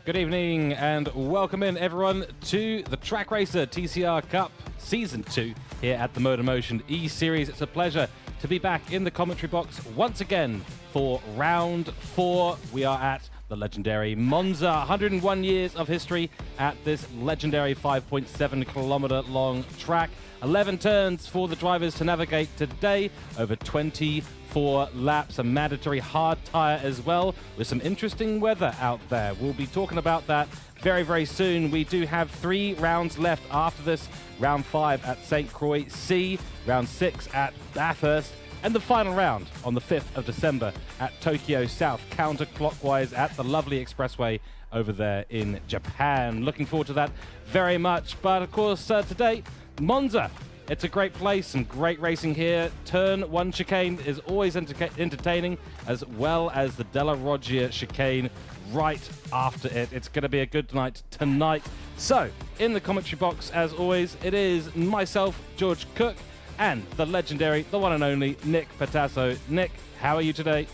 Good evening and welcome in everyone to the Trak Racer TCR Cup Season 2 here at the MotorMotion E-Series. It's a pleasure to be back in the commentary box once again for round 4. We are at the legendary Monza, 101 years of history at this legendary 5.7 kilometer long track. 11 turns for the drivers to navigate today, over 24 laps, a mandatory hard tire as well, with some interesting weather out there. We'll be talking about that very, very soon. We do have 3 rounds left after this. Round 5 at St. Croix C, round 6 at Bathurst, and the final round on the 5th of December at Tokyo South, counterclockwise at the lovely expressway over there in Japan. Looking forward to that very much. But of course, today, Monza. It's a great place, some great racing here. Turn 1 chicane is always entertaining, as well as the Della Roggia chicane right after it. It's going to be a good night tonight. So, in the commentary box, as always, it is myself, George Cooke, and the legendary, the one and only Nick Pautasso. Nick, how are you today?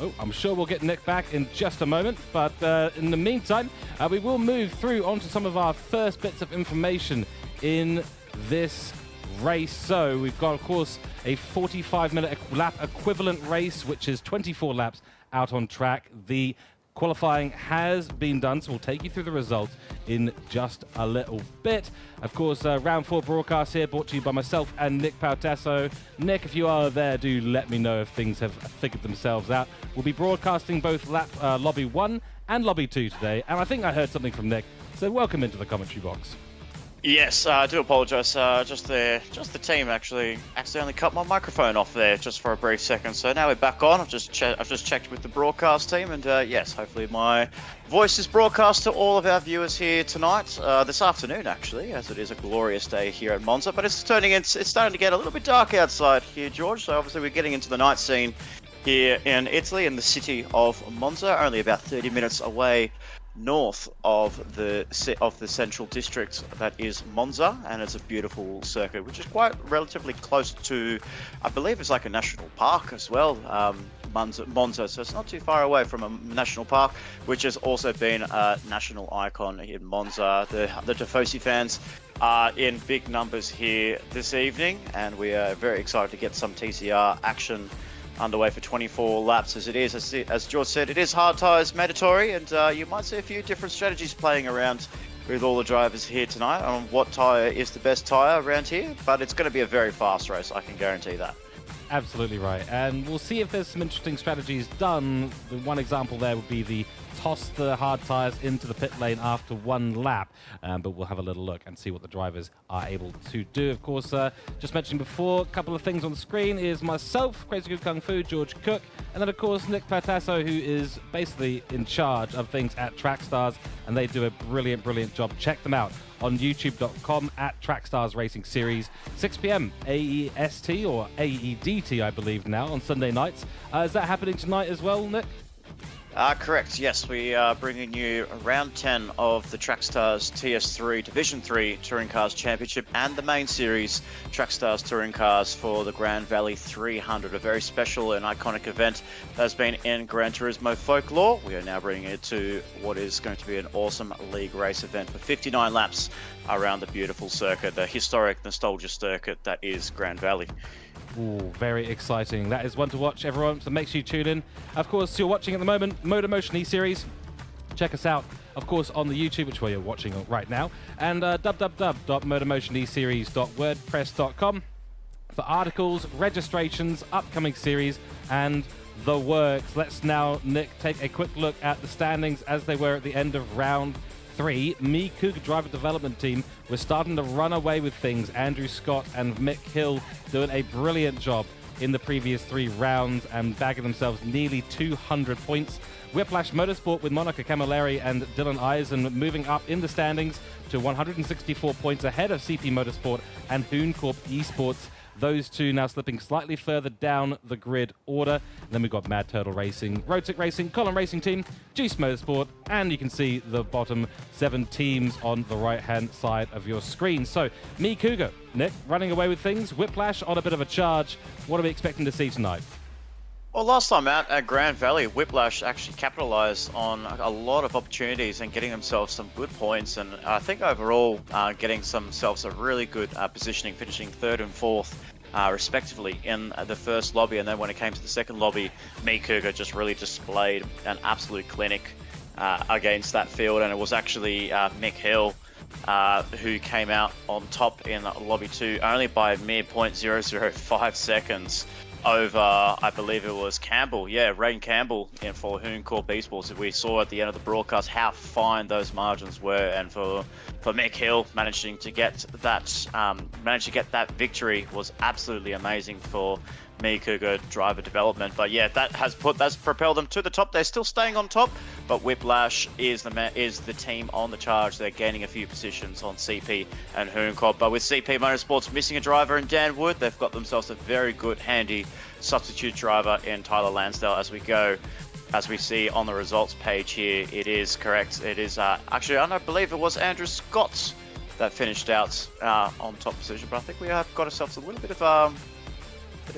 Oh, I'm sure we'll get Nick back in just a moment, but in the meantime, we will move through onto some of our first bits of information in this race. So we've got, of course, a 45-minute lap equivalent race, which is 24 laps out on track. The qualifying has been done, so we'll take you through the results in just a little bit. Of course, round 4 broadcast here brought to you by myself and Nick Pautasso. Nick, if you are there, do let me know if things have figured themselves out. We'll be broadcasting both Lobby 1 and Lobby 2 today, and I think I heard something from Nick, so welcome into the commentary box. Yes, I do apologise. Just the team actually accidentally cut my microphone off there just for a brief second. So now we're back on. I've just checked with the broadcast team, and yes, hopefully my voice is broadcast to all of our viewers here tonight, this afternoon actually, as it is a glorious day here at Monza. But it's starting to get a little bit dark outside here, George. So obviously we're getting into the night scene here in Italy, in the city of Monza, only about 30 minutes away north of the central district that is Monza, and it's a beautiful circuit which is quite relatively close to, I believe it's like a national park as well, Monza, so it's not too far away from a national park, which has also been a national icon in Monza. The Tifosi fans are in big numbers here this evening, and we are very excited to get some TCR action underway for 24 laps. As it is, as George said, it is hard tyres mandatory, and you might see a few different strategies playing around with all the drivers here tonight on what tyre is the best tyre around here, but it's going to be a very fast race, I can guarantee that. Absolutely right, and we'll see if there's some interesting strategies done. The one example there would be the toss the hard tyres into the pit lane after 1 lap, but we'll have a little look and see what the drivers are able to do. Of course, just mentioning before, a couple of things on the screen is myself, Crazy Good Kung Fu, George Cooke, and then of course Nick Pautasso, who is basically in charge of things at Trackstars, and they do a brilliant job. Check them out on youtube.com at Trackstars Racing Series, 6 p.m. AEST or AEDT, I believe now, on Sunday nights. Is that happening tonight as well, Nick? Correct, yes. We are bringing you round 10 of the Trackstars TS3 Division 3 Touring Cars Championship and the main series Trackstars Touring Cars for the Grand Valley 300, a very special and iconic event that has been in Gran Turismo folklore. We are now bringing it to what is going to be an awesome league race event for 59 laps around the beautiful circuit, the historic nostalgia circuit that is Grand Valley. Ooh, very exciting. That is one to watch, everyone, so make sure you tune in. Of course, you're watching at the moment MotorMotion E-Series. Check us out, of course, on the YouTube, which you're watching right now, and www.motormotioneseries.wordpress.com for articles, registrations, upcoming series, and the works. Let's now, Nick, take a quick look at the standings as they were at the end of round 3. Cooke driver development team was starting to run away with things. Andrew Scott and Mick Hill doing a brilliant job in the previous 3 rounds and bagging themselves nearly 200 points. Whiplash Motorsport with Monica Camilleri and Dylan Eisen moving up in the standings to 164 points ahead of CP Motorsport and Hoon Corp Esports. Those two now slipping slightly further down the grid order. And then we've got Mad Turtle Racing, Rotic Racing, Colin Racing Team, Juice Motorsport, and you can see the bottom 7 teams on the right-hand side of your screen. So, Cooke, Nick, running away with things. Whiplash on a bit of a charge. What are we expecting to see tonight? Well, last time out at Grand Valley, Whiplash actually capitalised on a lot of opportunities and getting themselves some good points. And I think overall, getting themselves a really good positioning, finishing 3rd and 4th, respectively, in the first lobby. And then when it came to the second lobby, Cooke just really displayed an absolute clinic against that field. And it was actually Mick Hill who came out on top in lobby 2 only by a mere 0.005 seconds. Over, I believe it was Campbell, Rain Campbell in for Hooncorp Esports. We saw at the end of the broadcast how fine those margins were, and for Mick Hill managing to get that victory was absolutely amazing for Cooke driver development. But yeah, that's propelled them to the top. They're still staying on top, but Whiplash is the team on the charge. They're gaining a few positions on CP and Hooncorp. But with CP Motorsports missing a driver in Dan Wood, they've got themselves a very good, handy substitute driver in Tyler Lansdale. As we see on the results page here, it is correct. It is actually, I don't believe it was Andrew Scott that finished out on top position, but I think we have got ourselves a little bit of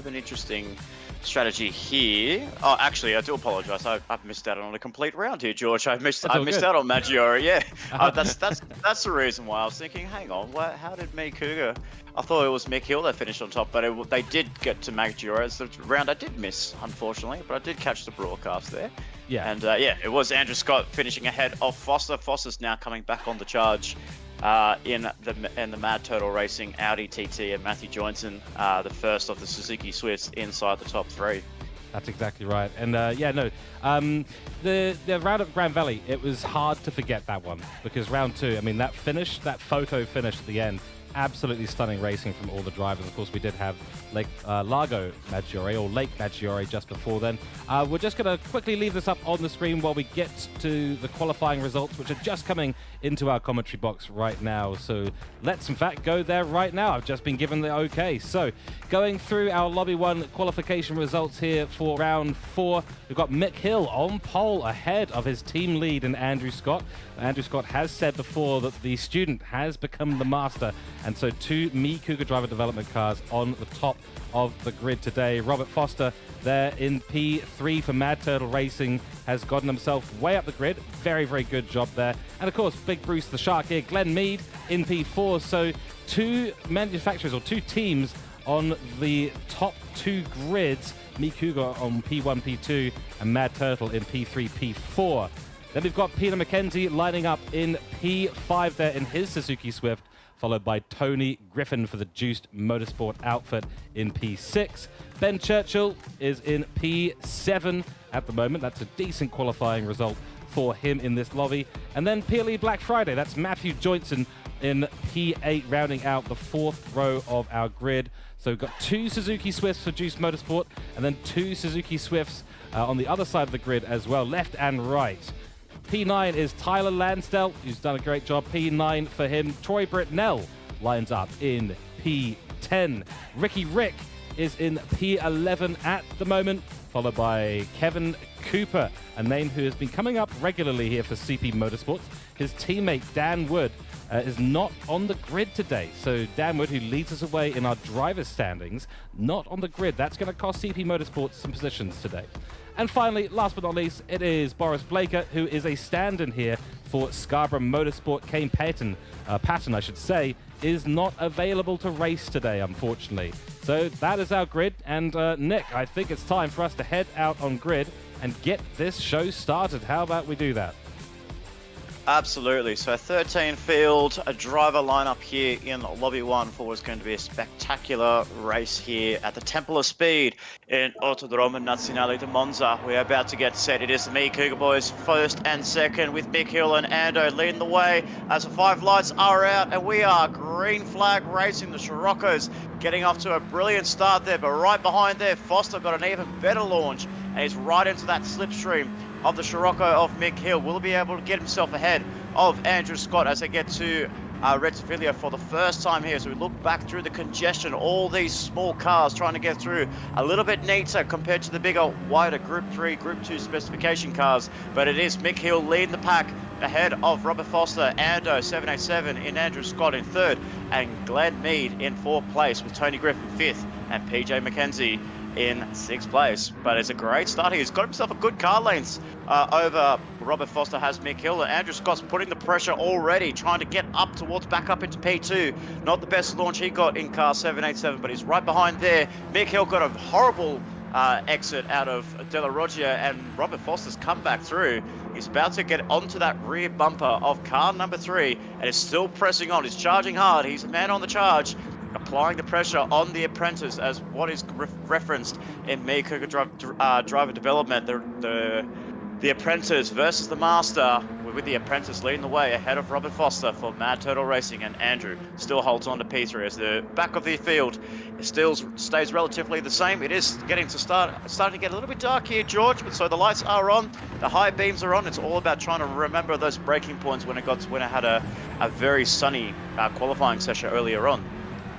an interesting strategy here. Oh, actually, I do apologise. I've missed out on a complete round here, George. I missed out on Maggiore. Yeah, that's the reason why I was thinking. Hang on, how did Cooke? I thought it was Mick Hill that finished on top, but they did get to Maggiore. It's the round I did miss, unfortunately, but I did catch the broadcast there. Yeah, and it was Andrew Scott finishing ahead of Foster. Foster's now coming back on the charge. In the Mad Turtle Racing Audi TT and Matthew Joynson, the first of the Suzuki Swifts inside the top 3. That's exactly right. And the round at Grand Valley, it was hard to forget that one, because round 2, I mean, that photo finish at the end, absolutely stunning racing from all the drivers. Of course, we did have Lake Maggiore just before then. We're just going to quickly leave this up on the screen while we get to the qualifying results, which are just coming into our commentary box right now. So let's, in fact, go there right now. I've just been given the okay. So going through our Lobby 1 qualification results here for round 4, we've got Mick Hill on pole ahead of his team lead in Andrew Scott. Andrew Scott has said before that the student has become the master, and so 2 Cooke driver development cars on the top of the grid today. Robert Foster there in P3 for Mad Turtle Racing has gotten himself way up the grid. Very, very good job there. And of course, Big Bruce the Shark here, Glenn Mead in P4. So 2 manufacturers or 2 teams on the top 2 grids. Cooke on P1, P2, and Mad Turtle in P3, P4. Then we've got Peter McKenzie lining up in P5 there in his Suzuki Swift, followed by Tony Griffin for the Juiced Motorsport outfit in P6. Ben Churchill is in P7 at the moment. That's a decent qualifying result for him in this lobby. And then PLE Black Friday, that's Matthew Joynson in P8, rounding out the 4th row of our grid. So we've got 2 Suzuki Swifts for Juiced Motorsport, and then 2 Suzuki Swifts on the other side of the grid as well, left and right. P9 is Tyler Lansdale, who's done a great job. P9 for him. Troy Britnell lines up in P10. Ricky Rick is in P11 at the moment, followed by Kevin Cooper, a name who has been coming up regularly here for CP Motorsports. His teammate Dan Wood is not on the grid today. So Dan Wood, who leads us away in our driver's standings, not on the grid. That's going to cost CP Motorsports some positions today. And finally, last but not least, it is Boris Blaker, who is a stand-in here for Scarborough Motorsport. Kane Patton, I should say, is not available to race today, unfortunately. So that is our grid. And Nick, I think it's time for us to head out on grid and get this show started. How about we do that? Absolutely. So 13 field, a driver lineup here in Lobby 1 for what's going to be a spectacular race here at the Temple of Speed in Autodromo Nazionale di Monza. We're about to get set. It is the Cooke boys first and second, with Mick Hill and Ando leading the way as the 5 lights are out, and we are green flag racing. The Scirocco's getting off to a brilliant start there, but right behind there, Foster got an even better launch, and he's right into that slipstream of the Scirocco of Mick Hill. Will he be able to get himself ahead of Andrew Scott as they get to Retteville for the first time here? So we look back through the congestion, all these small cars trying to get through a little bit neater compared to the bigger, wider Group 3, Group 2 specification cars. But it is Mick Hill leading the pack ahead of Robert Foster, Ando 787 in Andrew Scott in 3rd, and Glenn Mead in 4th place, with Tony Griffin 5th and PJ McKenzie in 6th place. But it's a great start here. He's got himself a good car length over Robert Foster has Mick Hill. And Andrew Scott's putting the pressure already, trying to get up towards back up into P2. Not the best launch he got in car 787, but he's right behind there. Mick Hill got a horrible exit out of De La Roggia, and Robert Foster's come back through. He's about to get onto that rear bumper of car number 3 and is still pressing on. He's charging hard. He's a man on the charge, applying the pressure on the apprentice as what is referenced in Me Cooke driver development. The apprentice versus the master, with the apprentice leading the way ahead of Robert Foster for Mad Turtle Racing, and Andrew still holds on to P3 as the back of the field still stays relatively the same. It is getting to starting to get a little bit dark here, George, but so the lights are on, the high beams are on. It's all about trying to remember those braking points when it had a very sunny qualifying session earlier on.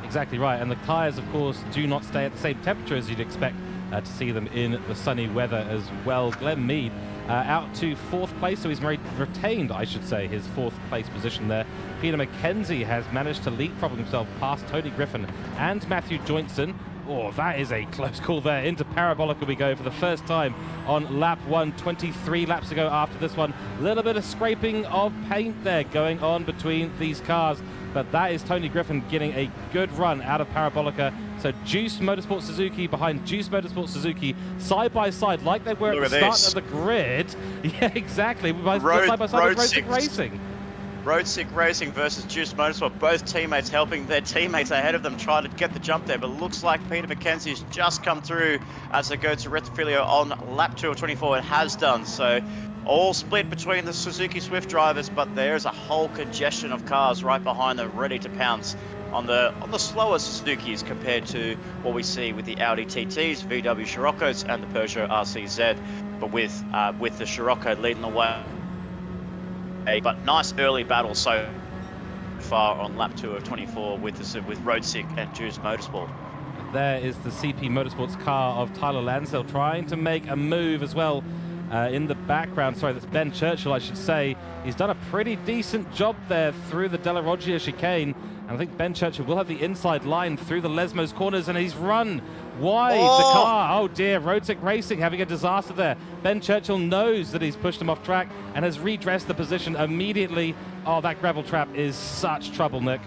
Exactly right, and the tyres, of course, do not stay at the same temperature as you'd expect to see them in the sunny weather as well. Glenn Mead out to 4th place, so he's retained, I should say, his 4th place position there. Peter McKenzie has managed to leapfrog himself past Tony Griffin and Matthew Jointson. Oh, that is a close call there. Into Parabolica we go for the first time on lap 1, 23 laps ago after this one. A little bit of scraping of paint there going on between these cars, but that is Tony Griffin getting a good run out of Parabolica. So Juice Motorsport Suzuki behind Juice Motorsport Suzuki, side by side, like they were at the start of the grid. Yeah, exactly. Side by side with Road Racing. Road Sick Racing versus Juice Motorsport, both teammates helping their teammates ahead of them try to get the jump there, but looks like Peter McKenzie's just come through as they go to Rettifilio on lap 2 of 24. It has done, so all split between the Suzuki Swift drivers, but there's a whole congestion of cars right behind them ready to pounce on the slower Suzukis compared to what we see with the Audi TTs, VW Scirocco's, and the Peugeot RCZ, but with the Scirocco leading the way. But nice early battle so far on lap 2 of 24 with Road Sick and Juice Motorsport. There is the CP Motorsports car of Tyler Lansdale trying to make a move as well in the background. Sorry, that's Ben Churchill, I should say. He's done a pretty decent job there through the De La Roggia chicane. And I think Ben Churchill will have the inside line through the Lesmos corners, and he's run wide. The car, oh dear, Road Sick Racing having a disaster there. Ben Churchill knows that he's pushed him off track and has redressed the position immediately. Oh, that gravel trap is such trouble, Nick.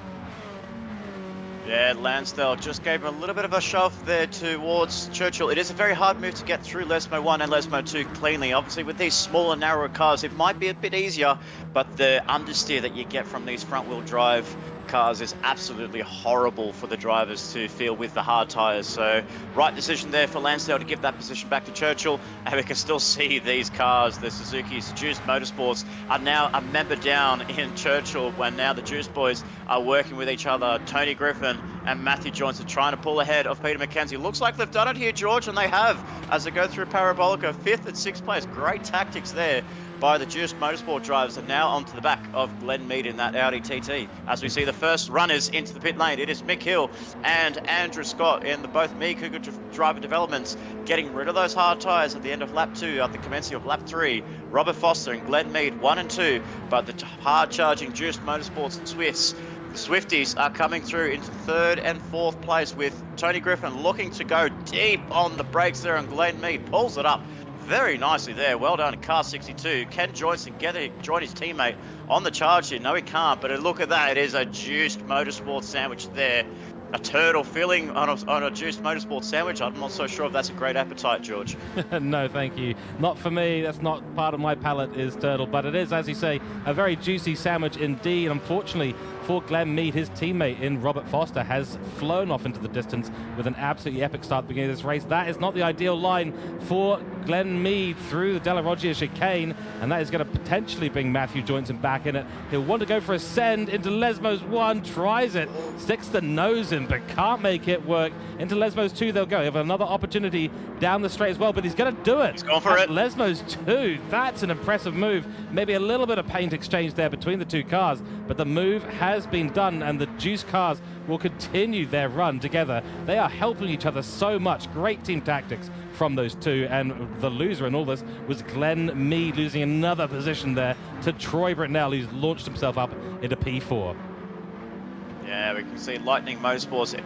Yeah, Lansdale just gave him a little bit of a shove there towards Churchill. It is a very hard move to get through Lesmo 1 and Lesmo 2 cleanly. Obviously, with these smaller, narrower cars, it might be a bit easier, but the understeer that you get from these front-wheel drive cars is absolutely horrible for the drivers to feel with the hard tyres. So right decision there for Lansdale to give that position back to Churchill, and we can still see these cars, the Suzuki's Juice Motorsports, are now a member down in Churchill when now the Juice boys are working with each other. Tony Griffin and Matthew Johnson trying to pull ahead of Peter McKenzie. Looks like they've done it here, George, and they have, as they go through Parabolica, 5th and 6th place. Great tactics there by the Juice Motorsport drivers, and now onto the back of Glenn Mead in that Audi TT. As we see the first runners into the pit lane, it is Mick Hill and Andrew Scott in the both Me Cooke driver developments, getting rid of those hard tyres at the end of lap 2, at the commencing of lap 3. Robert Foster and Glenn Mead 1 and 2, but the hard-charging Juice Motorsports and Swifts, the Swifties, are coming through into 3rd and 4th place, with Tony Griffin looking to go deep on the brakes there, and Glenn Mead pulls it up very nicely there. Well done, car 62. Can Joyson join his teammate on the charge here? No, he can't, but look at that. It is a Juiced Motorsport sandwich there. A turtle filling on a Juiced Motorsport sandwich. I'm not so sure if that's a great appetite, George. No, thank you. Not for me. That's not part of my palate, is turtle. But it is, as you say, a very juicy sandwich indeed. Unfortunately for Glenn Mead, his teammate in Robert Foster has flown off into the distance with an absolutely epic start at the beginning of this race. That is not the ideal line for Glenn Mead through the De La Roggia chicane, and that is going to potentially bring Matthew Joynson back in it. He'll want to go for a send into Lesmos 1, tries it, sticks the nose in, but can't make it work. Into Lesmos 2 they'll go. He'll have another opportunity down the straight as well, but he's going to do it. He's gone for it. Lesmos 2, that's an impressive move. Maybe a little bit of paint exchange there between the two cars, but the move has been done, and the Juice cars will continue their run together. They are helping each other so much. Great team tactics from those two, and the loser in all this was Glenn Mead, losing another position there to Troy Britnell, who's launched himself up into P4. Yeah, we can see Lightning Motorsports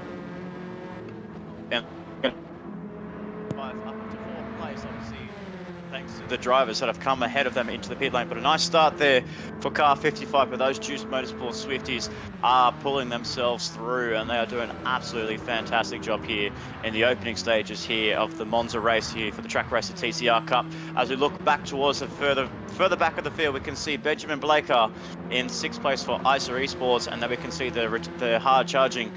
thanks to the drivers that have come ahead of them into the pit lane. But a nice start there for car 55, where those Juice Motorsport Swifties are pulling themselves through, and they are doing an absolutely fantastic job here in the opening stages here of the Monza race here for the Trak Racer TCR Cup. As we look back towards the further back of the field, we can see Benjamin Blaker in 6th place for ISA Esports, and then we can see the hard charging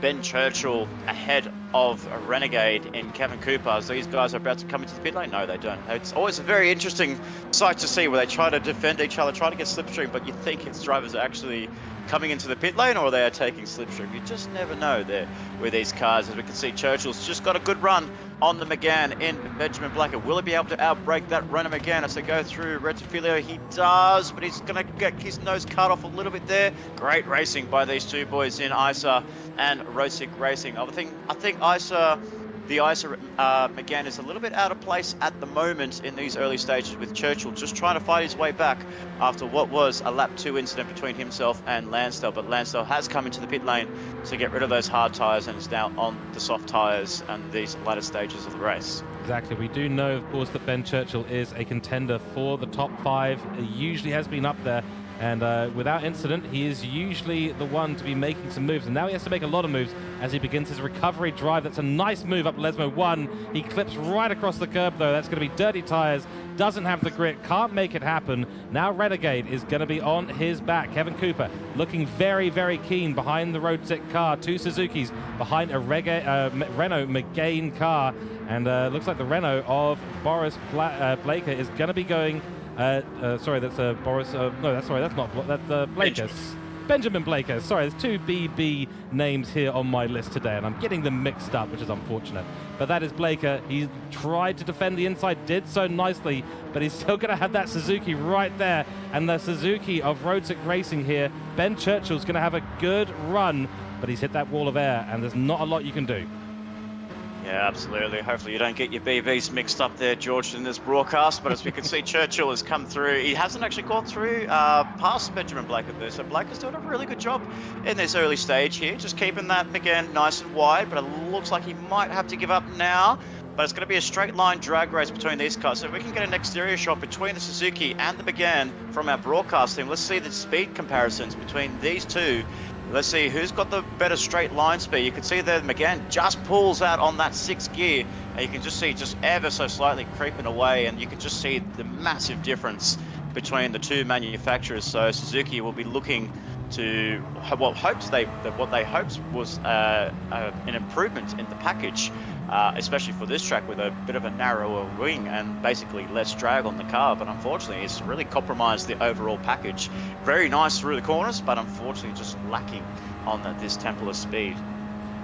Ben Churchill ahead of a Renegade in Kevin Cooper. As these guys are about to come into the pit lane. No, they don't. It's always a very interesting sight to see where they try to defend each other, try to get slipstream, but you think its drivers are actually coming into the pit lane or they are taking slipstream. You just never know there with these cars. As we can see, Churchill's just got a good run on the McGann in Benjamin Blacker. Will he be able to outbrake that Renault McGann as they go through Retifilio? He does, but he's going to get his nose cut off a little bit there. Great racing by these two boys in ISA and Rosic Racing. I think the ISA McGann is a little bit out of place at the moment in these early stages, with Churchill just trying to fight his way back after what was a lap 2 incident between himself and Lansdale. But Lansdale has come into the pit lane to get rid of those hard tyres and is now on the soft tyres and these latter stages of the race. Exactly. We do know, of course, that Ben Churchill is a contender for the top 5. He usually has been up there. And without incident, he is usually the one to be making some moves. And now he has to make a lot of moves as he begins his recovery drive. That's a nice move up Lesmo 1. He clips right across the curb, though. That's going to be dirty tires. Doesn't have the grit. Can't make it happen. Now Renegade is going to be on his back. Kevin Cooper looking very, very keen behind the Road Sick car. 2 Suzukis behind a Renault Megane car. And looks like the Renault of Boris Blaker is going to be going... sorry, that's Boris. No, that's not. That's Blaker. Benjamin Blaker. Sorry, there's 2 BB names here on my list today, and I'm getting them mixed up, which is unfortunate. But that is Blaker. He tried to defend the inside, did so nicely, but he's still going to have that Suzuki right there. And the Suzuki of Road Racing here, Ben Churchill's going to have a good run, but he's hit that wall of air, and there's not a lot you can do. Yeah, absolutely. Hopefully you don't get your BBs mixed up there, George, in this broadcast. But as we can see, Churchill has come through. He hasn't actually gone through past Benjamin Blaker there. So Blaker's doing a really good job in this early stage here, just keeping that McGann nice and wide. But it looks like he might have to give up now. But it's going to be a straight line drag race between these cars. So if we can get an exterior shot between the Suzuki and the McGann from our broadcast team, let's see the speed comparisons between these two. Let's see who's got the better straight line speed. You can see there McGann just pulls out on that 6th gear, and you can just see just ever so slightly creeping away, and you can just see the massive difference between the two manufacturers. So Suzuki will be looking to what they hoped was an improvement in the package, especially for this track with a bit of a narrower wing and basically less drag on the car. But unfortunately, it's really compromised the overall package. Very nice through the corners, but unfortunately just lacking on this tempo of speed.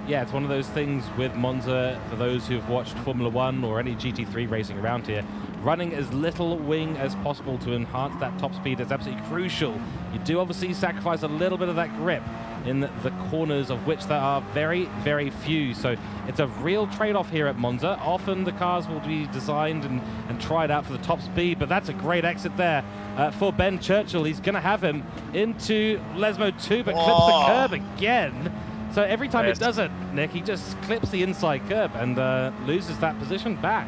Yeah, it's one of those things with Monza, for those who have watched Formula 1 or any GT3 racing around here, running as little wing as possible to enhance that top speed is absolutely crucial. You do obviously sacrifice a little bit of that grip in the corners, of which there are very, very few. So it's a real trade-off here at Monza. Often the cars will be designed and tried out for the top speed, but that's a great exit there for Ben Churchill. He's going to have him into Lesmo 2, but clips the curb again. So every time he does it, Nick, he just clips the inside curb and loses that position back.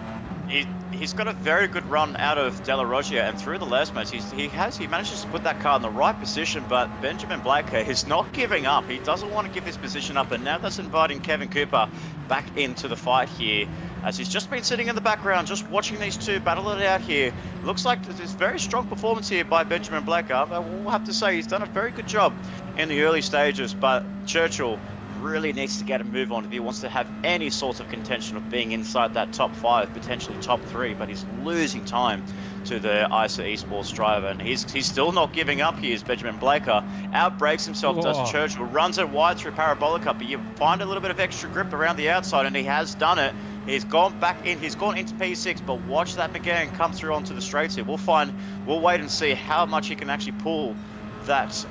He's got a very good run out of Della Roggia and through the Lesmos. He manages to put that car in the right position, but Benjamin Blaker is not giving up. He doesn't want to give his position up, and now that's inviting Kevin Cooper back into the fight here, as he's just been sitting in the background, just watching these two battle it out here. Looks like there's very strong performance here by Benjamin Blaker. We'll have to say he's done a very good job in the early stages, but Churchill really needs to get a move on if he wants to have any sort of contention of being inside that top 5, potentially top 3, but he's losing time to the ISA Esports driver, and he's still not giving up. Here's Benjamin Blaker, outbrakes himself, does Churchill, runs it wide through Parabolica, but you find a little bit of extra grip around the outside, and he has done it. He's gone back in, he's gone into P6, but watch that McGann come through onto the straights here. We'll wait and see how much he can actually pull that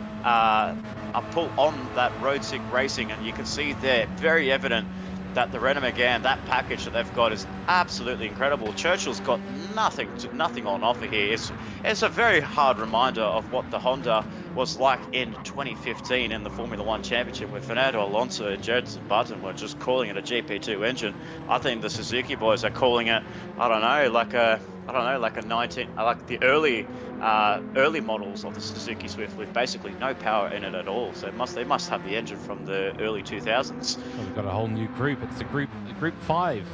pull on that Road Sick Racing, and you can see there, very evident that the Renault Megane, that package that they've got is absolutely incredible. Churchill's got nothing on offer here. It's a very hard reminder of what the Honda was like in 2015 in the Formula 1 Championship, with Fernando Alonso and Jenson Button were just calling it a GP2 engine. I think the Suzuki boys are calling it, I don't know, like a I don't know, like a 19, like the early models of the Suzuki Swift with basically no power in it at all. So they must have the engine from the early 2000s. Well, we've got a whole new group. It's a group 5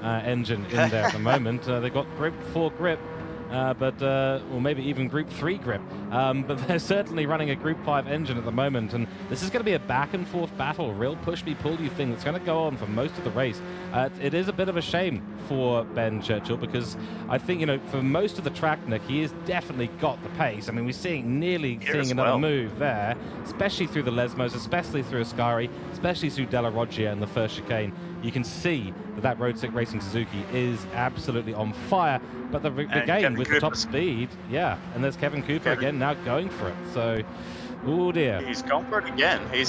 engine in there at the moment. They've got Group 4 grip. Or maybe even Group 3 grip. But they're certainly running a Group 5 engine at the moment, and this is going to be a back-and-forth battle, a real push-me-pull-you thing that's going to go on for most of the race. It is a bit of a shame for Ben Churchill, because I think, you know, for most of the track, Nick, he has definitely got the pace. I mean, we're seeing another move there, especially through the Lesmos, especially through Ascari, especially through Della Roggia in the first chicane. You can see that Road Racing Suzuki is absolutely on fire. But again, with the top speed, yeah. And there's Kevin Cooper again now going for it. So, oh dear. He's gone for it again. He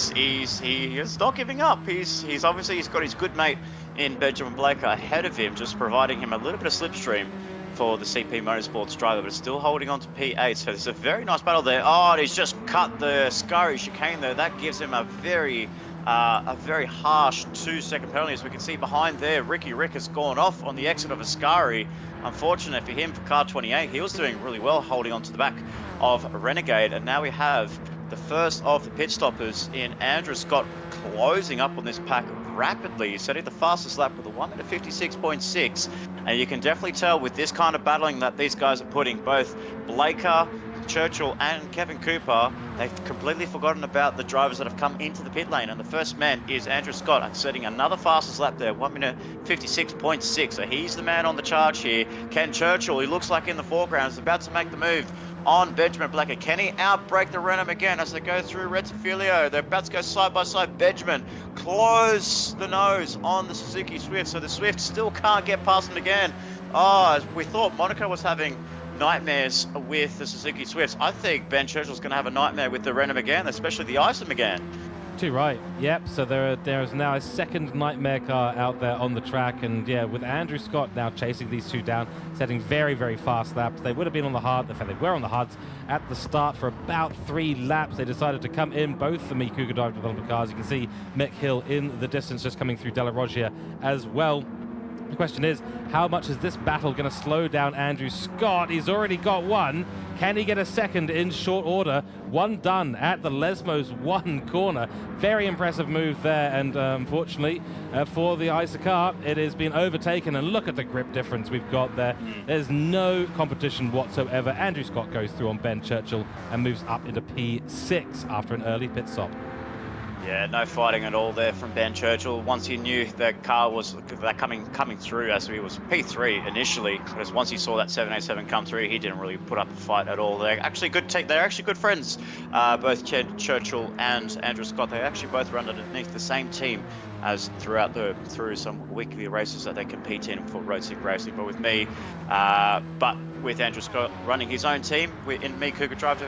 is not giving up. He's obviously got his good mate in Benjamin Blake ahead of him, just providing him a little bit of slipstream for the CP Motorsports driver, but still holding on to P8. So there's a very nice battle there. Oh, and he's just cut the Ascari chicane there. That gives him a very harsh 2-second penalty. As we can see behind there, Rick has gone off on the exit of Ascari. Unfortunate for him, for car 28, he was doing really well holding on to the back of Renegade. And now we have the first of the pit stoppers in Andrew Scott closing up on this pack rapidly. He's setting the fastest lap with a 1:56.6. And you can definitely tell with this kind of battling that these guys are putting, both Blaker, Churchill and Kevin Cooper, they've completely forgotten about the drivers that have come into the pit lane. And the first man is Andrew Scott, and setting another fastest lap there, 1:56.6. So he's the man on the charge here. Ken Churchill, he looks like in the foreground, is about to make the move on Benjamin Blacker. Can he outbrake the Renault again as they go through Retifilio? They're about to go side by side. Benjamin close the nose on the Suzuki Swift, so the Swift still can't get past him again. Oh, we thought Monaco was having nightmares with the Suzuki Swifts. I think Ben Churchill's going to have a nightmare with the Renault Megane, especially the Isa Megane. Too right. Yep. So there is now a second nightmare car out there on the track, and yeah, with Andrew Scott now chasing these two down, setting very, very fast laps. They would have been on the hard. In fact, they were on the hards at the start for about 3 laps. They decided to come in, both the Kuga Drive development cars. You can see Mick Hill in the distance, just coming through Della Roggia as well. The question is, how much is this battle going to slow down Andrew Scott? He's already got one. Can he get a second in short order? One done at the Lesmos 1 corner. Very impressive move there, and unfortunately for the ISA car, it has been overtaken, and look at the grip difference we've got there. There's no competition whatsoever. Andrew Scott goes through on Ben Churchill and moves up into P6 after an early pit stop. Yeah, no fighting at all there from Ben Churchill. Once he knew the car was coming through, as he was P3 initially, because once he saw that 787 come through, he didn't really put up a fight at all. They're actually good friends, both Churchill and Andrew Scott. They actually both run underneath the same team as through some weekly races that they compete in for Road Sig Racing. But with Andrew Scott running his own team in Kuga Drive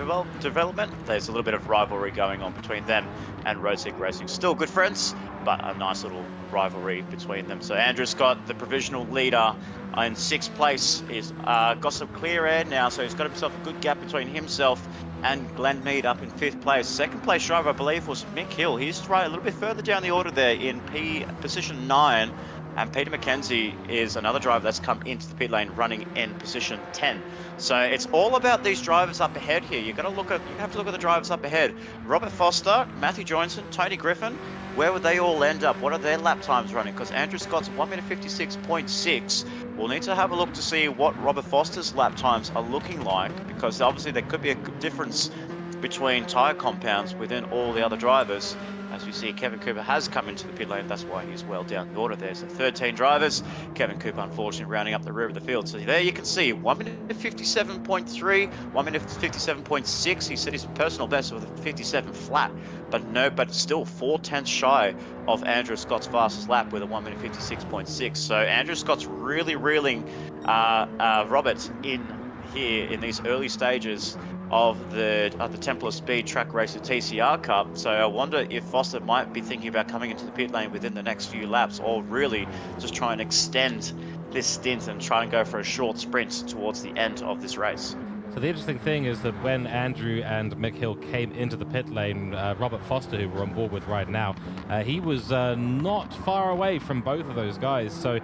Development, there's a little bit of rivalry going on between them and Road Sig Racing. Still good friends, but a nice little rivalry between them. So Andrew Scott, the provisional leader in 6th place, is got some clear air now, so he's got himself a good gap between himself and Glenn Mead up in 5th place. 2nd place driver, I believe, was Mick Hill. He's right a little bit further down the order there in position 9. And Peter McKenzie is another driver that's come into the pit lane running in position 10. So it's all about these drivers up ahead here. You have to look at the drivers up ahead. Robert Foster, Matthew Johnson, Tony Griffin, where would they all end up? What are their lap times running? Because Andrew Scott's 1:56.6. We'll need to have a look to see what Robert Foster's lap times are looking like, because obviously there could be a difference between tyre compounds within all the other drivers. As we see, Kevin Cooper has come into the pit lane. That's why he's well down the order there. So 13 drivers. Kevin Cooper, unfortunately, rounding up the rear of the field. So there you can see 1:57.3, 1:57.6. He set his personal best with a 57 flat, but still 4/10 shy of Andrew Scott's fastest lap with a 1:56.6. So Andrew Scott's really reeling Robert in here in these early stages of the Templar Speed Trak Racer TCR Cup. So I wonder if Foster might be thinking about coming into the pit lane within the next few laps, or really just try and extend this stint and try and go for a short sprint towards the end of this race. So the interesting thing is that when Andrew and Mick Hill came into the pit lane, Robert Foster, who we're on board with right now, he was not far away from both of those guys. So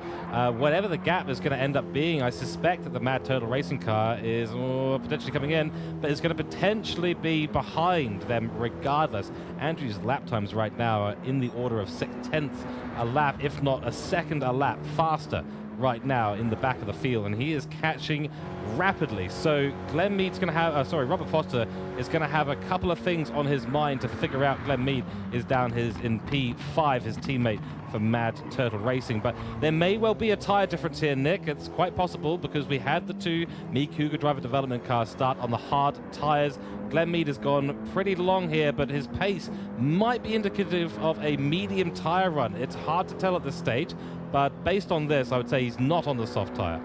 whatever the gap is going to end up being, I suspect that the Mad Turtle racing car is potentially coming in, but it's going to potentially be behind them regardless. Andrew's lap times right now are in the order of 6/10 a lap, if not a second a lap faster right now in the back of the field, and he is catching rapidly. So Glenn Mead's going to have, Robert Foster is going to have a couple of things on his mind to figure out. Glenn Mead is down in P5, his teammate for Mad Turtle Racing, but there may well be a tyre difference here, Nick. It's quite possible because we had the two Cooke driver development cars start on the hard tyres. Glenn Mead has gone pretty long here, but his pace might be indicative of a medium tyre run. It's hard to tell at this stage, but based on this, I would say he's not on the soft tyre.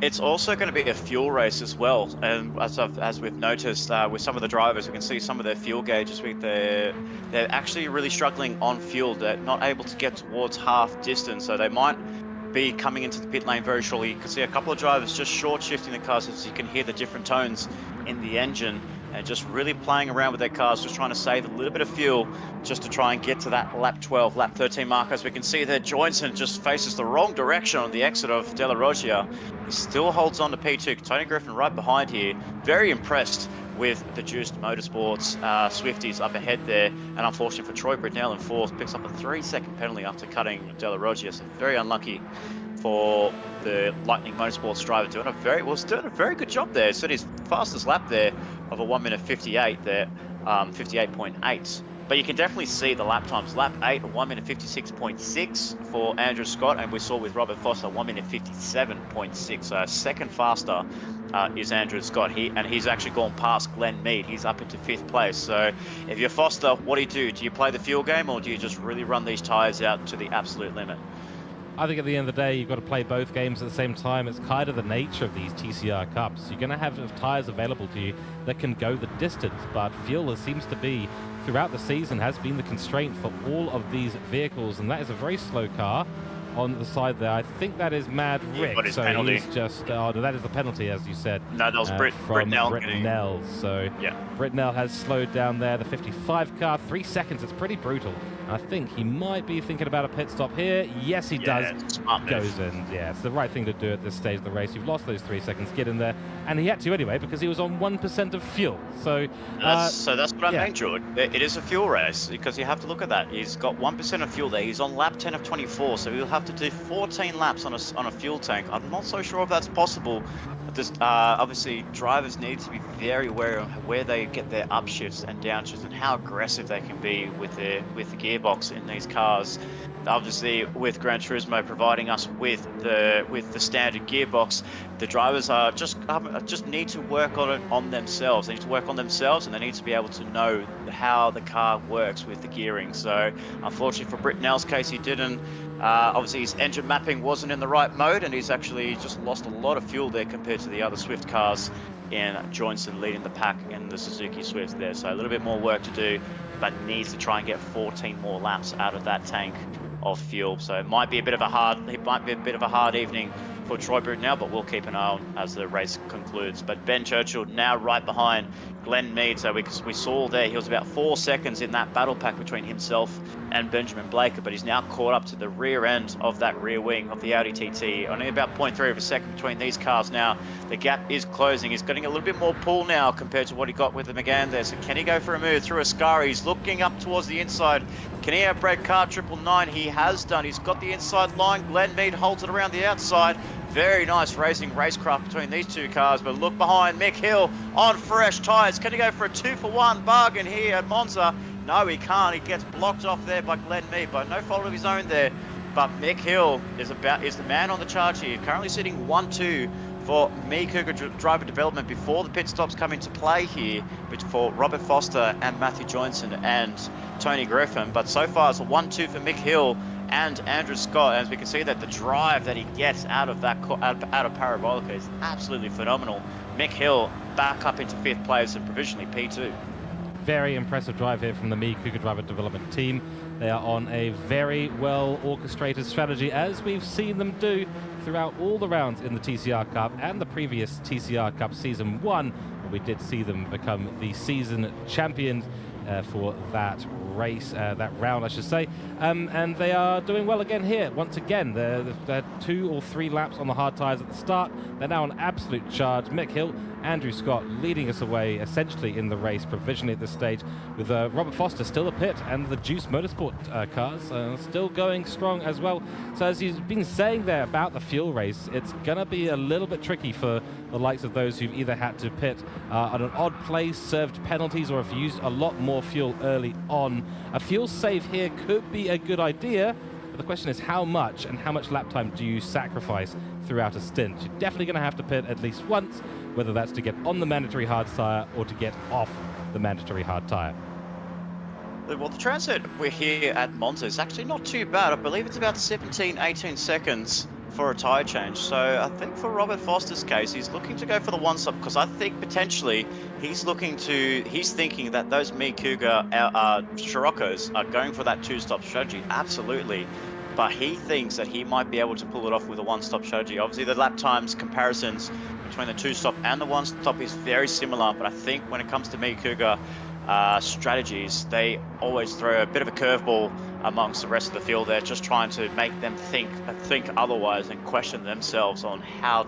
It's also going to be a fuel race as well, and as we've noticed with some of the drivers, we can see some of their fuel gauges. They're actually really struggling on fuel. They're not able to get towards half distance, so they might be coming into the pit lane very shortly. You can see a couple of drivers just short shifting the cars, as you can hear the different tones in the engine, and just really playing around with their cars, just trying to save a little bit of fuel just to try and get to that lap 12, lap 13 mark. As we can see there, Joinson just faces the wrong direction on the exit of Della Roggia. He still holds on to P2. Tony Griffin right behind here. Very impressed with the Juiced Motorsports Swifties up ahead there. And unfortunately for Troy Britnell in fourth, picks up a 3-second penalty after cutting Della Roggia. So very unlucky for the Lightning Motorsports driver, doing a very good job there. So his fastest lap there of a 1:58 there, 58.8. But you can definitely see the lap times. Lap 8, 1:56.6 for Andrew Scott, and we saw with Robert Foster 1:57.6. So a second faster is Andrew Scott. He's actually gone past Glenn Mead. He's up into 5th place. So if you're Foster, what do you do? Do you play the fuel game, or do you just really run these tyres out to the absolute limit? I think at the end of the day, you've got to play both games at the same time. It's kind of the nature of these TCR Cups. You're going to have tyres available to you that can go the distance, but fuel seems to be, throughout the season, has been the constraint for all of these vehicles, and that is a very slow car on the side there. I think that is Mad Rick. But his so penalty. He's just, that is the penalty, as you said. No, that was from Britnell. So yeah. Britnell has slowed down there. The 55 car, 3 seconds. It's pretty brutal. I think he might be thinking about a pit stop here. Yes, he does. Smart move. Goes in. Yeah, it's the right thing to do at this stage of the race. You've lost those 3 seconds. Get in there. And he had to anyway because he was on 1% of fuel. So that's what I mean, George. It is a fuel race because you have to look at that. He's got 1% of fuel there. He's on lap 10 of 24, so he'll have to do 14 laps on a fuel tank. I'm not so sure if that's possible. But obviously, drivers need to be very aware of where they get their upshifts and downshifts and how aggressive they can be with the gearbox in these cars. Obviously, with Gran Turismo providing us with the standard gearbox, the drivers are just need to work on themselves. They need to work on themselves, and they need to be able to know how the car works with the gearing. So, unfortunately for Britnell's case, he didn't. Obviously, his engine mapping wasn't in the right mode, and he's actually just lost a lot of fuel there compared to the other Swift cars. In Joinson leading the pack in the Suzuki Swift there. So a little bit more work to do, but needs to try and get 14 more laps out of that tank of fuel. So it might be a bit of a hard evening for Troy Britnell, but we'll keep an eye on as the race concludes. But Ben Churchill now right behind Glenn Mead. So we saw there he was about 4 seconds in that battle pack between himself and Benjamin Blaker, but he's now caught up to the rear end of that rear wing of the Audi TT. Only about 0.3 of a second between these cars now. The gap is closing. He's getting a little bit more pull now compared to what he got with the McGann there. So can he go for a move through Ascari? He's looking up towards the inside. Can he outbrake car 999? He has done. He's got the inside line. Glenn Mead holds it around the outside. Very nice racecraft between these two cars, but look behind Mick Hill on fresh tyres. Can he go for a 2-for-1 bargain here at Monza? No, he can't. He gets blocked off there by Glenn Mead by no fault of his own there. But Mick Hill is the man on the charge here. Currently sitting 1-2 for Cooke driver development before the pit stops come into play here for Robert Foster and Matthew Joinson and Tony Griffin. But so far it's a 1-2 for Mick Hill and Andrew Scott. As we can see that the drive that he gets out of Parabolica is absolutely phenomenal. Mick Hill back up into 5th place and provisionally P2. Very impressive drive here from the Cooke driver development team. They are on a very well orchestrated strategy, as we've seen them do throughout all the rounds in the TCR Cup and the previous TCR Cup Season 1. We did see them become the season champions for that race, that round, I should say. And they are doing well again here. Once again, they're 2 or 3 laps on the hard tyres at the start. They're now on absolute charge. Mick Hill, Andrew Scott leading us away essentially in the race provisionally at this stage, with Robert Foster still a pit and the Juice Motorsport cars still going strong as well. So as you've been saying there about the fuel race, it's going to be a little bit tricky for the likes of those who've either had to pit at an odd place, served penalties, or have used a lot more fuel early on. A fuel save here could be a good idea, but the question is how much, and how much lap time do you sacrifice throughout a stint? You're definitely going to have to pit at least once, whether that's to get on the mandatory hard tyre or to get off the mandatory hard tyre. Well, the transit we're here at Monza is actually not too bad. I believe it's about 17, 18 seconds for a tyre change. So I think for Robert Foster's case, he's looking to go for the one stop, because I think potentially he's thinking that those Kuga Scirocco's are going for that 2-stop strategy. Absolutely. But he thinks that he might be able to pull it off with a one-stop strategy. Obviously, the lap times comparisons between the 2-stop and the one-stop is very similar, but I think when it comes to Kuga strategies, they always throw a bit of a curveball amongst the rest of the field. They're just trying to make them think otherwise and question themselves on how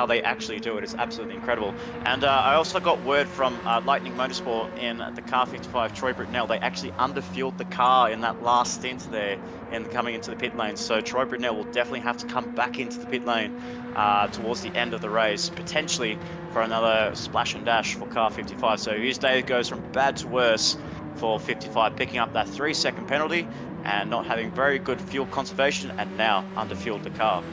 they actually do it. It's absolutely incredible. And I also got word from Lightning Motorsport in the car 55, Troy Britnell. They actually underfueled the car in that last stint there in coming into the pit lane. So Troy Britnell will definitely have to come back into the pit lane towards the end of the race, potentially for another splash and dash for car 55. So his day goes from bad to worse for 55, picking up that 3-second penalty and not having very good fuel conservation, and now underfueled the car.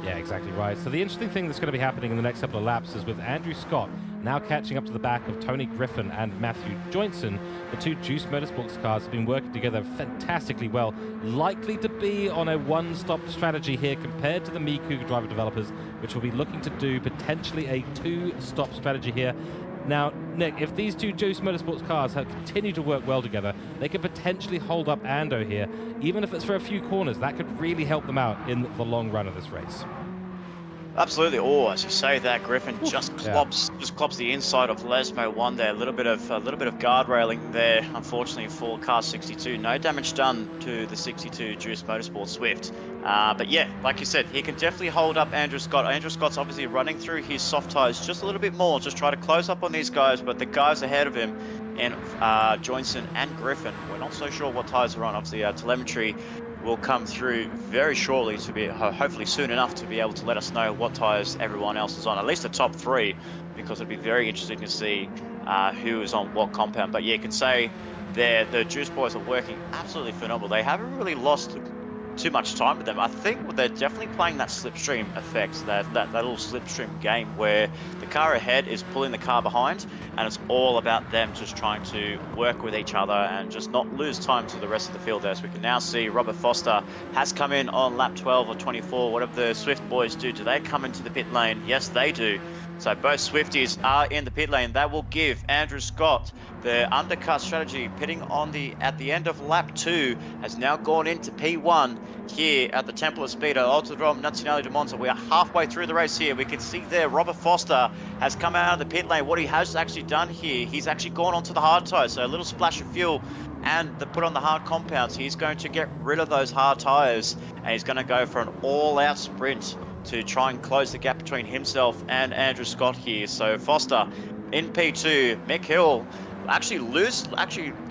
Yeah, exactly right. So the interesting thing that's going to be happening in the next couple of laps is with Andrew Scott now catching up to the back of Tony Griffin and Matthew Joinson. The two Juice Motorsports cars have been working together fantastically well, likely to be on a one-stop strategy here compared to the Kuga driver developers, which will be looking to do potentially a 2-stop strategy here. Now, Nick, if these two Juice Motorsports cars continue to work well together, they could potentially hold up Ando here, even if it's for a few corners. That could really help them out in the long run of this race. Absolutely. Oh, as you say that, Griffin just clops the inside of Lesmo one there. A little bit of guard railing there, unfortunately, for car 62. No damage done to the 62 Juice Motorsport Swift. But yeah, like you said, he can definitely hold up Andrew Scott. Andrew Scott's obviously running through his soft tyres just a little bit more, just try to close up on these guys, but the guys ahead of him in Joinson and Griffin, we're not so sure what tyres are on. Obviously, telemetry will come through very shortly, to be hopefully soon enough to be able to let us know what tyres everyone else is on, at least the top 3, because it'd be very interesting to see who is on what compound. But yeah, you can say the Juice boys are working absolutely phenomenal. They haven't really lost too much time with them. I think they're definitely playing that slipstream effect, that little slipstream game where the car ahead is pulling the car behind, and it's all about them just trying to work with each other and just not lose time to the rest of the field there. So we can now see Robert Foster has come in on lap 12 or 24, whatever the Swift boys do. Do they come into the pit lane? Yes, they do. So both Swifties are in the pit lane. That will give Andrew Scott the undercut strategy. Pitting on at the end of lap 2 has now gone into P1 here at the Temple of Speed at Autodrome Nazionale di Monza. We are halfway through the race here. We can see there Robert Foster has come out of the pit lane. What he has actually done here, he's actually gone onto the hard tyres. So a little splash of fuel and put on the hard compounds. He's going to get rid of those hard tyres, and he's going to go for an all-out sprint to try and close the gap between himself and Andrew Scott here. So Foster in P2, Mick Hill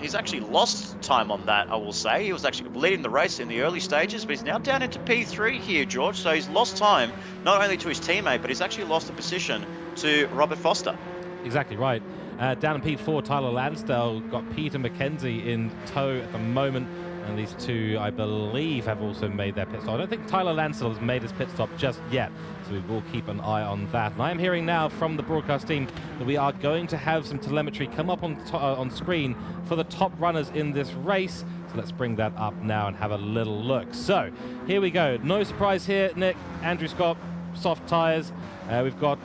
he's actually lost time on that, I will say. He was actually leading the race in the early stages, but he's now down into P3 here, George. So he's lost time, not only to his teammate, but he's actually lost the position to Robert Foster. Exactly right. Down in P4, Tyler Lansdale got Peter McKenzie in tow at the moment. And these two, I believe, have also made their pit stop. I don't think Tyler Lansdale has made his pit stop just yet, so we will keep an eye on that. And I am hearing now from the broadcast team that we are going to have some telemetry come up on screen for the top runners in this race. So let's bring that up now and have a little look. So here we go. No surprise here, Nick. Andrew Scott, soft tyres. We've got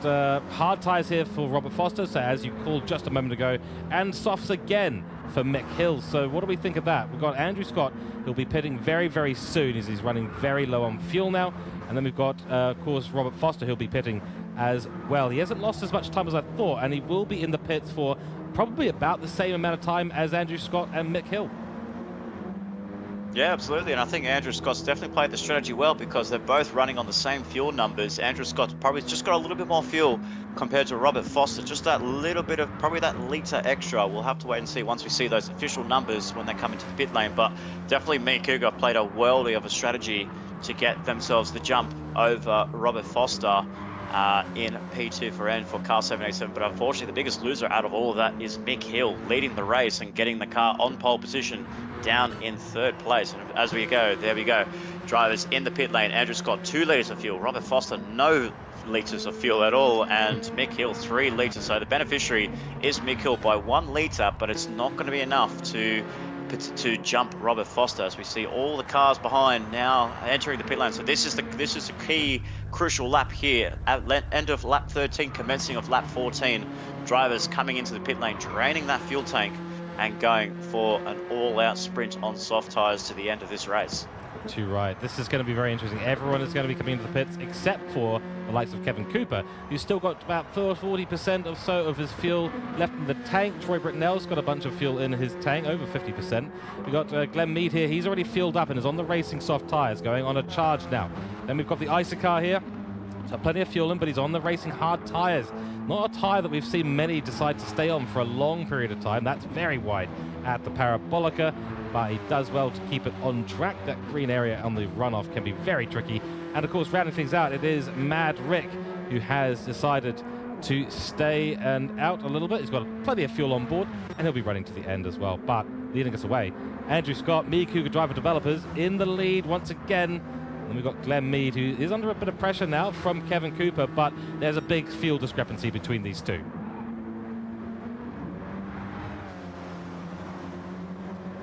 hard tyres here for Robert Foster, so as you called just a moment ago, and softs again for Mick Hill. So what do we think of that? We've got Andrew Scott, who'll be pitting very, very soon as he's running very low on fuel now. And then we've got, of course, Robert Foster, who'll be pitting as well. He hasn't lost as much time as I thought, and he will be in the pits for probably about the same amount of time as Andrew Scott and Mick Hill. Yeah, absolutely, and I think Andrew Scott's definitely played the strategy well because they're both running on the same fuel numbers. Andrew Scott's probably just got a little bit more fuel compared to Robert Foster, just that little bit of, probably that litre extra. We'll have to wait and see once we see those official numbers when they come into the pit lane, but definitely me and Cooke played a worldly of a strategy to get themselves the jump over Robert Foster in P2 for car 787, but unfortunately the biggest loser out of all of that is Mick Hill, leading the race and getting the car on pole position down in 3rd place. And as we go, there we go, drivers in the pit lane. Andrew Scott 2 litres of fuel, Robert Foster no litres of fuel at all, and Mick Hill 3 litres. So the beneficiary is Mick Hill by 1 litre, but it's not going to be enough to jump Robert Foster, as we see all the cars behind now entering the pit lane. So this is the key crucial lap here at end of lap 13, commencing of lap 14. Drivers coming into the pit lane, draining that fuel tank and going for an all-out sprint on soft tyres to the end of this race. Too right. This is going to be very interesting. Everyone is going to be coming into the pits except for the likes of Kevin Cooper, who's still got about 40% or so of his fuel left in the tank. Troy Britnell's got a bunch of fuel in his tank, over 50%. We've got Glenn Mead here. He's already fueled up and is on the racing soft tyres, going on a charge now. Then we've got the Isocar here. So plenty of fuel in, but he's on the racing hard tyres. Not a tyre that we've seen many decide to stay on for a long period of time. That's very wide at the Parabolica, but he does well to keep it on track. That green area on the runoff can be very tricky. And of course, rounding things out, it is Mad Rick who has decided to stay and out a little bit. He's got plenty of fuel on board, and he'll be running to the end as well. But leading us away, Andrew Scott, me, Cougar Driver Developers, in the lead once again. And we've got Glenn Mead, who is under a bit of pressure now from Kevin Cooper, but there's a big fuel discrepancy between these two.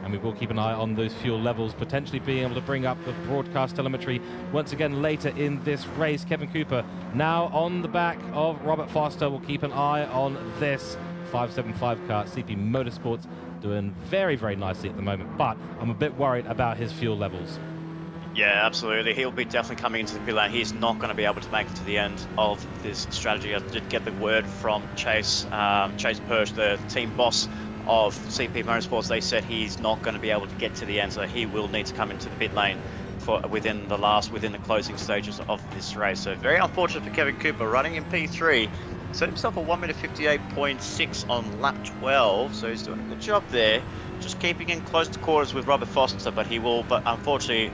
And we will keep an eye on those fuel levels, potentially being able to bring up the broadcast telemetry once again later in this race. Kevin Cooper now on the back of Robert Foster. We'll keep an eye on this 575 car. CP Motorsports doing very, very nicely at the moment, but I'm a bit worried about his fuel levels. Yeah, absolutely. He'll be definitely coming into the pit lane. He's not going to be able to make it to the end of this strategy. I did get the word from Chase Perch, the team boss of CP Motorsports. They said he's not going to be able to get to the end, so he will need to come into the pit lane for within the closing stages of this race. So very unfortunate for Kevin Cooper, running in P3. Set himself a 1:58.6 on lap 12, so he's doing a good job there. Just keeping in close to quarters with Robert Foster, but unfortunately,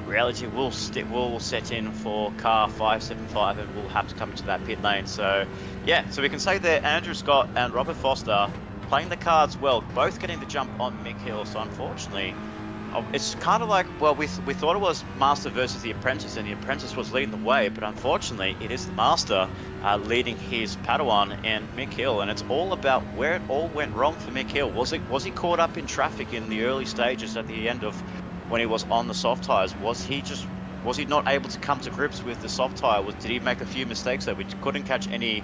reality will set in for car 575 and will have to come into that pit lane. So yeah, so we can say there Andrew Scott and Robert Foster playing the cards well, both getting the jump on Mick Hill. So unfortunately, it's kind of like, well, we thought it was Master versus the Apprentice, and the Apprentice was leading the way, but unfortunately it is the Master leading his Padawan and Mick Hill, and it's all about where it all went wrong for Mick Hill. Was he caught up in traffic in the early stages at the end of when he was on the soft tyres? Was he not able to come to grips with the soft tyre? Did he make a few mistakes there? We couldn't catch any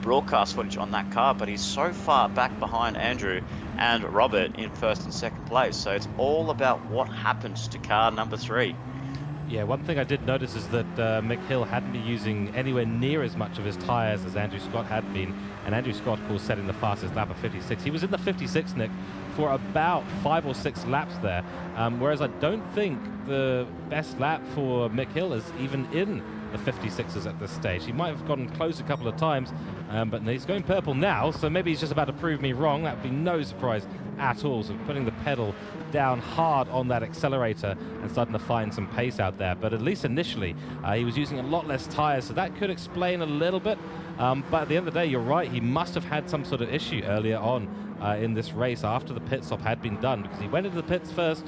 broadcast footage on that car, but he's so far back behind Andrew and Robert in 1st and 2nd place. So it's all about what happened to car number 3. Yeah, one thing I did notice is that Mick Hill hadn't been using anywhere near as much of his tyres as Andrew Scott had been. And Andrew Scott, of course, setting the fastest lap of 56. He was in the 56, Nick, for about 5 or 6 laps there. Whereas I don't think the best lap for Mick Hill is even in the 56ers at this stage. He might have gotten close a couple of times, but he's going purple now, so maybe he's just about to prove me wrong. That would be no surprise at all. So putting the pedal down hard on that accelerator and starting to find some pace out there. But at least initially, he was using a lot less tires, so that could explain a little bit. But at the end of the day, you're right, he must have had some sort of issue earlier on in this race after the pit stop had been done, because he went into the pits first,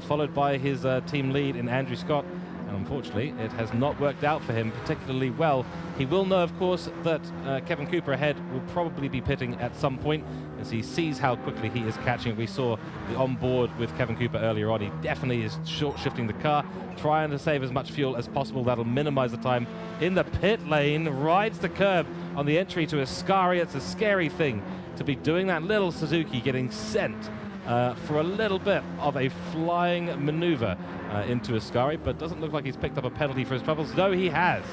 followed by his team lead in Andrew Scott. And unfortunately, it has not worked out for him particularly well. He will know, of course, that Kevin Cooper ahead will probably be pitting at some point as he sees how quickly he is catching. We saw the onboard with Kevin Cooper earlier on. He definitely is short shifting the car, trying to save as much fuel as possible. That'll minimize the time in the pit lane. Rides the curb on the entry to Ascari. It's a scary thing to be doing that. Little Suzuki getting sent for a little bit of a flying maneuver into Ascari, but doesn't look like he's picked up a penalty for his troubles. No, he has.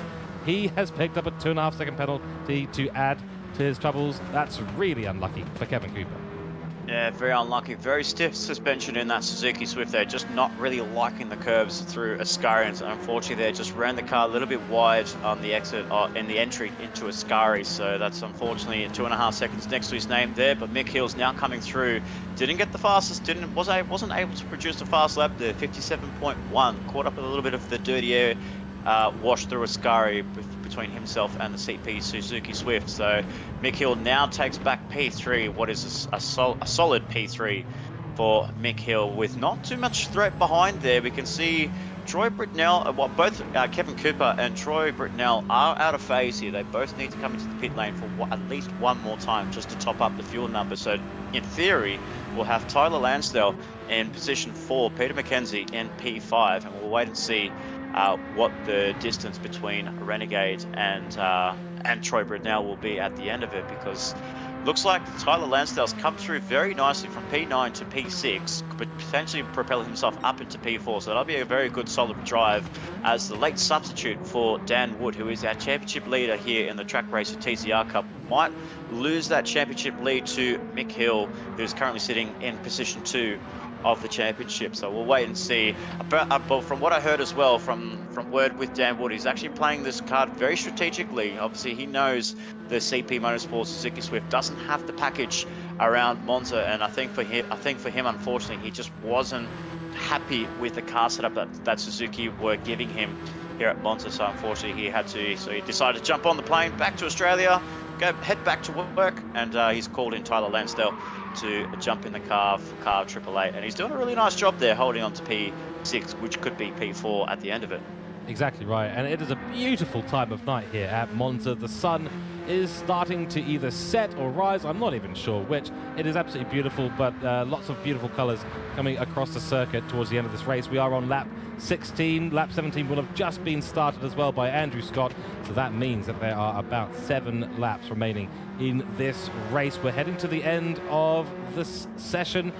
He has picked up a 2.5 second penalty to add to his troubles. That's really unlucky for Kevin Cooper. Yeah, very unlucky. Very stiff suspension in that Suzuki Swift there. Just not really liking the curves through Ascari. And unfortunately, they just ran the car a little bit wide on the exit, in the entry into Ascari. So that's unfortunately 2.5 seconds next to his name there. But Mick Hill's now coming through. Didn't get the fastest. Wasn't able to produce a fast lap there. 57.1. Caught up with a little bit of the dirty air. Washed through Ascari between himself and the CP Suzuki Swift. So Mick Hill now takes back P3, what is a solid P3 for Mick Hill with not too much threat behind there. We can see Troy Britnell, both Kevin Cooper and Troy Britnell are out of phase here. They both need to come into the pit lane for at least one more time just to top up the fuel number. So in theory, we'll have Tyler Lansdale in position 4, Peter McKenzie in P5, and we'll wait and see what the distance between Renegade and Troy Britnell will be at the end of it, because looks like Tyler Lansdale's come through very nicely from P9 to P6, but potentially propel himself up into P4. So that'll be a very good solid drive as the late substitute for Dan Wood, who is our championship leader here in the Trak Racer TCR Cup, might lose that championship lead to Mick Hill, who's currently sitting in position 2 of the championship. So we'll wait and see. But from what I heard as well from word with Dan Wood, he's actually playing this card very strategically. Obviously, he knows the CP Motorsport Suzuki Swift doesn't have the package around Monza, and I think for him, unfortunately, he just wasn't happy with the car setup that Suzuki were giving him here at Monza. So unfortunately, he decided to jump on the plane back to Australia, head back to work, and he's called in Tyler Lansdale to jump in the car for car 888, and he's doing a really nice job there holding on to P6, which could be P4 at the end of it. Exactly right, and it is a beautiful time of night here at Monza. The sun is starting to either set or rise, I'm not even sure which. It is absolutely beautiful, but lots of beautiful colours coming across the circuit towards the end of this race. We are on lap 16. Lap 17 will have just been started as well by Andrew Scott, so that means that there are about 7 laps remaining in this race. We're heading to the end of this session.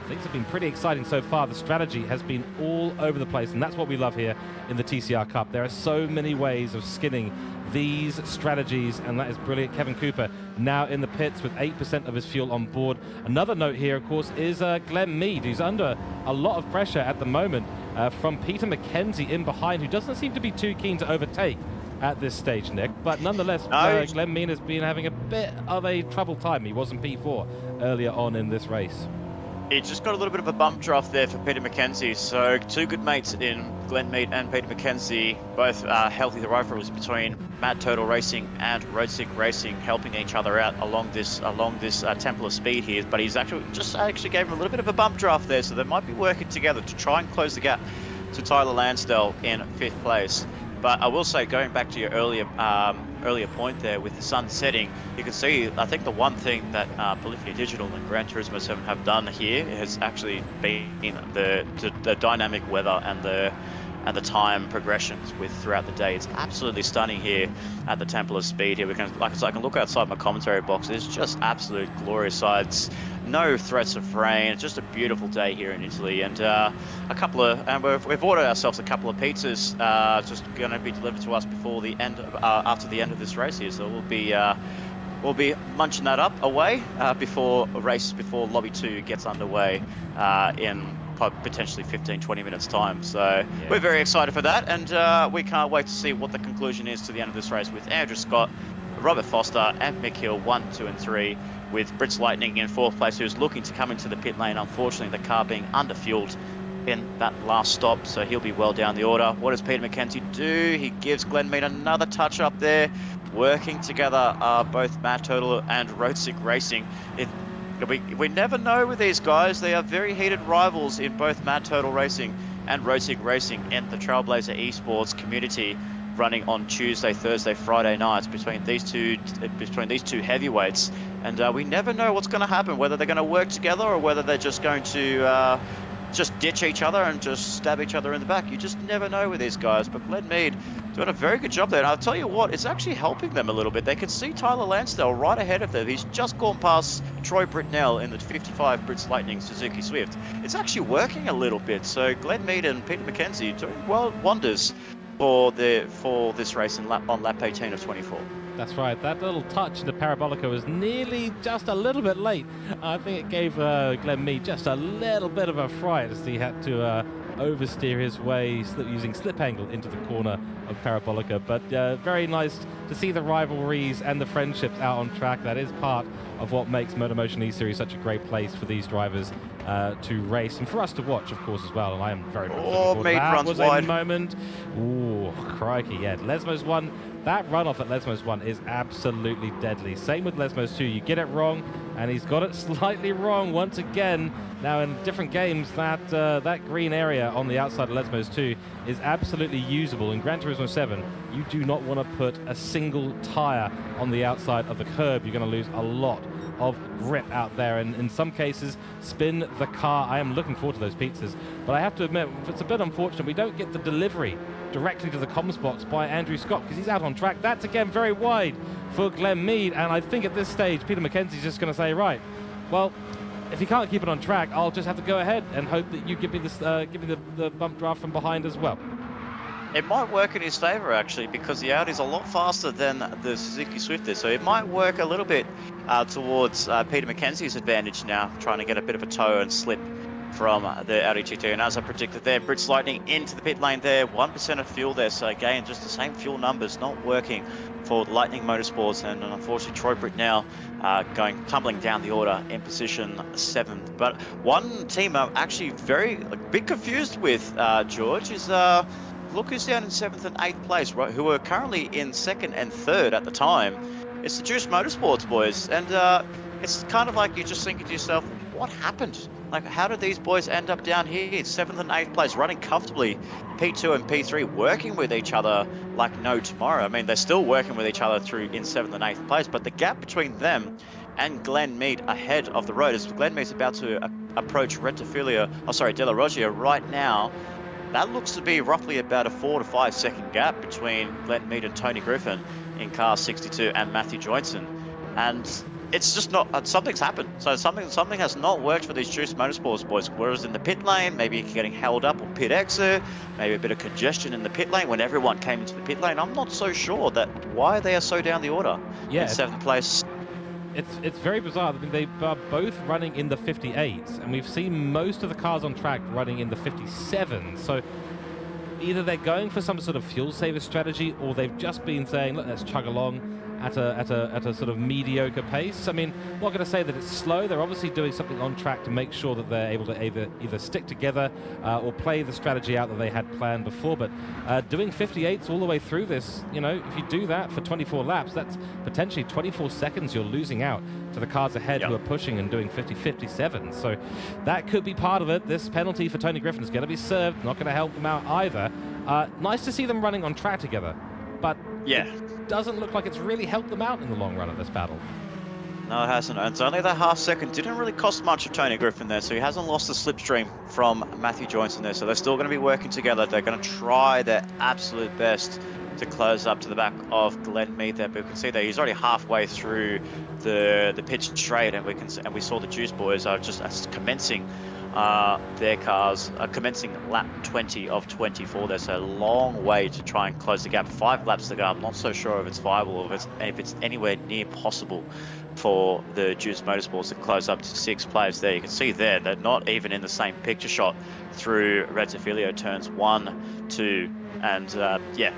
Things have been pretty exciting so far. The strategy has been all over the place, and that's what we love here in the TCR Cup. There are so many ways of skinning these strategies, and that is brilliant. Kevin Cooper now in the pits with 8% of his fuel on board. Another note here, of course, is Glenn Mead, who's under a lot of pressure at the moment from Peter McKenzie in behind, who doesn't seem to be too keen to overtake at this stage, Nick. But nonetheless, Glenn Mead has been having a bit of a troubled time. He was in P4 earlier on in this race. He just got a little bit of a bump draft there for Peter McKenzie. So 2 good mates in Glenn Mead and Peter McKenzie, both healthy rivalries between Mad Turtle Racing and Roadstick Racing, helping each other out along this Temple of Speed here. But he's actually gave him a little bit of a bump draft there, so they might be working together to try and close the gap to Tyler Lansdale in 5th place. But I will say, going back to your earlier point there with the sun setting, you can see, I think the one thing that Polyphony Digital and Gran Turismo 7 have done here has actually been the dynamic weather and the time progressions throughout the day. It's absolutely stunning here at the Temple of Speed. Here we can, I can look outside my commentary box. It's just absolute glorious sights. No threats of rain. It's just a beautiful day here in Italy, and we've ordered ourselves a couple of pizzas, just going to be delivered to us before the end after the end of this race here. So we'll be munching that up away before Lobby 2 gets underway in potentially 15-20 minutes time. So yeah, we're very excited for that, and we can't wait to see what the conclusion is to the end of this race with Andrew Scott, Robert Foster and Mick Hill 1, 2 and 3, with Brits Lightning in 4th place, who's looking to come into the pit lane. Unfortunately, the car being under-fueled in that last stop, so he'll be well down the order. What does Peter McKenzie do? He gives Glenn Mead another touch up there. Working together both Mad Turtle and Roadstick Racing. We never know with these guys. They are very heated rivals in both Mad Turtle Racing and Roadstick Racing in the Trailblazer Esports community, running on Tuesday, Thursday, Friday nights between these two heavyweights. And we never know what's going to happen, whether they're going to work together or whether they're just going to just ditch each other and just stab each other in the back. You just never know with these guys. But Glenn Mead Doing a very good job there. And I'll tell you what, it's actually helping them a little bit. They can see Tyler Lansdale right ahead of them. He's just gone past Troy Britnell in the 55 Brits Lightning Suzuki Swift. It's actually working a little bit. So Glenn Mead and Peter McKenzie doing wonders for this race on lap 18 of 24. That's right. That little touch into Parabolica was nearly just a little bit late. I think it gave Glenn Mead just a little bit of a fright as he had to oversteer his way using slip angle into the corner of Parabolica. But very nice to see the rivalries and the friendships out on track. That is part of what makes MotorMotion E-Series such a great place for these drivers to race and for us to watch, of course, as well. And I am very much looking forward. That was a moment. Ooh, crikey, yeah. Lesmos 1, that runoff at Lesmos 1 is absolutely deadly. Same with Lesmos 2. You get it wrong, and he's got it slightly wrong once again. Now, in different games, that green area on the outside of Lesmos 2 is absolutely usable. In Gran Turismo 7, you do not want to put a single tire on the outside of the curb. You're going to lose a lot of grip out there, and in some cases spin the car. I am looking forward to those pizzas, but I have to admit it's a bit unfortunate we don't get the delivery directly to the comms box by Andrew Scott because he's out on track. That's again very wide for Glenn Mead, and I think at this stage Peter McKenzie's just going to say, right, well, if you can't keep it on track, I'll just have to go ahead and hope that you give me this, give me the bump draft from behind as well. It might work in his favour, actually, because the Audi's a lot faster than the Suzuki Swift is. So it might work a little bit towards Peter McKenzie's advantage now, trying to get a bit of a toe and slip from the Audi TT. And as I predicted there, Brits Lightning into the pit lane there, 1% of fuel there. So again, just the same fuel numbers not working for Lightning Motorsports. And unfortunately, Troy Britt now tumbling down the order in position 7th. But one team I'm actually a bit confused with, George, is... look who's down in 7th and 8th place, right? Who are currently in 2nd and 3rd at the time. It's the Juice Motorsports boys, and it's kind of like you're just thinking to yourself, what happened? Like, how did these boys end up down here? 7th and 8th place, running comfortably. P2 and P3 working with each other like no tomorrow. I mean, they're still working with each other in 7th and 8th place, but the gap between them and Glenn Mead ahead of the road as Glenn Mead's about to approach De La Roggia right now. That looks to be roughly about a 4 to 5 second gap between Glenn Mead and Tony Griffin in car 62 and Matthew Joynson. And it's just not, something's happened. So something has not worked for these Juice Motorsports boys. Whereas in the pit lane, maybe getting held up on pit exit, maybe a bit of congestion in the pit lane when everyone came into the pit lane. I'm not so sure why they are so down the order in 7th place. It's very bizarre. I mean, they are both running in the 58s, and we've seen most of the cars on track running in the 57s. So either they're going for some sort of fuel saver strategy, or they've just been saying, look, let's chug along at a sort of mediocre pace. I mean, I'm not going to say that it's slow. They're obviously doing something on track to make sure that they're able to either stick together or play the strategy out that they had planned before. But doing 58s all the way through this, you know, if you do that for 24 laps, that's potentially 24 seconds you're losing out to the cars ahead who are pushing and doing 57. So that could be part of it. This penalty for Tony Griffin is going to be served. Not going to help them out either. Nice to see them running on track together, but it doesn't look like it's really helped them out in the long run of this battle. No, it hasn't. And it's only that half second. Didn't really cost much of Tony Griffin there, so he hasn't lost the slipstream from Matthew Joynson there. So they're still going to be working together. They're going to try their absolute best to close up to the back of Glenn Mead there. But we can see that he's already halfway through the pitch straight, and we saw the Juice boys are just commencing their cars, commencing lap 20 of 24 there, so a long way to try and close the gap. 5 laps to go. I'm not so sure if it's viable or if it's anywhere near possible for the Juice Motorsports to close up to 6 players there. You can see there they're not even in the same picture shot through Rezzafilio turns 1, 2, and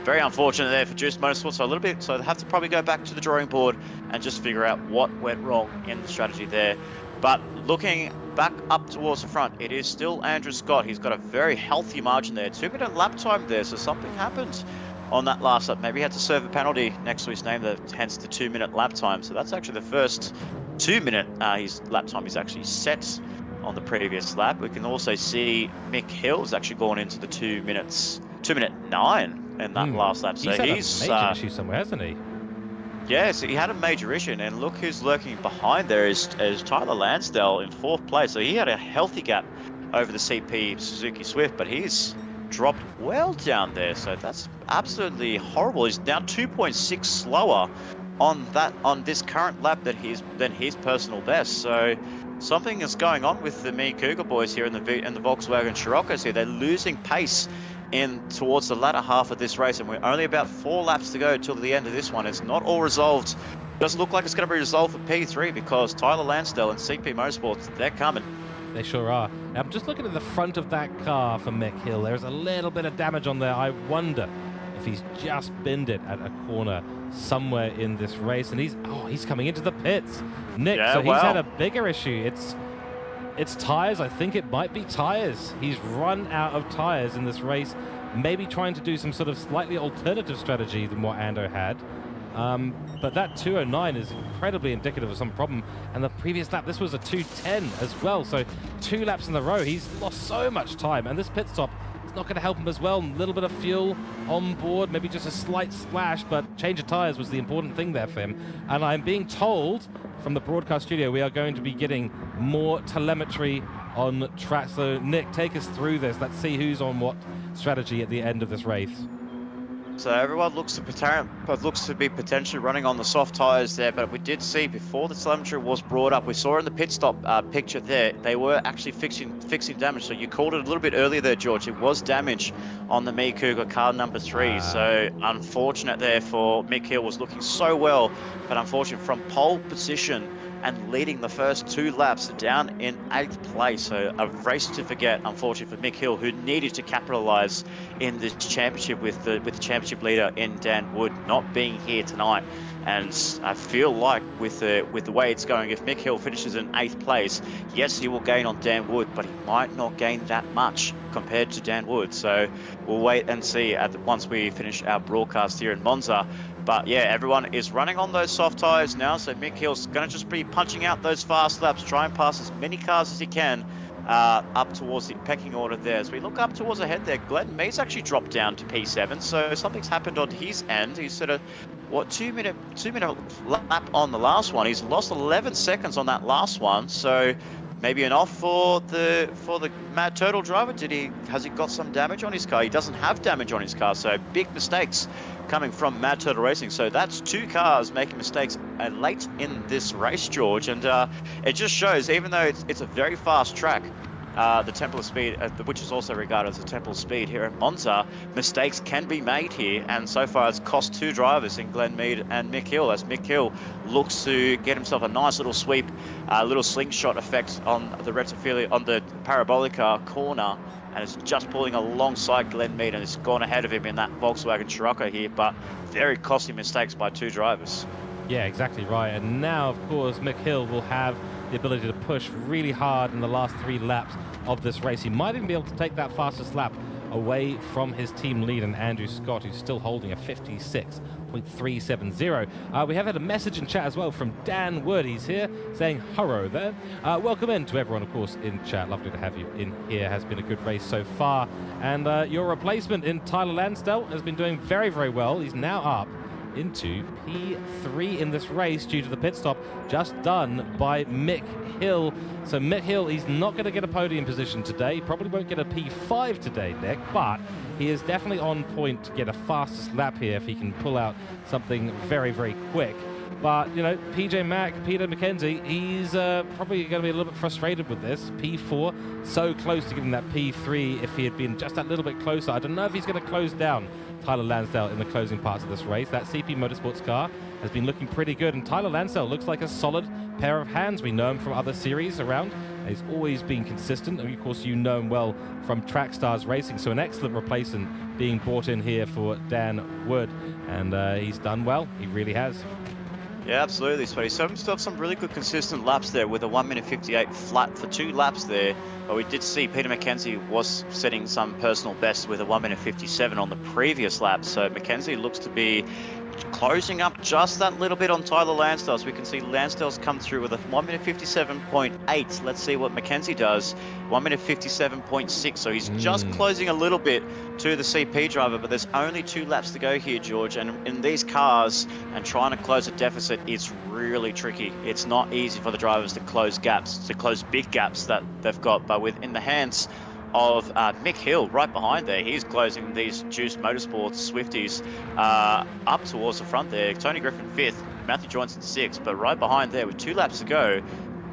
very unfortunate there for Juice Motorsports. So they have to probably go back to the drawing board and just figure out what went wrong in the strategy there. But looking back up towards the front, it is still Andrew Scott. He's got a very healthy margin there. 2-minute lap time there, so something happened on that last lap. Maybe he had to serve a penalty next to his name, hence the 2-minute lap time. So that's actually the first 2-minute his lap time is actually set on the previous lap. We can also see Mick Hill's actually gone into the 2-minute 9 in that last lap. So he's had a major issue somewhere, hasn't he? Yeah, so he had a major issue, and look who's lurking behind there is Tyler Lansdale in 4th place. So he had a healthy gap over the CP Suzuki Swift, but he's dropped well down there, so that's absolutely horrible. He's now 2.6 slower on this current lap than his personal best. So something is going on with the Cooke boys here in the Volkswagen Scirocco's here. They're losing pace in towards the latter half of this race, and we're only about 4 laps to go till the end of this one. It's not all resolved. Doesn't look like it's going to be resolved for P3 because Tyler Lansdale and CP Motorsports, they're coming. They sure are. I'm just looking at the front of that car for Mick Hill. There's a little bit of damage on there. I wonder if he's just binned it at a corner somewhere in this race. And he's coming into the pits. Nick, yeah, so he's had a bigger issue. It's tires. I think it might be tires. He's run out of tires in this race. Maybe trying to do some sort of slightly alternative strategy than what Ando had. But that 209 is incredibly indicative of some problem. And the previous lap, this was a 210 as well. So 2 laps in a row, he's lost so much time. And this pit stop is not going to help him as well. A little bit of fuel on board, maybe just a slight splash, but change of tires was the important thing there for him. And I'm being told from the broadcast studio, we are going to be getting more telemetry on track. So Nick, take us through this. Let's see who's on what strategy at the end of this race. So everyone looks to be potentially running on the soft tyres there, but we did see before the telemetry was brought up, we saw in the pit stop picture there, they were actually fixing damage. So you called it a little bit earlier there, George. It was damage on the Cooke car number 3. So unfortunate there for Mick Hill. Was looking so well, but unfortunate from pole position and leading the first 2 laps down in 8th place. So a race to forget, unfortunately, for Mick Hill, who needed to capitalise in this championship with the championship leader in Dan Wood not being here tonight. And I feel like with the way it's going, if Mick Hill finishes in 8th place, yes, he will gain on Dan Wood, but he might not gain that much compared to Dan Wood. So we'll wait and see once we finish our broadcast here in Monza. But yeah, everyone is running on those soft tyres now, so Mick Hill's going to just be punching out those fast laps, try and pass as many cars as he can up towards the pecking order there. As we look up towards the head there, Glenn Mees actually dropped down to P7, so something's happened on his end. He's sort of, what, 2 minute lap on the last one. He's lost 11 seconds on that last one, so maybe an off for the Mad Turtle driver. Has he got some damage on his car? He doesn't have damage on his car, so big mistakes coming from Mad Turtle Racing. So that's 2 cars making mistakes late in this race, George, and it just shows, even though it's a very fast track, the Temple of Speed, which is also regarded as the Temple of Speed here at Monza, mistakes can be made here, and so far it's cost 2 drivers in Glenn Mead and Mick Hill, as Mick Hill looks to get himself a nice little sweep, a little slingshot effect on the retrofit on the Parabolica corner, and it's just pulling alongside Glenn Mead, and it's gone ahead of him in that Volkswagen Scirocco here, but very costly mistakes by 2 drivers. Yeah, exactly right. And now, of course, Mick Hill will have the ability to push really hard in the last 3 laps of this race. He might even be able to take that fastest lap away from his team lead and Andrew Scott, who's still holding a 56.370. We have had a message in chat as well from Dan Wood. He's here saying hello there. Welcome in to everyone, of course, in chat. Lovely to have you in here. Has been a good race so far. And your replacement in Tyler Lansdale has been doing very, very well. He's now up into P3 in this race due to the pit stop just done by Mick Hill. So Mick Hill, he's not going to get a podium position today. Probably won't get a P5 today, Nick, but he is definitely on point to get a fastest lap here if he can pull out something very, very quick. But, you know, PJ Mack, Peter McKenzie, he's probably going to be a little bit frustrated with this. P4, so close to getting that P3 if he had been just that little bit closer. I don't know if he's going to close down Tyler Lansdale in the closing parts of this race. That CP Motorsports car has been looking pretty good, and Tyler Lansdale looks like a solid pair of hands. We know him from other series around. He's always been consistent, and of course you know him well from Track Stars Racing, so an excellent replacement being brought in here for Dan Wood, and he's done well. He really has. Yeah, absolutely, Sweaty. So we still have some really good consistent laps there with a 1:58 flat for 2 laps there. But we did see Peter McKenzie was setting some personal bests with a 1:57 on the previous lap. So McKenzie looks to be closing up just that little bit on Tyler Lansdale. So we can see Lansdale's come through with a 1:57.8. Let's see what McKenzie does. 1:57.6. So he's just closing a little bit to the CP driver, but there's only 2 laps to go here, George. And in these cars, and trying to close a deficit, it's really tricky. It's not easy for the drivers to close gaps, to close big gaps that they've got. But in the hands of Mick Hill right behind there. He's closing these Juice Motorsports Swifties up towards the front there. Tony Griffin 5th, Matthew Johnson 6th, but right behind there with 2 laps to go.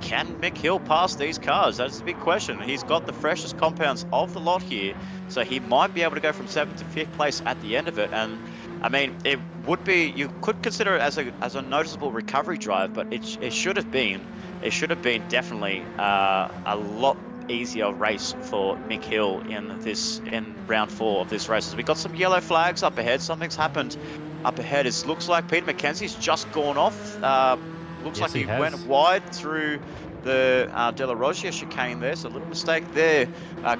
Can Mick Hill pass these cars? That's the big question. He's got the freshest compounds of the lot here, so he might be able to go from 7th to 5th place at the end of it. And I mean, it would be, you could consider it as a noticeable recovery drive, but it should have been definitely a lot easier race for Mick Hill in round 4 of this race. We've got some yellow flags up ahead. Something's happened up ahead. It looks like Peter McKenzie's just gone off. Looks like he went wide through the De La Rogia chicane there, so a little mistake there,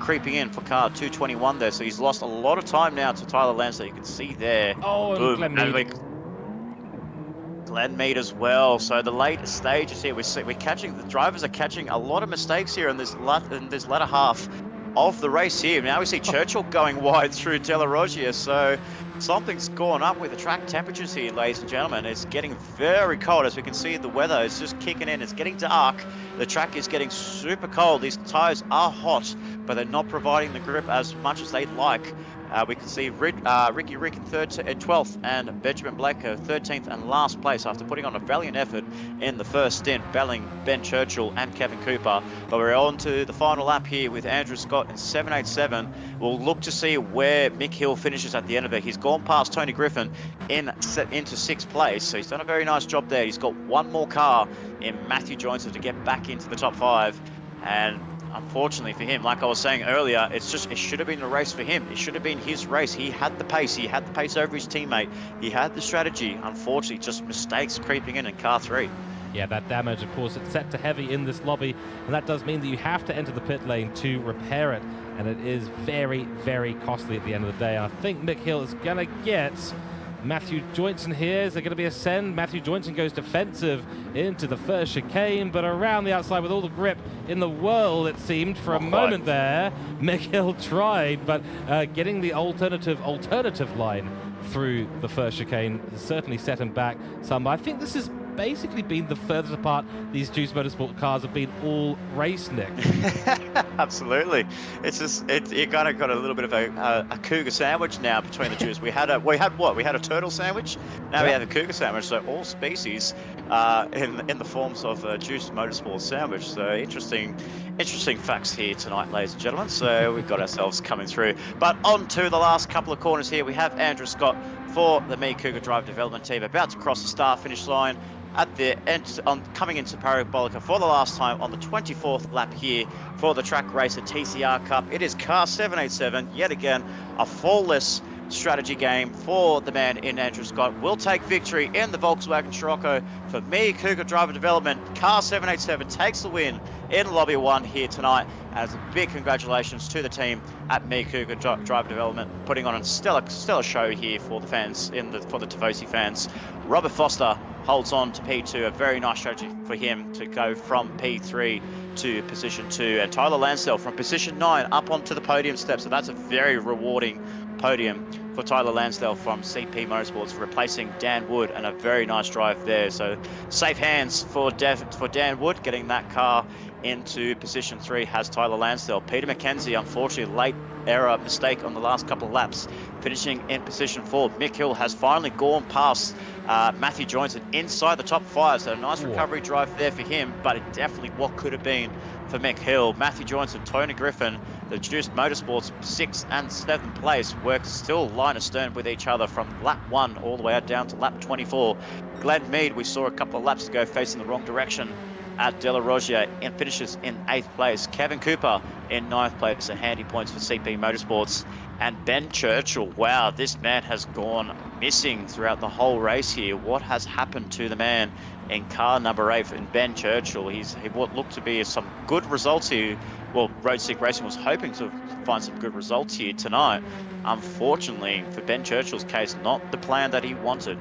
creeping in for car 221 there. So he's lost a lot of time now to Tyler Lansdale. You can see there. Oh, and Glenn Mead as well. So the late stages here, we're catching, the drivers are catching a lot of mistakes here in this latter half of the race here. Now we see Churchill going wide through De La Rogia, so something's gone up with the track temperatures here, ladies and gentlemen. It's getting very cold. As we can see, the weather is just kicking in. It's getting dark. The track is getting super cold. These tires are hot, but they're not providing the grip as much as they'd like. We can see Ricky Rick in 12th and Benjamin Blake 13th and last place after putting on a valiant effort in the first stint, battling Ben Churchill and Kevin Cooper. But we're on to the final lap here with Andrew Scott in 787. We'll look to see where Mick Hill finishes at the end of it. He's gone past Tony Griffin into 6th place, so he's done a very nice job there. He's got one more car in Matthew Johnson to get back into the top 5, and unfortunately for him, like I was saying earlier, it should have been a race for him. It should have been his race. He had the pace. He had the pace over his teammate. He had the strategy. Unfortunately, just mistakes creeping in car 3. Yeah, that damage, of course, it's set to heavy in this lobby, and that does mean that you have to enter the pit lane to repair it, and it is very, very costly at the end of the day. And I think Mick Hill is going to get Matthew Joynson here. Is there going to be a send? Matthew Joynson goes defensive into the first chicane, but around the outside with all the grip in the world, it seemed, for a moment there. Mick Hill tried, but getting the alternative line through the first chicane has certainly set him back some. But I think this has basically been the furthest apart these Juice Motorsport cars have been all race, Nick. Absolutely. It's just you kind of got a little bit of a cougar sandwich now between the Juice. We had a turtle sandwich. Now we have a cougar sandwich. So all species in the forms of a Juice Motorsport sandwich. So interesting facts here tonight, ladies and gentlemen. So we've got ourselves coming through. But on to the last couple of corners here. We have Andrew Scott for the Me Cougar Drive Development Team about to cross the start-finish line at the end, coming into Parabolica for the last time on the 24th lap here for the Trak Racer TCR Cup. It is car 787, yet again, a flawless strategy game for the man in Andrew Scott. Will take victory in the Volkswagen Scirocco for Me Cougar Driver Development. Car 787 takes the win in Lobby 1 here tonight. As a big congratulations to the team at Me Cougar Driver Development, putting on a stellar show here for the fans, for the Tifosi fans. Robert Foster holds on to P2, a very nice strategy for him to go from P3 to position 2, and Tyler Lansdale from position 9 up onto the podium steps. So that's a very rewarding podium for Tyler Lansdale from CP Motorsports, replacing Dan Wood, and a very nice drive there. So safe hands for Dan Wood, getting that car into position 3 has Tyler Lansdale. Peter McKenzie, unfortunately, late error mistake on the last couple of laps, finishing in position 4. Mick Hill has finally gone past Matthew Joynson inside the top 5, so a nice recovery drive there for him, but it definitely what could have been for Mick Hill. Matthew Joynson, Tony Griffin, the Juice Motorsports 6th and 7th place, work still line astern with each other from lap 1 all the way out down to lap 24. Glenn Mead, we saw a couple of laps ago facing the wrong direction at De La Rogia, and finishes in 8th place. Kevin Cooper in 9th place, and handy points for CP Motorsports. And Ben Churchill, wow, this man has gone missing throughout the whole race here. What has happened to the man in car number 8 in Ben Churchill? He what looked to be some good results here. Well, Road Sig Racing was hoping to find some good results here tonight. Unfortunately, for Ben Churchill's case, not the plan that he wanted.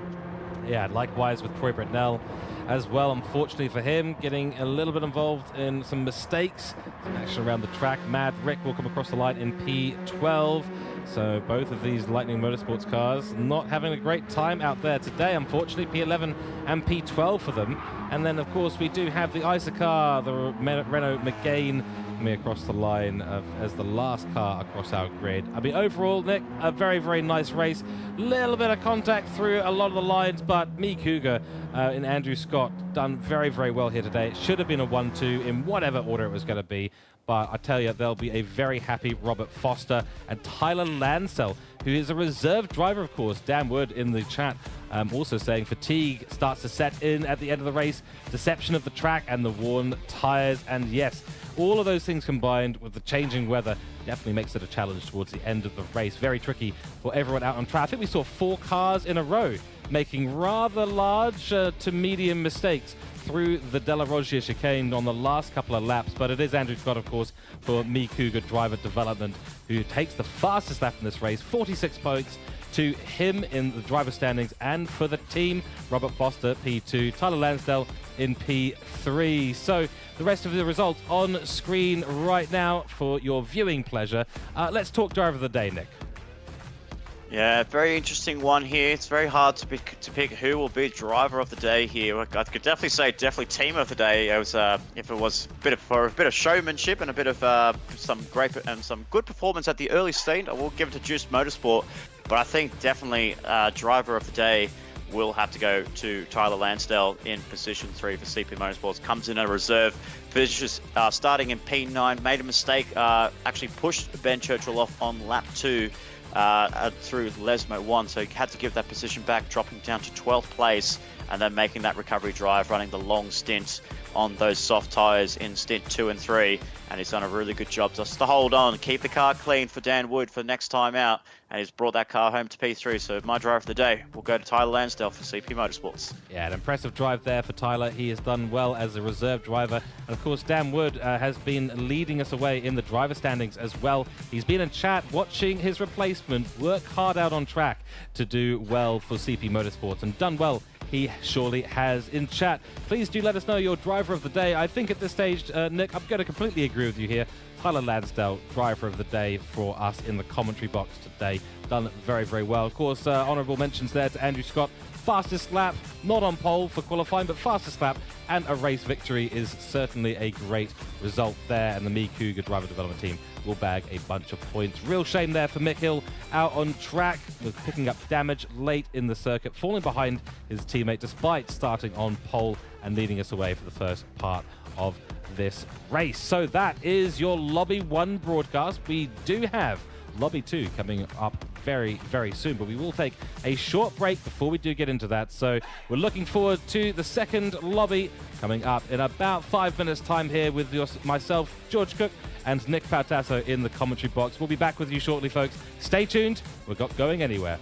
Yeah, likewise with Troy Britnell as well. Unfortunately for him, getting a little bit involved in some mistakes, some action around the track. Mad Rick will come across the line in P12. So both of these Lightning Motorsports cars not having a great time out there today, unfortunately. P11 and P12 for them. And then, of course, we do have the ISA car, the Renault Megane, coming across the line as the last car across our grid. I mean, overall, Nick, a very, very nice race. Little bit of contact through a lot of the lines, but Cooke and Andrew Scott done very, very well here today. It should have been a 1-2 in whatever order it was going to be. But I tell you, they'll be a very happy Robert Foster and Tyler Lansell, who is a reserve driver, of course. Dan Wood in the chat also saying fatigue starts to set in at the end of the race, deception of the track and the worn tires. And yes, all of those things combined with the changing weather definitely makes it a challenge towards the end of the race. Very tricky for everyone out on track. I think we saw 4 cars in a row making rather large to medium mistakes through the De La Roggia chicane on the last couple of laps, but it is Andrew Scott, of course, for Cooke Driver Development, who takes the fastest lap in this race, 46 points to him in the driver standings, and for the team, Robert Foster, P2, Tyler Lansdale in P3. So the rest of the results on screen right now for your viewing pleasure. Let's talk driver of the day, Nick. Yeah, very interesting one here. It's very hard to pick who will be driver of the day here. I could definitely say team of the day. It was if it was for a bit of showmanship and a bit of some good performance at the early stage, I will give it to Juice Motorsport. But I think definitely driver of the day will have to go to Tyler Lansdale in position 3 for CP Motorsports. Comes in a reserve, finishes starting in P9, made a mistake, actually pushed Ben Churchill off on lap 2. Through Lesmo 1, so he had to give that position back, dropping down to 12th place, and then making that recovery drive, running the long stint on those soft tyres in stint 2 and 3, and he's done a really good job just to hold on, keep the car clean for Dan Wood for next time out, and he's brought that car home to P3. So my driver of the day will go to Tyler Lansdale for CP Motorsports. Yeah, an impressive drive there for Tyler. He has done well as a reserve driver, and of course Dan Wood has been leading us away in the driver standings as well. He's been in chat watching his replacement work hard out on track to do well for CP Motorsports, and done well he surely has in chat. Please do let us know your driver of the day. I think at this stage, Nick, I'm going to completely agree with you here. Tyler Lansdale, driver of the day for us in the commentary box today. Done very, very well. Of course, honourable mentions there to Andrew Scott. Fastest lap, not on pole for qualifying, but fastest lap and a race victory is certainly a great result there. And the Cooke driver development team will bag a bunch of points. Real shame there for Mick Hill out on track, with picking up damage late in the circuit, falling behind his teammate despite starting on pole and leading us away for the first part of this race. So that is your Lobby 1 broadcast. We do have Lobby 2 coming up very, very soon, but we will take a short break before we do get into that. So we're looking forward to the second lobby coming up in about 5 minutes time here with myself, George Cooke, and Nick Pautasso in the commentary box. We'll be back with you shortly, folks. Stay tuned. We're not going anywhere.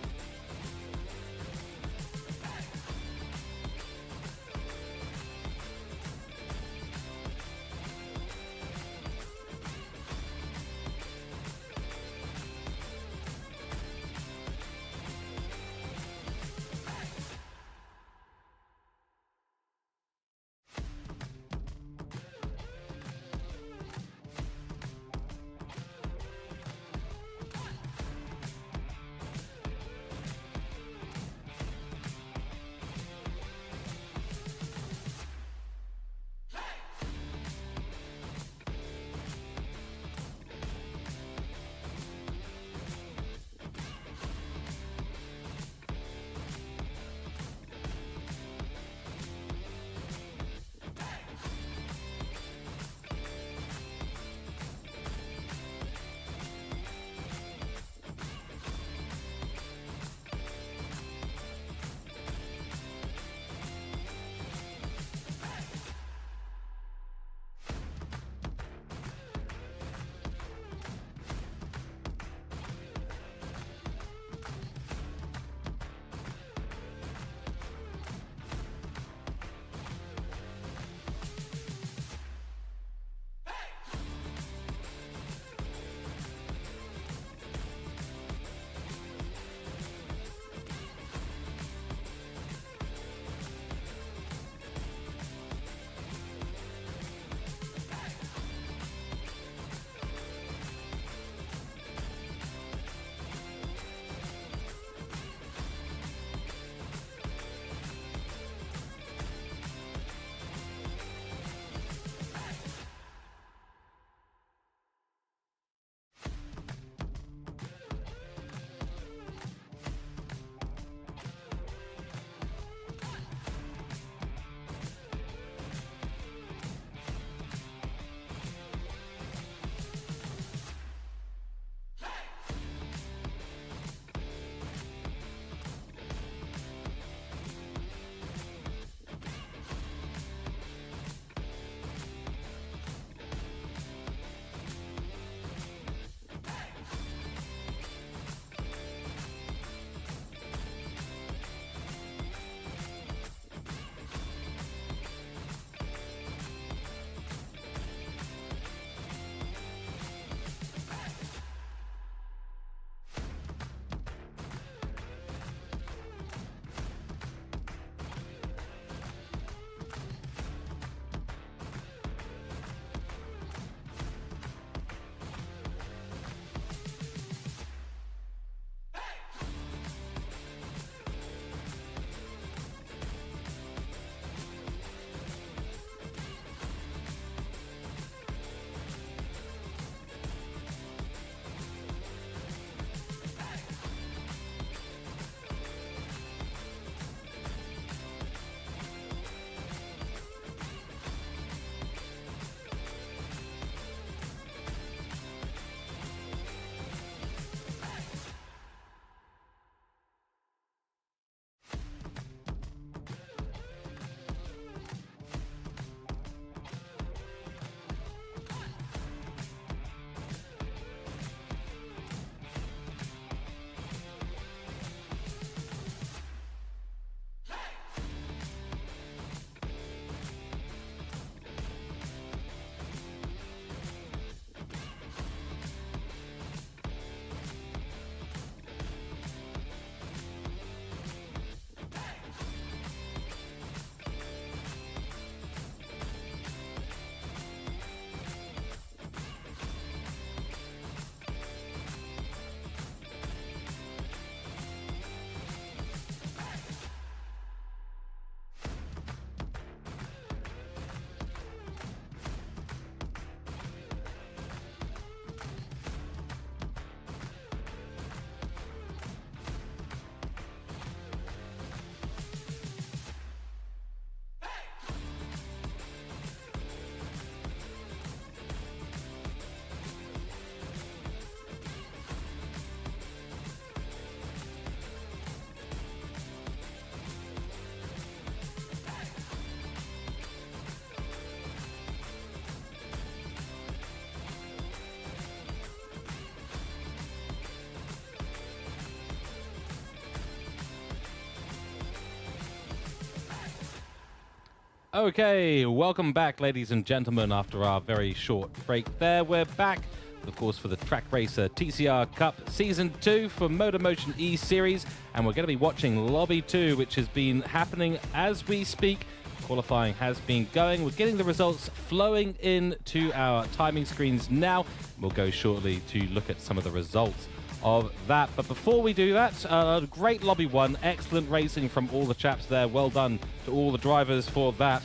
Okay, welcome back, ladies and gentlemen, after our very short break there. We're back, of course, for the Trak Racer TCR Cup Season 2 for MotorMotion E-Series, and we're going to be watching Lobby 2, which has been happening as we speak. Qualifying has been going. We're getting the results flowing into our timing screens now. We'll go shortly to look at some of the results of that. But before we do that, great Lobby 1, excellent racing from all the chaps there. Well done to all the drivers for that.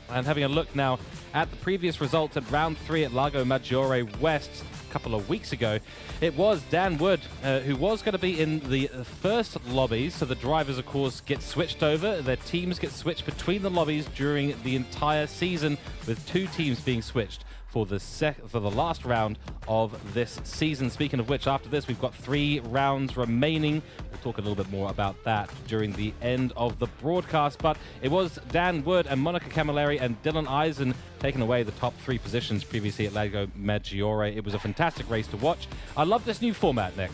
And having a look now at the previous results at round 3 at Lago Maggiore West a couple of weeks ago, it was Dan Wood who was going to be in the first lobbies. So the drivers, of course, get switched over. Their teams get switched between the lobbies during the entire season, with 2 teams being switched for the last round of this season. Speaking of which, after this, we've got 3 rounds remaining. We'll talk a little bit more about that during the end of the broadcast. But it was Dan Wood and Monica Camilleri and Dylan Eisen taking away the top 3 positions previously at Lago Maggiore. It was a fantastic race to watch. I love this new format, Nick.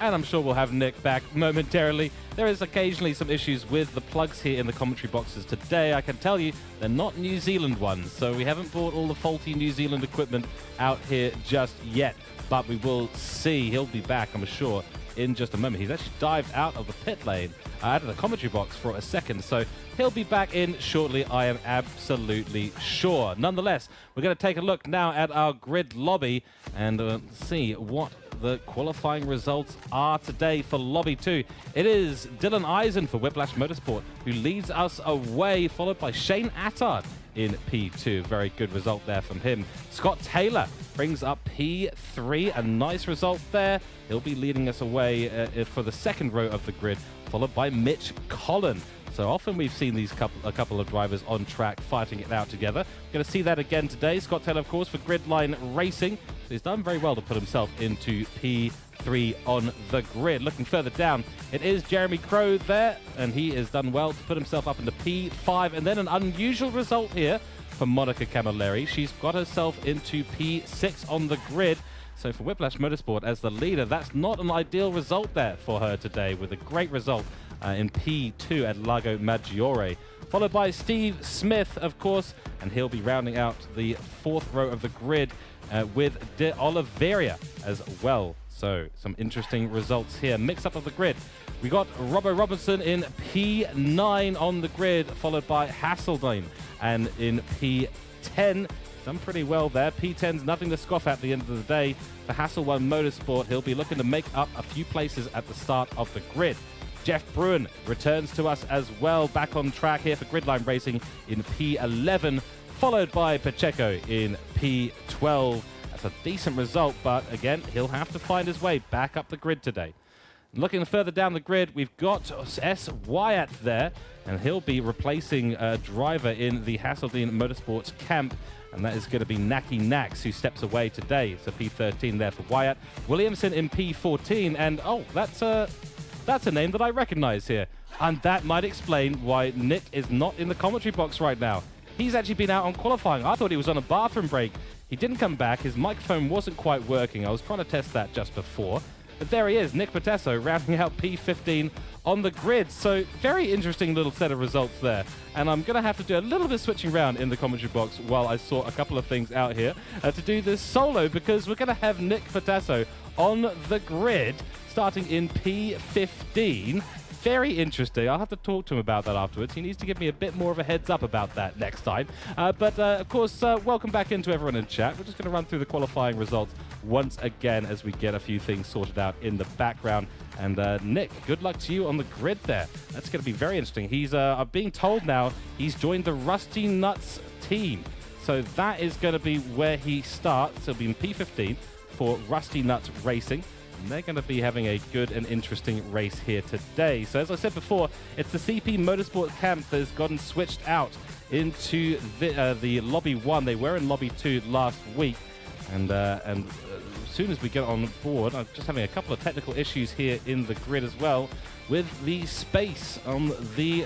And I'm sure we'll have Nick back momentarily. There is occasionally some issues with the plugs here in the commentary boxes today. I can tell you they're not New Zealand ones, so we haven't brought all the faulty New Zealand equipment out here just yet. But we will see. He'll be back, I'm sure, in just a moment. He's actually dived out of the pit lane, out of the commentary box for a second, so he'll be back in shortly, I am absolutely sure. Nonetheless, we're going to take a look now at our grid lobby and see what the qualifying results are today for Lobby 2. It is Dylan Eisen for Whiplash Motorsport who leads us away, followed by Shane Attard in P2. Very good result there from him. Scott Taylor brings up P3, a nice result there. He'll be leading us away for the second row of the grid, followed by Mitch Collin. So often we've seen a couple of drivers on track fighting it out together. We're going to see that again today. Scott Taylor, of course, for Gridline Racing. So he's done very well to put himself into P3 on the grid. Looking further down, it is Jeremy Crow there, and he has done well to put himself up into P5. And then an unusual result here for Monica Camilleri. She's got herself into P6 on the grid. So for Whiplash Motorsport as the leader, that's not an ideal result there for her today, with a great result in P2 at Lago Maggiore. Followed by Steve Smith, of course, and he'll be rounding out the 4th row of the grid with De Oliveira as well. So some interesting results here. Mix up of the grid. We got Robbo Robinson in P9 on the grid, followed by Hasseldine, and in P10. Done pretty well there. P10's nothing to scoff at the end of the day. For Hasselone Motorsport, he'll be looking to make up a few places at the start of the grid. Jeff Bruin returns to us as well, back on track here for Gridline Racing in P11, followed by Pacheco in P12. That's a decent result, but again, he'll have to find his way back up the grid today. Looking further down the grid, we've got S. Wyatt there, and he'll be replacing a driver in the Hasseldine Motorsports camp, and that is going to be Naki Nax, who steps away today. So P13 there for Wyatt. Williamson in P14, and oh, that's a name that I recognize here. And that might explain why Nick is not in the commentary box right now. He's actually been out on qualifying. I thought he was on a bathroom break. He didn't come back. His microphone wasn't quite working. I was trying to test that just before. But there he is, Nick Pautasso, rounding out P15 on the grid. So very interesting little set of results there. And I'm going to have to do a little bit of switching around in the commentary box while I sort a couple of things out here to do this solo, because we're going to have Nick Pautasso on the grid starting in P15. Very interesting. I'll have to talk to him about that afterwards. He needs to give me a bit more of a heads up about that next time. But of course, welcome back into everyone in chat. We're just going to run through the qualifying results once again as we get a few things sorted out in the background. And Nick, good luck to you on the grid there. That's going to be very interesting. He's I'm being told now he's joined the Rusty Nuts team. So that is going to be where he starts. He'll be in P15 for Rusty Nuts Racing. And they're going to be having a good and interesting race here today. So as I said before, it's the CP Motorsport camp that has gotten switched out into the Lobby 1. They were in Lobby 2 last week. And as soon as we get on board, I'm just having a couple of technical issues here in the grid as well with the space on the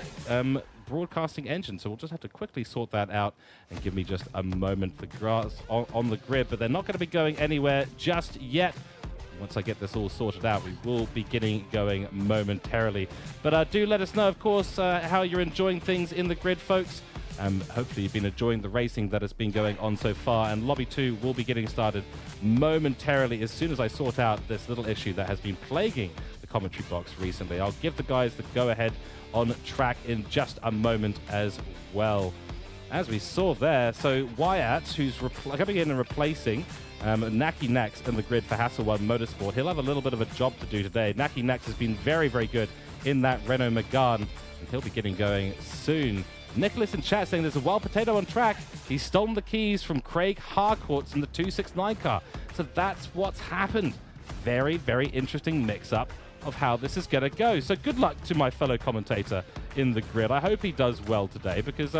broadcasting engine. So we'll just have to quickly sort that out and give me just a moment for grass on the grid. But they're not going to be going anywhere just yet. once I get this all sorted out, we will be getting going momentarily. But do let us know, of course, how you're enjoying things in the grid, folks. Hopefully you've been enjoying the racing that has been going on so far, and Lobby 2 will be getting started momentarily as soon as I sort out this little issue that has been plaguing the commentary box recently. I'll give the guys the go-ahead on track in just a moment as well. As we saw there, so Wyatt, who's coming in and replacing Naki Nax in the grid for Hasselblad Motorsport, he'll have a little bit of a job to do today. Naki Nax has been very, very good in that Renault Megane, and he'll be getting going soon. Nicholas in chat saying there's a wild potato on track. He's stolen the keys from Craig Harcourt's in the 269 car. So that's what's happened. Very, very interesting mix-up of how this is going to go. So good luck to my fellow commentator in the grid. I hope he does well today, because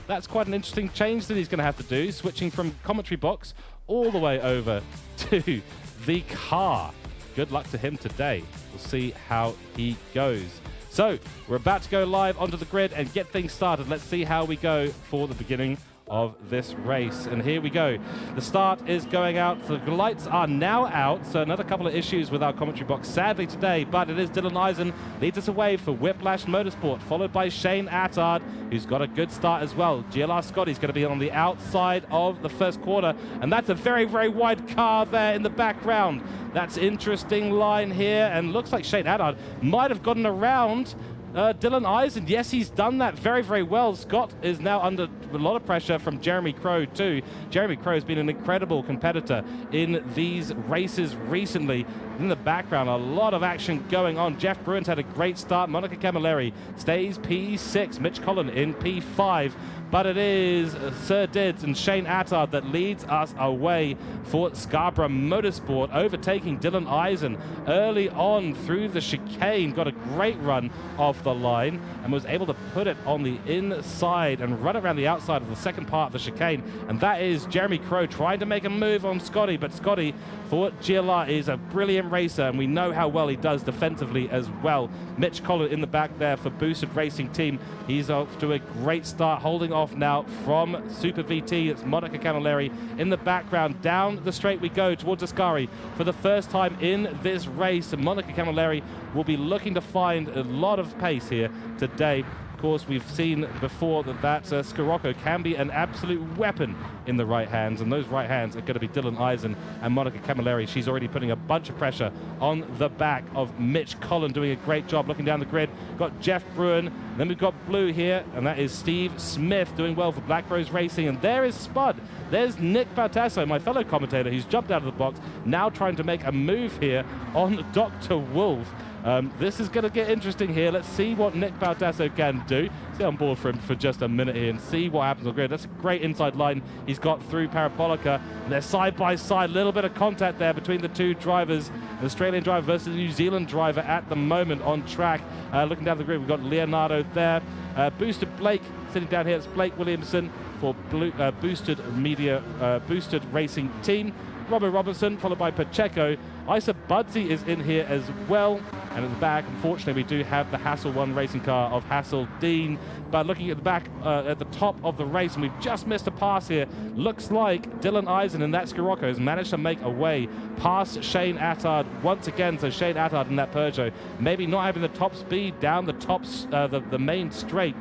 that's quite an interesting change that he's going to have to do, switching from commentary box all the way over to the car. Good luck to him today. We'll see how he goes. So we're about to go live onto the grid and get things started. Let's see how we go for the beginning of this race. And here we go. The start is going out. The lights are now out. So another couple of issues with our commentary box, sadly, today. But it is Dylan Eisen leads us away for Whiplash Motorsport, followed by Shane Attard, who's got a good start as well. GLR Scotty's going to be on the outside of the first quarter. And that's a very, very wide car there in the background. That's interesting line here. And looks like Shane Attard might have gotten around Dylan Eisen. Yes, he's done that very, very well. Scott is now under a lot of pressure from Jeremy Crow too. Jeremy Crow has been an incredible competitor in these races recently. In the background, a lot of action going on. Jeff Bruins had a great start. Monica Camilleri stays P6. Mitch Collin in P5. But it is Sir Dids and Shane Attard that leads us away for Scarborough Motorsport, overtaking Dylan Eisen early on through the chicane. Got a great run off the line and was able to put it on the inside and run around the outside of the second part of the chicane. And that is Jeremy Crow trying to make a move on Scotty. But Scotty, for GLR, is a brilliant racer, and we know how well he does defensively as well. Mitch Collin in the back there for Boosted Racing Team. He's off to a great start, holding off now from Super VT. It's Monica Camilleri in the background. Down the straight we go towards Ascari for the first time in this race. And Monica Camilleri will be looking to find a lot of pace here today. Of course, we've seen before that Scirocco can be an absolute weapon in the right hands, and those right hands are going to be Dylan Eisen and Monica Camilleri. She's already putting a bunch of pressure on the back of Mitch Collin, doing a great job looking down the grid. Got Jeff Bruin, then we've got blue here, and that is Steve Smith doing well for Black Rose Racing. And there is Spud. There's Nick Pautasso, my fellow commentator, who's jumped out of the box, now trying to make a move here on Dr. Wolf. This is going to get interesting here. Let's see what Nick Pautasso can do. Stay on board for him for just a minute here and see what happens on the grid. That's a great inside line he's got through Parabolica. They're side by side. A little bit of contact there between the two drivers. An Australian driver versus a New Zealand driver at the moment on track. Looking down the grid, we've got Leonardo there. Boosted Blake sitting down here. It's Blake Williamson for Boosted Racing Team. Robert Robertson, followed by Pacheco. Isa Budsey is in here as well. And at the back, unfortunately, we do have the Hassel 1 racing car of Hassel Dean. But looking at the back, at the top of the race, and we've just missed a pass here. Looks like Dylan Eisen and that Scirocco has managed to make a way past Shane Attard once again. So Shane Attard in that Peugeot, maybe not having the top speed down the the main straight.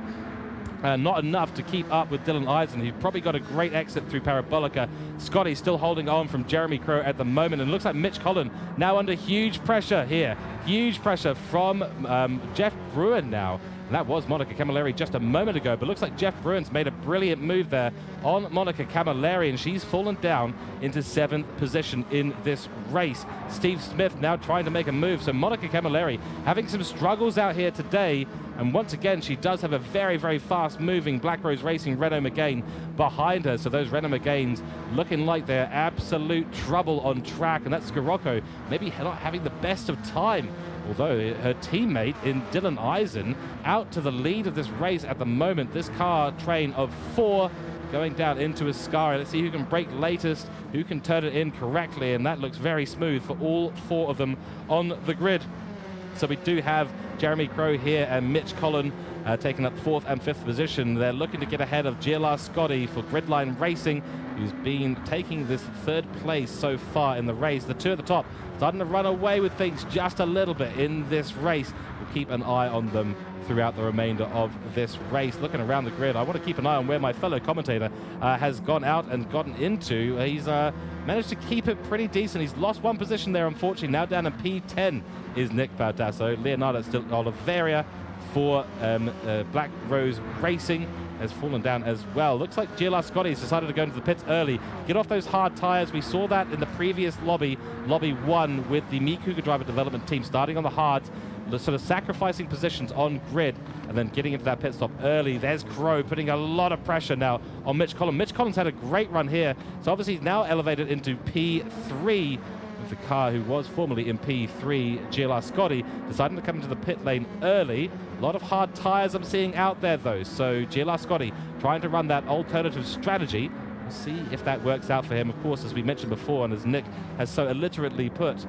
Not enough to keep up with Dylan Eisen. He's probably got a great exit through Parabolica. Scotty still holding on from Jeremy Crow at the moment. And looks like Mitch Collin now under huge pressure here. Huge pressure from Jeff Bruin now. And that was Monica Camilleri just a moment ago. But looks like Jeff Bruin's made a brilliant move there on Monica Camilleri, and she's fallen down into 7th position in this race. Steve Smith now trying to make a move. So Monica Camilleri having some struggles out here today. And once again, she does have a very, very fast-moving Black Rose Racing Renault Megane behind her. So those Renault Meganes looking like they're absolute trouble on track. And that's Scirocco maybe not having the best of time. Although her teammate in Dylan Eisen out to the lead of this race at the moment. This car train of 4 going down into Ascari. Let's see who can brake latest, who can turn it in correctly. And that looks very smooth for all 4 of them on the grid. So we do have Jeremy Crow here and Mitch Collin taking up 4th and 5th position. They're looking to get ahead of GLR Scotty for Gridline Racing, who's been taking this 3rd place so far in the race. The 2 at the top starting to run away with things just a little bit in this race. We'll keep an eye on them throughout the remainder of this race. Looking around the grid, I want to keep an eye on where my fellow commentator has gone out and gotten into. He's managed to keep it pretty decent. He's lost 1 position there, unfortunately. Now down in P10 is Nick Pautasso. Leonardo still Oliveira for Black Rose Racing has fallen down as well. Looks like GLR Scotty's decided to go into the pits early, get off those hard tires. We saw that in the previous lobby 1 with the Cooke driver development team starting on the hards, sort of sacrificing positions on grid and then getting into that pit stop early. There's Crow putting a lot of pressure now on Mitch Collin. Mitch Collin's had a great run here, so obviously he's now elevated into P3 with the car who was formerly in P3, GLR Scotty, deciding to come into the pit lane early. A lot of hard tires I'm seeing out there though, so GLR Scotty trying to run that alternative strategy. We'll see if that works out for him. Of course, as we mentioned before, and as Nick has so literally put,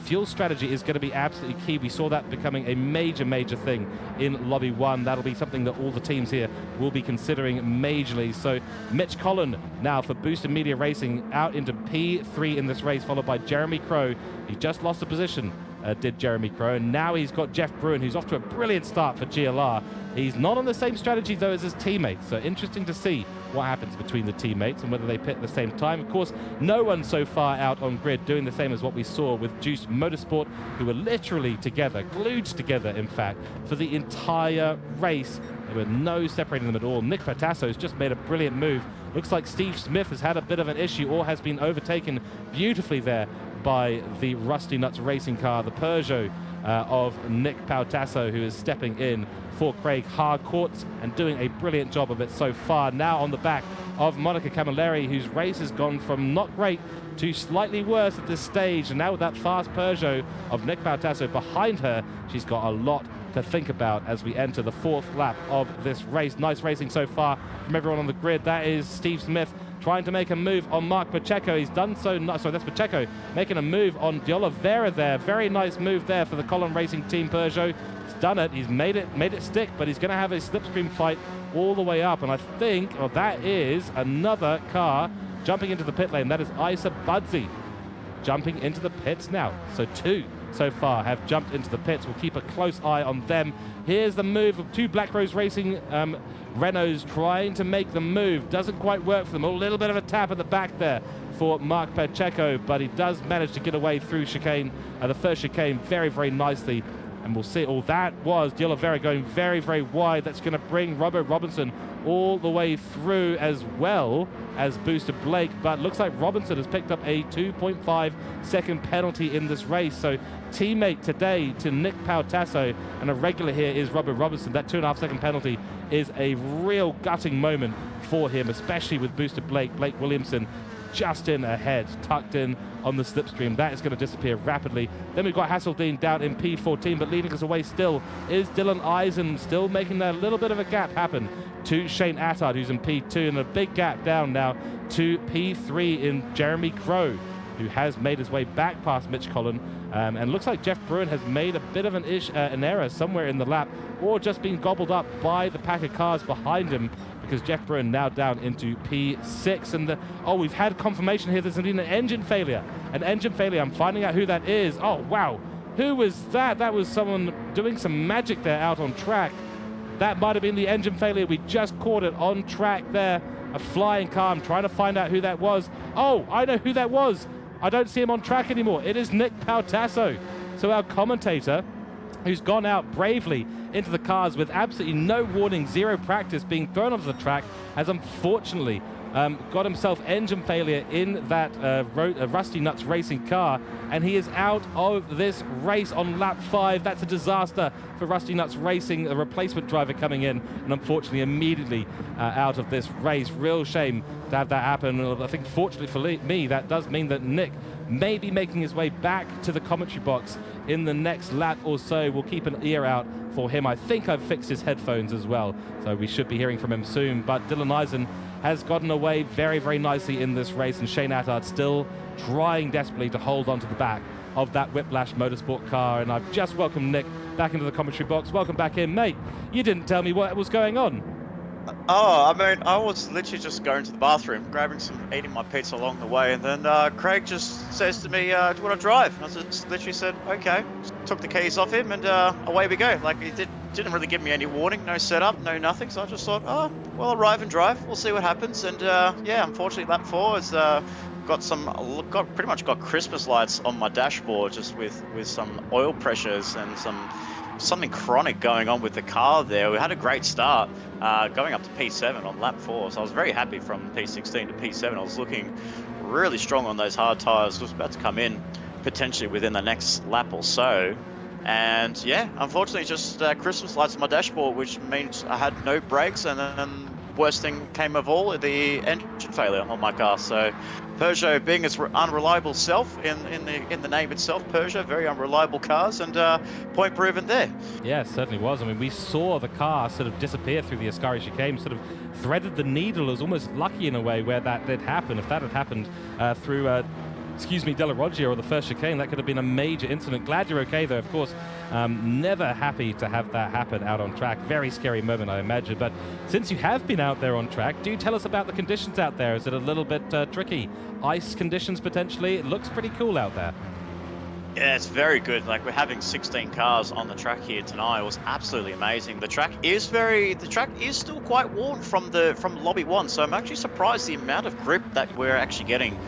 fuel strategy is going to be absolutely key. We saw that becoming a major thing in Lobby 1. That'll be something that all the teams here will be considering majorly. So Mitch Collin now for Boosted Media Racing out into P3 in this race, followed by Jeremy Crow. He just lost a position, did Jeremy Crow, and now he's got Jeff Bruin, who's off to a brilliant start for GLR. He's not on the same strategy though as his teammates, so interesting to see what happens between the teammates and whether they pit at the same time. Of course, no one so far out on grid doing the same as what we saw with Juice Motorsport, who were literally together, glued together in fact, for the entire race. There were no separating them at all. Nick Pautasso has just made a brilliant move. Looks like Steve Smith has had a bit of an issue or has been overtaken beautifully there by the Rusty Nuts racing car, the Peugeot of Nick Pautasso, who is stepping in for Craig Harcourt and doing a brilliant job of it so far. Now on the back of Monica Camilleri, whose race has gone from not great to slightly worse at this stage, and now with that fast Peugeot of Nick Pautasso behind her, she's got a lot to think about as we enter the 4th lap of this race. Nice racing so far from everyone on the grid. That is Steve Smith trying to make a move on Mark Pacheco. He's done so. Sorry, that's Pacheco making a move on De Oliveira there. Very nice move there for the Colin Racing Team Peugeot. He's done it. He's made it stick, but he's going to have a slipstream fight all the way up. And I think that is another car jumping into the pit lane. That is Isa Budsey jumping into the pits now. So 2 so far have jumped into the pits. We'll keep a close eye on them. Here's the move of 2 Black Rose Racing Renaults trying to make the move. Doesn't quite work for them. A little bit of a tap at the back there for Mark Pacheco, but he does manage to get away through chicane, the first chicane, very nicely. And we'll see. That was De Oliveira going very wide. That's going to bring Robbo Robinson all the way through, as well as Booster Blake. But looks like Robinson has picked up a 2.5 second penalty in this race. So teammate today to Nick Pautasso, and a regular here is Robbo Robinson. That 2.5 second penalty is a real gutting moment for him, especially with Booster Blake Williamson just in ahead, tucked in on the slipstream. That is going to disappear rapidly. Then we've got Hasseldine down in P14, but leading us away still is Dylan Eisen, still making that little bit of a gap happen to Shane Attard, who's in P2, and a big gap down now to P3 in Jeremy Crow, who has made his way back past Mitch Collin. And looks like Jeff Bruin has made a bit of an error somewhere in the lap, or just been gobbled up by the pack of cars behind him, because Jeff Bruin now down into P6. And we've had confirmation here there's indeed an engine failure. An engine failure. I'm finding out who that is. Oh, wow. Who was that? That was someone doing some magic there out on track. That might have been the engine failure. We just caught it on track there. A flying car. I'm trying to find out who that was. Oh, I know who that was. I don't see him on track anymore. It is Nick Pautasso. So our commentator, who's gone out bravely into the cars with absolutely no warning, 0 practice, being thrown onto the track, has unfortunately got himself engine failure in that Rusty Nuts racing car, and he is out of this race on lap 5. That's a disaster for Rusty Nuts Racing, a replacement driver coming in, and unfortunately immediately out of this race. Real shame to have that happen. I think fortunately for me, that does mean that Nick may be making his way back to the commentary box in the next lap or so. We'll keep an ear out for him. I think I've fixed his headphones as well, so we should be hearing from him soon. But Dylan Eisen has gotten away very nicely in this race, and Shane Attard still trying desperately to hold on to the back of that Whiplash Motorsport car. And I've just welcomed Nick back into the commentary box. Welcome back in, mate. You didn't tell me what was going on. Oh, I mean, I was literally just going to the bathroom, eating my pizza along the way, and then Craig just says to me, "Do you want to drive?" And I just literally said, "Okay." Took the keys off him, and away we go. Like, he didn't really give me any warning, no setup, no nothing. So I just thought, oh, well, I'll arrive and drive. We'll see what happens. And yeah, unfortunately, lap 4 has pretty much got Christmas lights on my dashboard, just with some oil pressures and something chronic going on with the car there. We had a great start going up to P7 on lap 4, so I was very happy from P16 to P7. I was looking really strong on those hard tyres. Was about to come in potentially within the next lap or so, and yeah, unfortunately just Christmas lights on my dashboard, which means I had no brakes, and then worst thing came of all, the engine failure on my car. So Peugeot being its unreliable self in the name itself, Peugeot, very unreliable cars, and point proven there. Yeah, it certainly was. I mean, we saw the car sort of disappear through the Ascari chicane, sort of threaded the needle. It was almost lucky in a way where that did happen. If that had happened through Della Roggia or the first chicane, that could have been a major incident. Glad you're okay, though, of course. Never happy to have that happen out on track. Very scary moment, I imagine. But since you have been out there on track, do tell us about the conditions out there. Is it a little bit tricky? Ice conditions, potentially? It looks pretty cool out there. Yeah, it's very good. Like, we're having 16 cars on the track here tonight. It was absolutely amazing. The track is still quite worn from Lobby 1, so I'm actually surprised the amount of grip that we're actually getting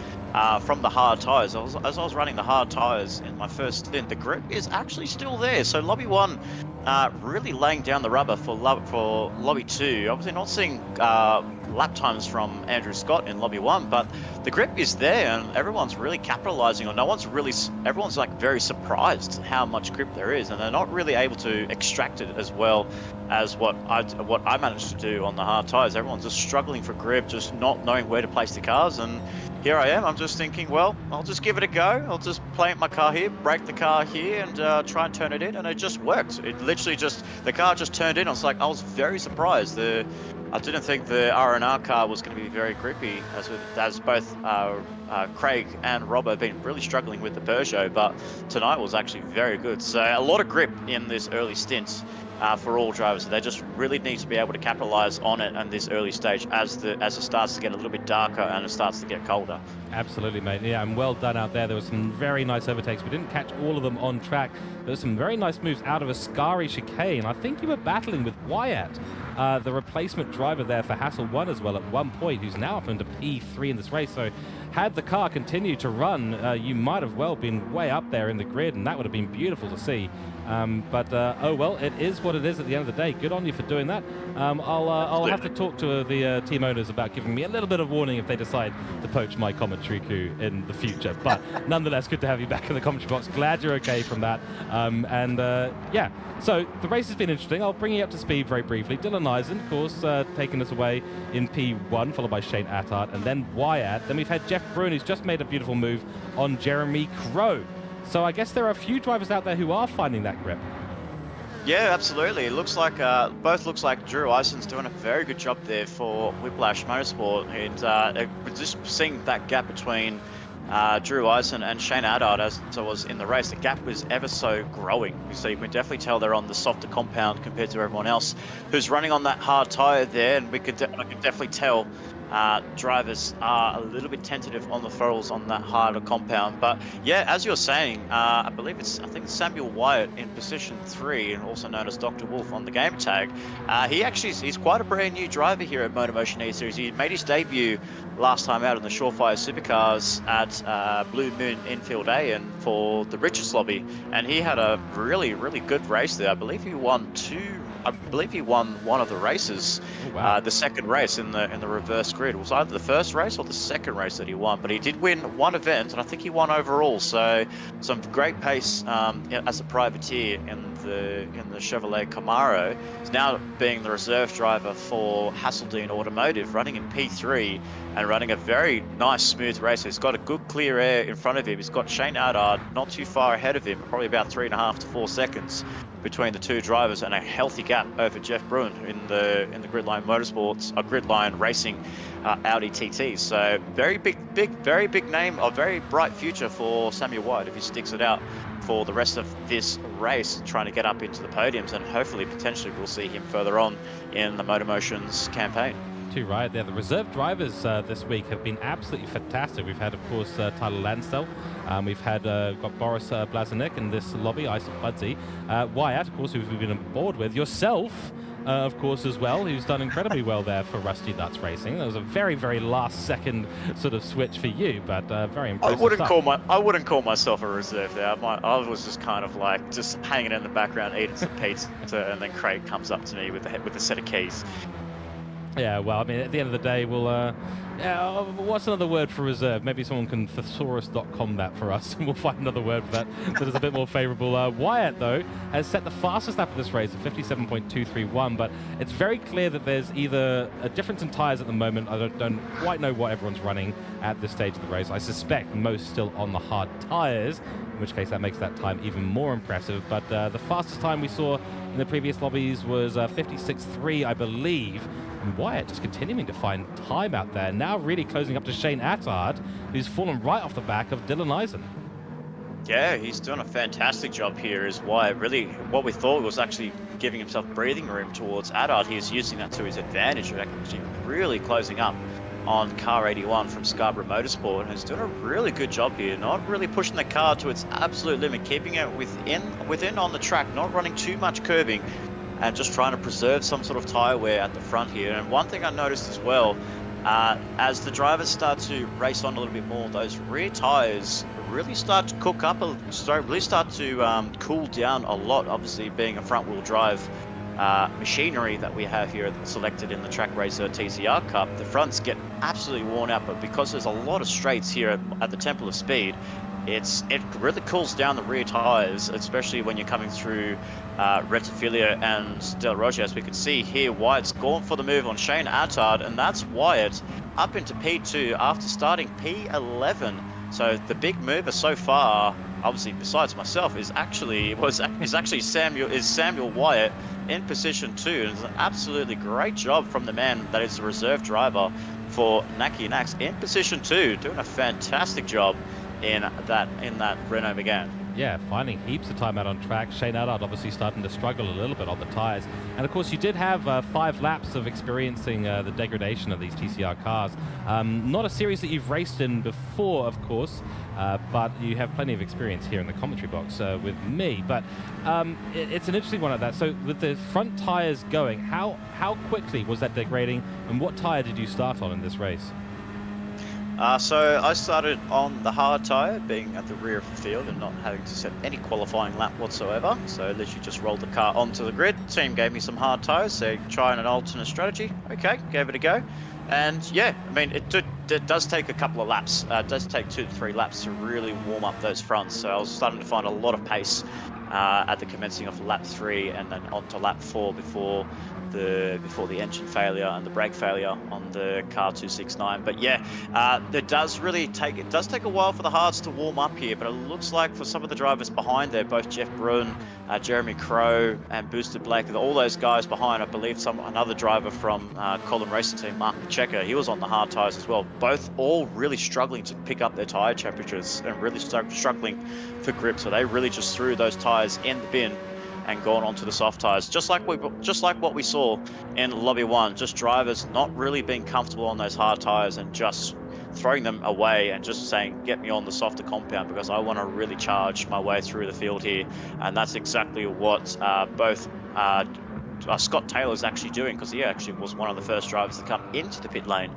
from the hard tyres. As I was running the hard tyres in my first stint, the grip is actually still there. So Lobby 1 really laying down the rubber for Lobby 2. Obviously not seeing lap times from Andrew Scott in Lobby 1, but the grip is there, and everyone's really capitalising on. Everyone's like very surprised how much grip there is, and they're not really able to extract it as well as what I managed to do on the hard tyres. Everyone's just struggling for grip, just not knowing where to place the cars, and here I am. I'm just thinking, well, I'll just give it a go. I'll just plant my car here, brake the car here, and try and turn it in, and it just worked. It literally the car just turned in. I was very surprised. I didn't think the R&R car was going to be very grippy, as both Craig and Rob have been really struggling with the Peugeot, but tonight was actually very good. So a lot of grip in this early stint for all drivers. They just really need to be able to capitalize on it in this early stage as it starts to get a little bit darker and it starts to get colder. Absolutely, mate. Yeah, and well done out there. There were some very nice overtakes. We didn't catch all of them on track. There were some very nice moves out of Ascari chicane. I think you were battling with Wyatt, the replacement driver there for Hassel 1 as well at one point, who's now up into P3 in this race. So had the car continued to run, you might have well been way up there in the grid, and that would have been beautiful to see. But oh well, it is what it is at the end of the day. Good on you for doing that. I'll have to talk to the team owners about giving me a little bit of warning if they decide to poach my commentary crew in the future. But nonetheless, good to have you back in the commentary box. Glad you're okay from that. Yeah, so the race has been interesting. I'll bring you up to speed very briefly. Dylan Eisen, of course, taking us away in P1, followed by Shane Attard, and then Wyatt. Then we've had Jeff Brun, who's just made a beautiful move on Jeremy Crow. So I guess there are a few drivers out there who are finding that grip. Yeah, absolutely. It looks like both looks like Drew Eisen's doing a very good job there for Whiplash Motorsport, and just seeing that gap between Drew Eisen and Shane Attard as I was in the race, the gap was ever so growing. So you can definitely tell they're on the softer compound compared to everyone else who's running on that hard tyre there, and I can definitely tell drivers are a little bit tentative on the throttles on that harder compound. But yeah, as you're saying, I think it's Samuel Wyatt in position 3, and also known as Dr. Wolf on the game tag. He's quite a brand new driver here at MotorMotion E-Series. He made his debut last time out in the Surefire Supercars at Blue Moon Infield A and for the Richards Lobby, and he had a really, really good race there. I believe he won one of the races. Oh, wow. The second race in the reverse grid. It was either the first race or the second race that he won, but he did win one event, and I think he won overall. So some great pace as a privateer in the Chevrolet Camaro. He's now being the reserve driver for Hasseldean Automotive, running in P3 and running a very nice, smooth race. He's got a good clear air in front of him. He's got Shane Attard not too far ahead of him, probably about 3.5 to 4 seconds between the two drivers, and a healthy gap over Jeff Bruin in the Gridline Motorsports, Gridline Racing Audi TT. So very big name, a very bright future for Samuel White if he sticks it out for the rest of this race, trying to get up into the podiums, and hopefully potentially we'll see him further on in the MotorMotion's campaign. Too right there. The reserve drivers this week have been absolutely fantastic. We've had, of course, Tyler Lansdell. We've had got Boris Blazanek in this lobby, Ice Budsy. Wyatt, of course, who we've been on board with. Yourself, of course, as well, who's done incredibly well there for Rusty Nuts Racing. That was a very, very last-second sort of switch for you, but very impressive I wouldn't call myself a reserve there. I was just kind of like just hanging in the background, eating some pizza, and then Craig comes up to me with a set of keys. Yeah, well, I mean, at the end of the day, we'll... what's another word for reserve? Maybe someone can thesaurus.com that for us, and we'll find another word for that is a bit more favourable. Wyatt, though, has set the fastest lap of this race at 57.231, but it's very clear that there's either a difference in tyres at the moment. I don't quite know what everyone's running at this stage of the race. I suspect most still on the hard tyres, in which case that makes that time even more impressive. But the fastest time we saw in the previous lobbies was 56.3, I believe. And Wyatt just continuing to find time out there, now really closing up to Shane Attard, who's fallen right off the back of Dylan Eisen. Yeah, he's doing a fantastic job here as Wyatt. Really, what we thought was actually giving himself breathing room towards Attard. He is using that to his advantage, actually really closing up on car 81 from Scarborough Motorsport, and he's doing a really good job here, not really pushing the car to its absolute limit, keeping it within on the track, not running too much curving, and just trying to preserve some sort of tyre wear at the front here. And one thing I noticed as well, as the drivers start to race on a little bit more, those rear tyres really start to cook up, really start to cool down a lot, obviously being a front-wheel drive machinery that we have here selected in the Trak Racer TCR Cup. The fronts get absolutely worn out, but because there's a lot of straights here at the Temple of Speed, it really cools down the rear tyres, especially when you're coming through Retifilia and Del Roche. As we can see here, Wyatt's gone for the move on Shane Attard, and that's Wyatt up into P2 after starting P11. So the big mover so far, obviously besides myself, is actually Samuel Wyatt in position 2. And it's an absolutely great job from the man that is the reserve driver for Naki Nax in position 2, doing a fantastic job in that Renault Megane. Yeah, finding heaps of time out on track. Shane Attard obviously starting to struggle a little bit on the tyres. And of course, you did have 5 laps of experiencing the degradation of these TCR cars. Not a series that you've raced in before, of course, but you have plenty of experience here in the commentary box with me. But it's an interesting one at that. So with the front tyres going, how quickly was that degrading, and what tyre did you start on in this race? So I started on the hard tyre, being at the rear of the field and not having to set any qualifying lap whatsoever. So literally just rolled the car onto the grid. The team gave me some hard tyres, so trying an alternate strategy. Okay, gave it a go. And yeah, I mean, it does take a couple of laps. It does take 2 to 3 laps to really warm up those fronts. So I was starting to find a lot of pace at the commencing of lap 3 and then onto lap 4 before the engine failure and the brake failure on the car 269. But yeah, it does take a while for the hards to warm up here, but it looks like for some of the drivers behind there, both Jeff Brun, Jeremy Crow and Booster Blake, all those guys behind, I believe another driver from Colin Racing Team, Mark Pacheco, he was on the hard tyres as well. Both all really struggling to pick up their tyre temperatures and really struggling for grip, so they really just threw those tyres in the bin and gone onto the soft tyres, just like what we saw in Lobby 1, just drivers not really being comfortable on those hard tyres and just throwing them away and just saying, get me on the softer compound because I want to really charge my way through the field here. And that's exactly what both Scott Taylor's actually doing, because he actually was one of the first drivers to come into the pit lane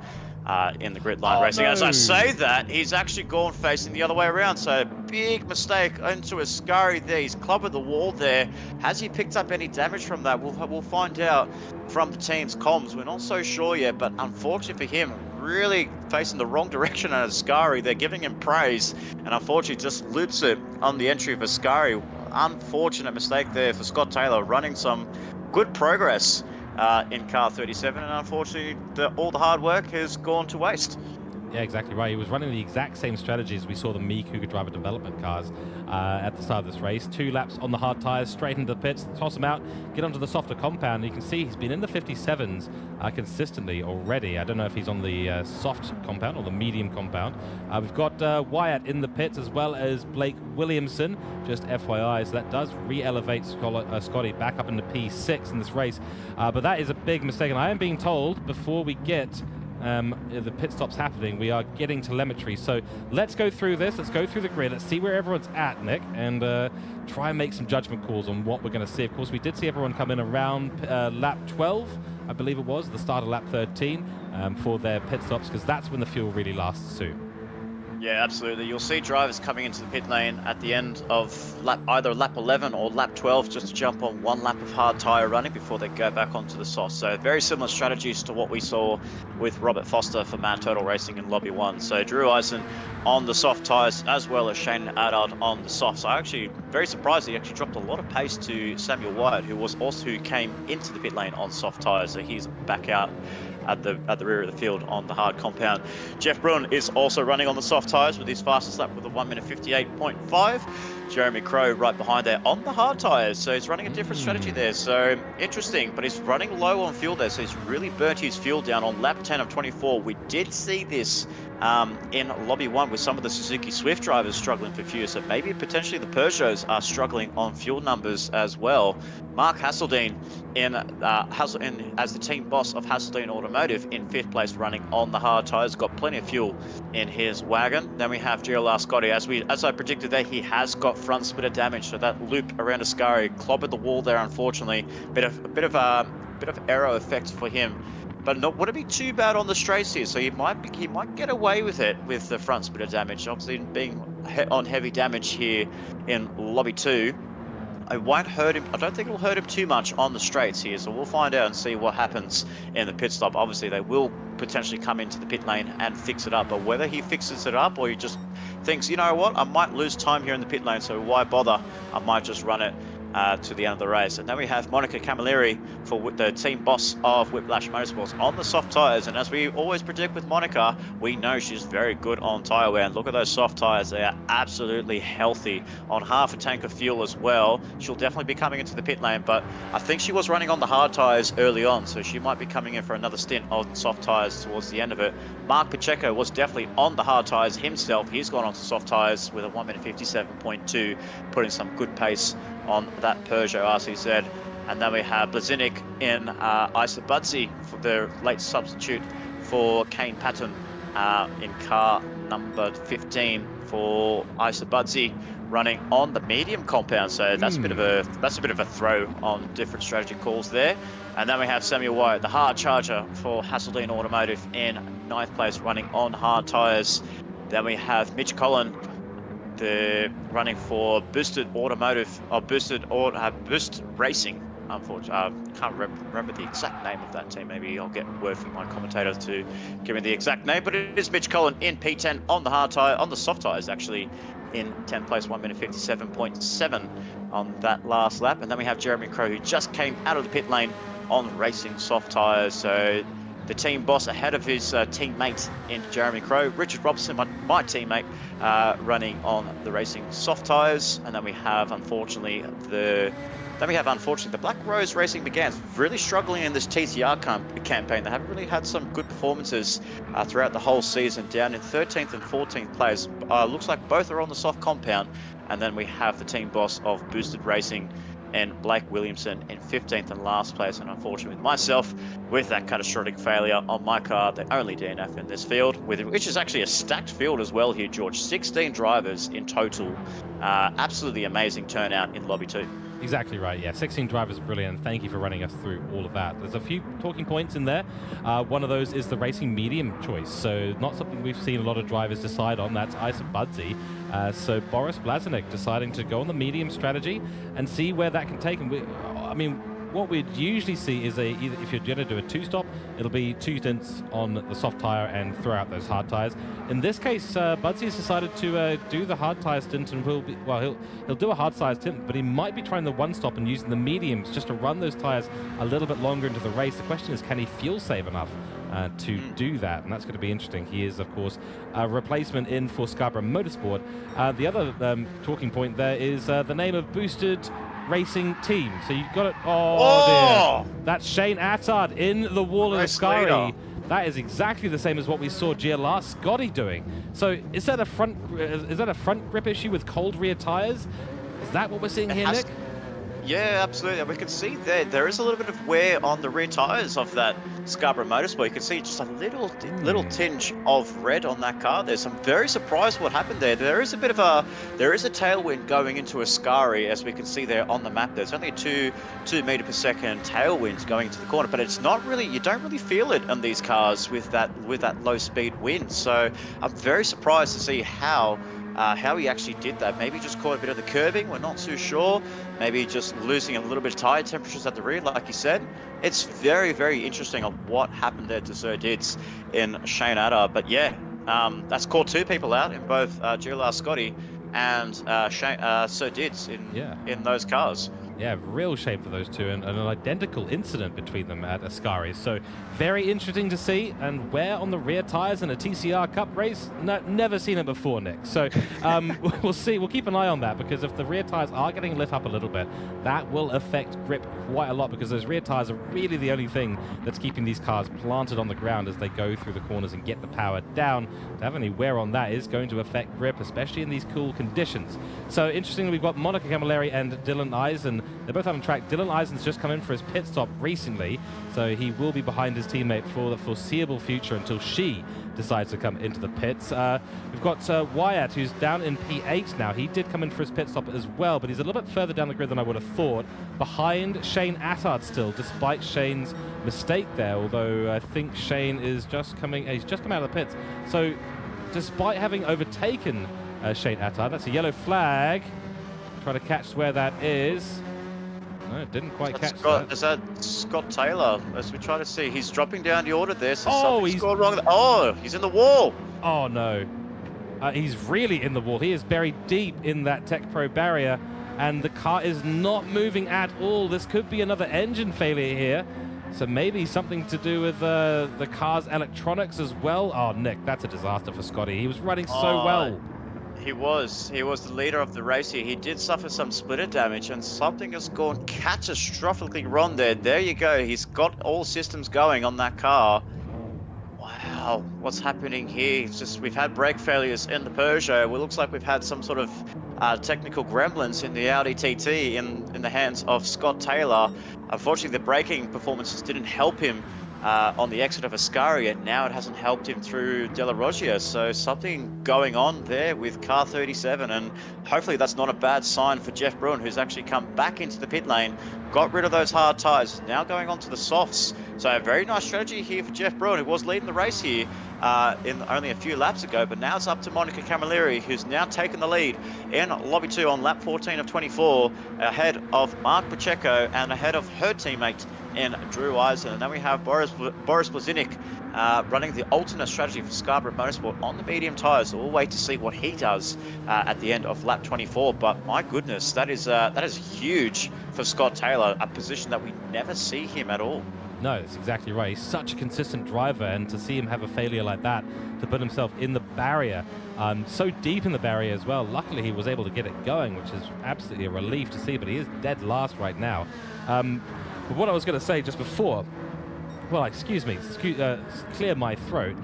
in the grid line racing. No. As I say that, he's actually gone facing the other way around. So big mistake into a scurry there. He's clobbered the wall there. Has he picked up any damage from that? We'll find out from the team's comms. We're not so sure yet, but unfortunately for him, really facing the wrong direction at Ascari. They're giving him praise, and unfortunately just loops it on the entry of Ascari. unfortunate mistake there for Scott Taylor, running some good progress in car 37, and unfortunately all the hard work has gone to waste. Yeah, exactly right. He was running the exact same strategies we saw the Cooke driver development cars at the start of this race. 2 laps on the hard tyres, straight into the pits, toss him out, get onto the softer compound. You can see he's been in the 57s consistently already. I don't know if he's on the soft compound or the medium compound. We've got Wyatt in the pits as well as Blake Williamson, just FYI. So that does re-elevate Scotty back up into P6 in this race. But that is a big mistake. And I am being told before we get the pit stops happening, we are getting telemetry. So let's go through this. Let's go through the grid. Let's see where everyone's at, Nick, and try and make some judgment calls on what we're going to see. Of course, we did see everyone come in around lap 12, I believe it was, the start of lap 13 for their pit stops, because that's when the fuel really lasts too. Yeah, absolutely. You'll see drivers coming into the pit lane at the end of either lap 11 or lap 12 just to jump on 1 lap of hard tyre running before they go back onto the soft. So very similar strategies to what we saw with Robert Foster for Man Turtle Racing in Lobby 1. So Drew Eisen on the soft tyres as well as Shane Adard on the softs. So actually very surprised he actually dropped a lot of pace to Samuel Wyatt, who came into the pit lane on soft tyres. So he's back out at the rear of the field on the hard compound. Jeff Brun is also running on the soft tyres with his fastest lap with a 1:58.5. Jeremy Crow right behind there on the hard tyres, so he's running a different strategy there. So interesting, but he's running low on fuel there, so he's really burnt his fuel down on lap 10 of 24. We did see this in Lobby 1 with some of the Suzuki Swift drivers struggling for fuel, so maybe potentially the Peugeots are struggling on fuel numbers as well. Mark Hasseldine as the team boss of Hasseldine Automotive in 5th place, running on the hard tyres, got plenty of fuel in his wagon. Then we have GLR Scotty, as I predicted there, he has got front splitter damage, so that loop around Ascari clobbered the wall there, unfortunately. Bit of aero effect for him, but wouldn't be too bad on the straights here, so he might get away with it with the front splitter damage. Obviously being on heavy damage here in Lobby 2, it won't hurt him. I don't think it'll hurt him too much on the straights here, so we'll find out and see what happens in the pit stop. Obviously they will potentially come into the pit lane and fix it up, but whether he fixes it up or he just thinks, you know what, I might lose time here in the pit lane, so why bother, I might just run it to the end of the race. And then we have Monica Camilleri for the team boss of Whiplash Motorsports on the soft tyres, and as we always predict with Monica, we know she's very good on tyre wear, and look at those soft tyres, they are absolutely healthy on half a tank of fuel as well. She'll definitely be coming into the pit lane, but I think she was running on the hard tyres early on, so she might be coming in for another stint on soft tyres towards the end of it. Mark Pacheco was definitely on the hard tyres himself. He's gone on to soft tyres with a 1:57.2, putting some good pace on that Peugeot RCZ. And then we have Blazinik in Isa Budsey for the late substitute for Kane Patton in car number 15 for Isa Budsey, running on the medium compound. So that's a bit of a throw on different strategy calls there. And then we have Samuel Wyatt, the hard charger for Hasseldine Automotive in 9th place, running on hard tyres. Then we have Mitch Collin, running for Boosted Automotive, or Boost Racing. Unfortunately, I can't remember the exact name of that team. Maybe I'll get word from my commentator to give me the exact name. But it is Mitch Collin in P10 on the hard tyre, on the soft tyres actually, in 10th place, 1:57.7 on that last lap. And then we have Jeremy Crow, who just came out of the pit lane on racing soft tyres. So the team boss ahead of his teammate in Jeremy Crow. Richard Robson, my teammate, running on the racing soft tyres. And then we have, unfortunately, the Black Rose Racing Megans really struggling in this TCR campaign. They haven't really had some good performances throughout the whole season, down in 13th and 14th place. Looks like both are on the soft compound. And then we have the team boss of Boosted Racing and Blake Williamson in 15th and last place. And unfortunately with myself, with that catastrophic failure on my car, the only DNF in this field, which is actually a stacked field as well here, George. 16 drivers in total. Absolutely amazing turnout in Lobby 2. Exactly right, yeah. 16 drivers, brilliant. Thank you for running us through all of that. There's a few talking points in there. One of those is the racing medium choice. So not something we've seen a lot of drivers decide on. That's Isa Budsey. So Boris Blazinik deciding to go on the medium strategy and see where that can take him. what we'd usually see is either if you're going to do a two-stop, it'll be 2 stints on the soft tire and throw out those hard tires. In this case, Budsy has decided to do the hard tire stint, and he'll do a hard tire stint, but he might be trying the one-stop and using the mediums just to run those tires a little bit longer into the race. The question is, can he fuel save enough to do that? And that's going to be interesting. He is, of course, a replacement in for Scarborough Motorsport. The other talking point there is the name of Boosted Racing Team. So you've got it. Oh, dear. That's Shane Attard in the wall of the Scari. That is exactly the same as what we saw GLR Scotty doing. So is that a front grip issue with cold rear tires? Is that what we're seeing here, Nick? Yeah, absolutely. We can see there is a little bit of wear on the rear tires of that Scarborough Motorsport. You can see just a little tinge of red on that car there. So I'm very surprised what happened there. There is a tailwind going into a Scari, as we can see there on the map. There's only a 2 meter per second tailwind going into the corner, but it's not really, you don't really feel it on these cars with that low speed wind. So I'm very surprised to see how he actually did that. Maybe just caught a bit of the curving, we're not too sure. Maybe just losing a little bit of tire temperatures at the rear, like you said. It's very, very interesting on what happened there to Sir Dids in Shane Attard. But yeah, that's caught 2 people out in both GLR Scotty and Sir Dids in those cars. Yeah, real shame for those two, and an identical incident between them at Ascari. So very interesting to see. And wear on the rear tires in a TCR Cup race? No, never seen it before, Nick. So we'll see. We'll keep an eye on that, because if the rear tires are getting lit up a little bit, that will affect grip quite a lot, because those rear tires are really the only thing that's keeping these cars planted on the ground as they go through the corners and get the power down. To have any wear on that is going to affect grip, especially in these cool conditions. So interestingly, we've got Monica Camilleri and Dylan Eisen. They're both on track. Dylan Eisen's just come in for his pit stop recently, so he will be behind his teammate for the foreseeable future until she decides to come into the pits. We've got Wyatt, who's down in P8 now. He did come in for his pit stop as well, but he's a little bit further down the grid than I would have thought. Behind Shane Attard still, despite Shane's mistake there, although I think Shane is just coming, he's just come out of the pits. So despite having overtaken Shane Attard, that's a yellow flag. Try to catch where that is. No, didn't quite catch that. Is that Scott Taylor? As we try to see, he's dropping down the order there. So he's gone wrong. Oh, he's in the wall. Oh no, he's really in the wall. He is buried deep in that Tech Pro barrier, and the car is not moving at all. This could be another engine failure here. So maybe something to do with the car's electronics as well. Oh, Nick, that's a disaster for Scotty. He was running so well. He was the leader of the race here. He did suffer some splitter damage, and something has gone catastrophically wrong there. There you go. He's got all systems going on that car. Wow, what's happening here? It's just, we've had brake failures in the Peugeot. Well, it looks like we've had some sort of technical gremlins in the Audi TT in the hands of Scott Taylor. Unfortunately, the braking performances didn't help him on the exit of Ascari, and now it hasn't helped him through De La Roggia. So something going on there with car 37, and hopefully that's not a bad sign for Jeff Bruin, who's actually come back into the pit lane, got rid of those hard tyres, now going on to the softs. So a very nice strategy here for Jeff Bruin, who was leading the race here in only a few laps ago, but now it's up to Monica Camilleri, who's now taken the lead in Lobby 2 on lap 14 of 24, ahead of Mark Pacheco and ahead of her teammate in Drew Eisen. And then we have Boris Blazinik running the alternate strategy for Scarborough Motorsport on the medium tyres. So we'll wait to see what he does at the end of lap 24. But my goodness, that is huge for Scott Taylor, a position that we never see him at all. No, that's exactly right. He's such a consistent driver, and to see him have a failure like that, to put himself in the barrier, so deep in the barrier as well. Luckily, he was able to get it going, which is absolutely a relief to see, but he is dead last right now. But what I was going to say just before, well, excuse me, clear my throat.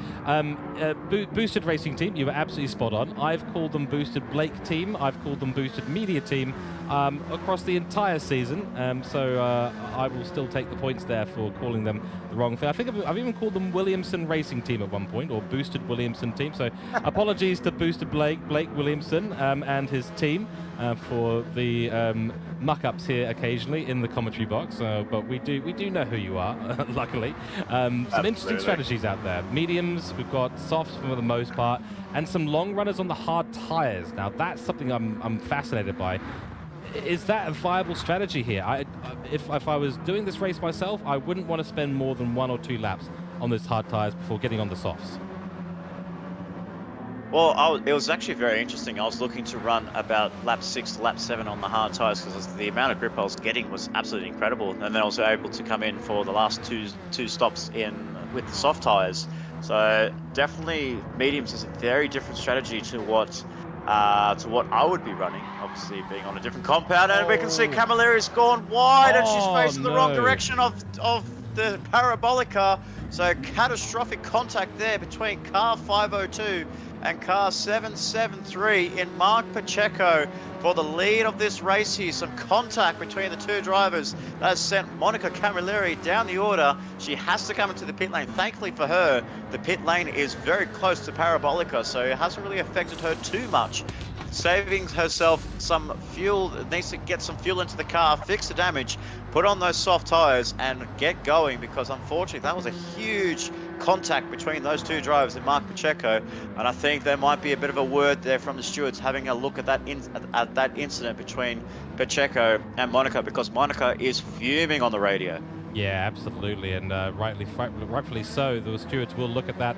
Boosted Racing Team, you were absolutely spot on. I've called them Boosted Blake Team. I've called them Boosted Media Team across the entire season. So I will still take the points there for calling them the wrong thing. I think I've even called them Williamson Racing Team at one point, or Boosted Williamson Team. So apologies to Boosted Blake Williamson and his team for the muck-ups here occasionally in the commentary box, but we do know who you are, luckily. Some interesting strategies out there. Mediums, we've got softs for the most part, and some long runners on the hard tires. Now that's something I'm fascinated by. is that a viable strategy here? If I was doing this race myself, I wouldn't want to spend more than 1 or 2 laps on those hard tires before getting on the softs. Well, it was actually very interesting. I was looking to run about lap 6 to lap 7 on the hard tires because the amount of grip I was getting was absolutely incredible. And then I was able to come in for the last two stops in with the soft tires. So definitely mediums is a very different strategy to what I would be running, obviously being on a different compound. And we can see Camilleri's gone wide and she's facing the wrong direction of the Parabolica. So catastrophic contact there between car 502 and car 773 in Mark Pacheco for the lead of this race here. Some contact between the two drivers that has sent Monica Camilleri down the order. She has to come into the pit lane. Thankfully for her, the pit lane is very close to Parabolica, so it hasn't really affected her too much. Saving herself some fuel, needs to get some fuel into the car, fix the damage, put on those soft tires and get going, because unfortunately that was a huge contact between those two drivers and Mark Pacheco, and I think there might be a bit of a word there from the stewards having a look at that incident between Pacheco and Monica, because Monica is fuming on the radio. Yeah, absolutely, and rightfully so. The stewards will look at that,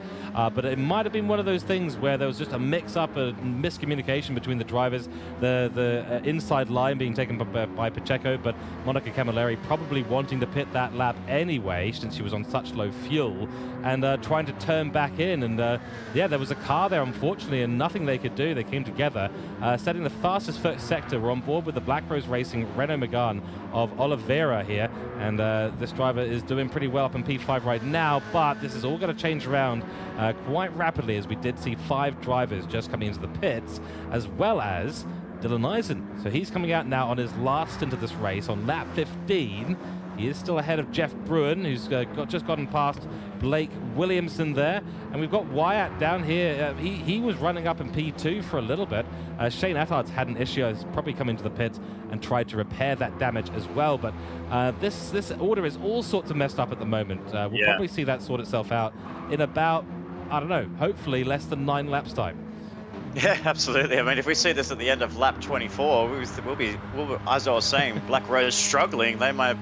but it might have been one of those things where there was just a mix-up, a miscommunication between the drivers, the inside line being taken by Pacheco, but Monica Camilleri probably wanting to pit that lap anyway, since she was on such low fuel, and trying to turn back in, and yeah, there was a car there, unfortunately, and nothing they could do. They came together, setting the fastest sector. We're on board with the Black Rose Racing Renault Megane of Oliveira here, and this driver is doing pretty well up in P5 right now, but this is all going to change around quite rapidly, as we did see 5 drivers just coming into the pits, as well as Dylan Eisen. So he's coming out now on his last stint of this race on lap 15. He is still ahead of Jeff Bruin, who's just gotten past Blake Williamson there. And we've got Wyatt down here. He was running up in P2 for a little bit. Shane Attard's had an issue. He's probably come into the pits and tried to repair that damage as well. But this order is all sorts of messed up at the moment. We'll probably see that sort itself out in about, I don't know, hopefully less than 9 laps time. Yeah, absolutely. I mean, if we see this at the end of lap 24, we'll be, as I was saying, Black Rose struggling. They might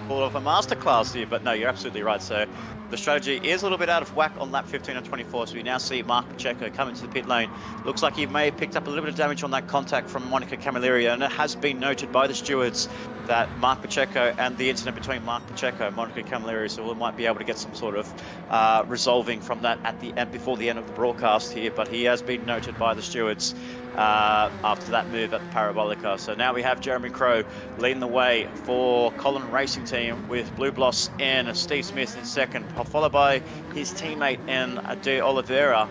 pull off a masterclass here, but no, you're absolutely right. So the strategy is a little bit out of whack on lap 15 and 24. So we now see Mark Pacheco come into the pit lane. Looks like he may have picked up a little bit of damage on that contact from Monica Camilleri, and it has been noted by the stewards that Mark Pacheco and the incident between Mark Pacheco and Monica Camilleri, so we might be able to get some sort of resolving from that at the end, before the end of the broadcast here. But he has been noted by the stewards after that move at the Parabolica. So now we have Jeremy Crow leading the way for Colin Racing Team, with Blue Bloss and Steve Smith in second, followed by his teammate in De Oliveira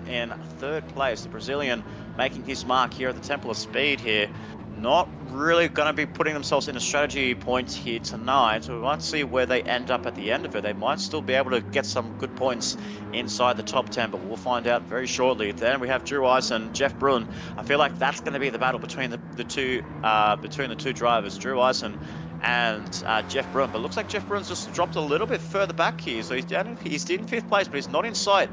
in third place. The Brazilian making his mark here at the Temple of Speed here. Not really going to be putting themselves in a strategy point here tonight, so we might see where they end up at the end of it. They might still be able to get some good points inside the top 10, but we'll find out very shortly. Then we have Drew Eisen, Jeff Bruin. I feel like that's going to be the battle between the two drivers, Drew Eisen and Jeff Bruin. But it looks like Jeff Bruin's just dropped a little bit further back here, so he's in 5th place, but he's not in sight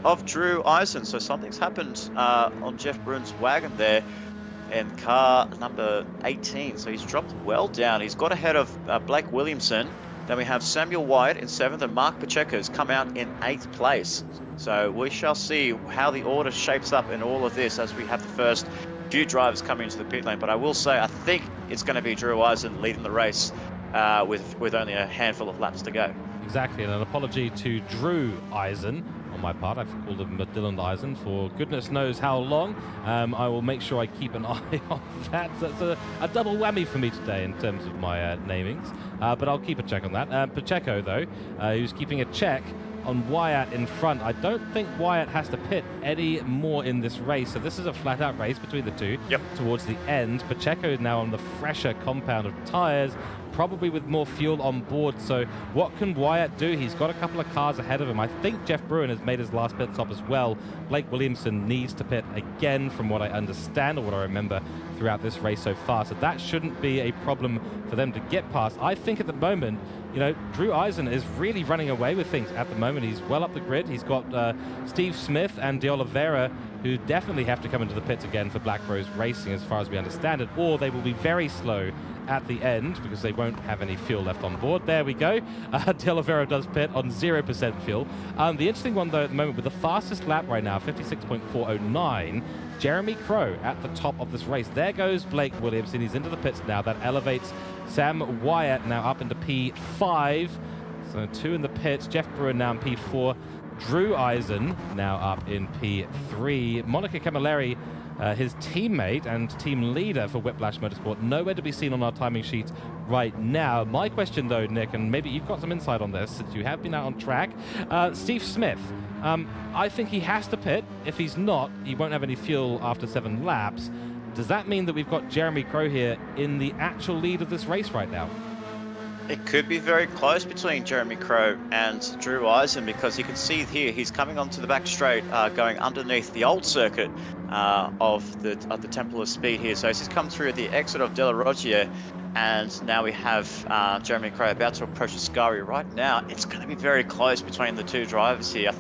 of Drew Eisen. So something's happened on Jeff Bruin's wagon there in car number 18, so he's dropped well down. He's got ahead of Blake Williamson. Then we have Samuel Wyatt in 7th, and Mark Pacheco's come out in 8th place. So we shall see how the order shapes up in all of this as we have the first few drivers coming into the pit lane. But I will say, I think it's going to be Drew Eisen leading the race with only a handful of laps to go. Exactly, and an apology to Drew Eisen on my part. I've called him Dylan Eisen for goodness knows how long. I will make sure I keep an eye on that. That's a double whammy for me today in terms of my namings, but I'll keep a check on that. Pacheco, though, who's keeping a check on Wyatt in front. I don't think Wyatt has to pit any more in this race, so this is a flat-out race between the two towards the end. Pacheco is now on the fresher compound of tyres. probably with more fuel on board. So what can Wyatt do? He's got a couple of cars ahead of him. I think Jeff Bruin has made his last pit stop as well. Blake Williamson needs to pit again, from what I understand, or what I remember throughout this race so far. So that shouldn't be a problem for them to get past. I think at the moment, you know, Drew Eisen is really running away with things at the moment. He's well up the grid. He's got Steve Smith and De Oliveira, who definitely have to come into the pits again for Black Rose Racing, as far as we understand it, or they will be very slow at the end because they won't have any fuel left on board. There we go. De Oliveira does pit on 0% fuel. The interesting one, though, at the moment, with the fastest lap right now, 56.409, Jeremy Crow at the top of this race. There goes Blake Williamson. He's into the pits now. That elevates Sam Wyatt now up into P5. So 2 in the pits. Jeff Bruin now in P4. Drew Eisen now up in P3. Monica Camilleri, his teammate and team leader for Whiplash Motorsport, nowhere to be seen on our timing sheet right now. My question, though, Nick, and maybe you've got some insight on this since you have been out on track, Steve Smith, I think he has to pit. If he's not, he won't have any fuel after 7 laps. Does that mean that we've got Jeremy Crow here in the actual lead of this race right now? It could be very close between Jeremy Crow and Drew Eisen, because you can see here he's coming onto the back straight, going underneath the old circuit of the Temple of Speed here. So he's come through the exit of De La Roggia, and now we have Jeremy Crow about to approach the Scari. Right now, it's going to be very close between the two drivers here.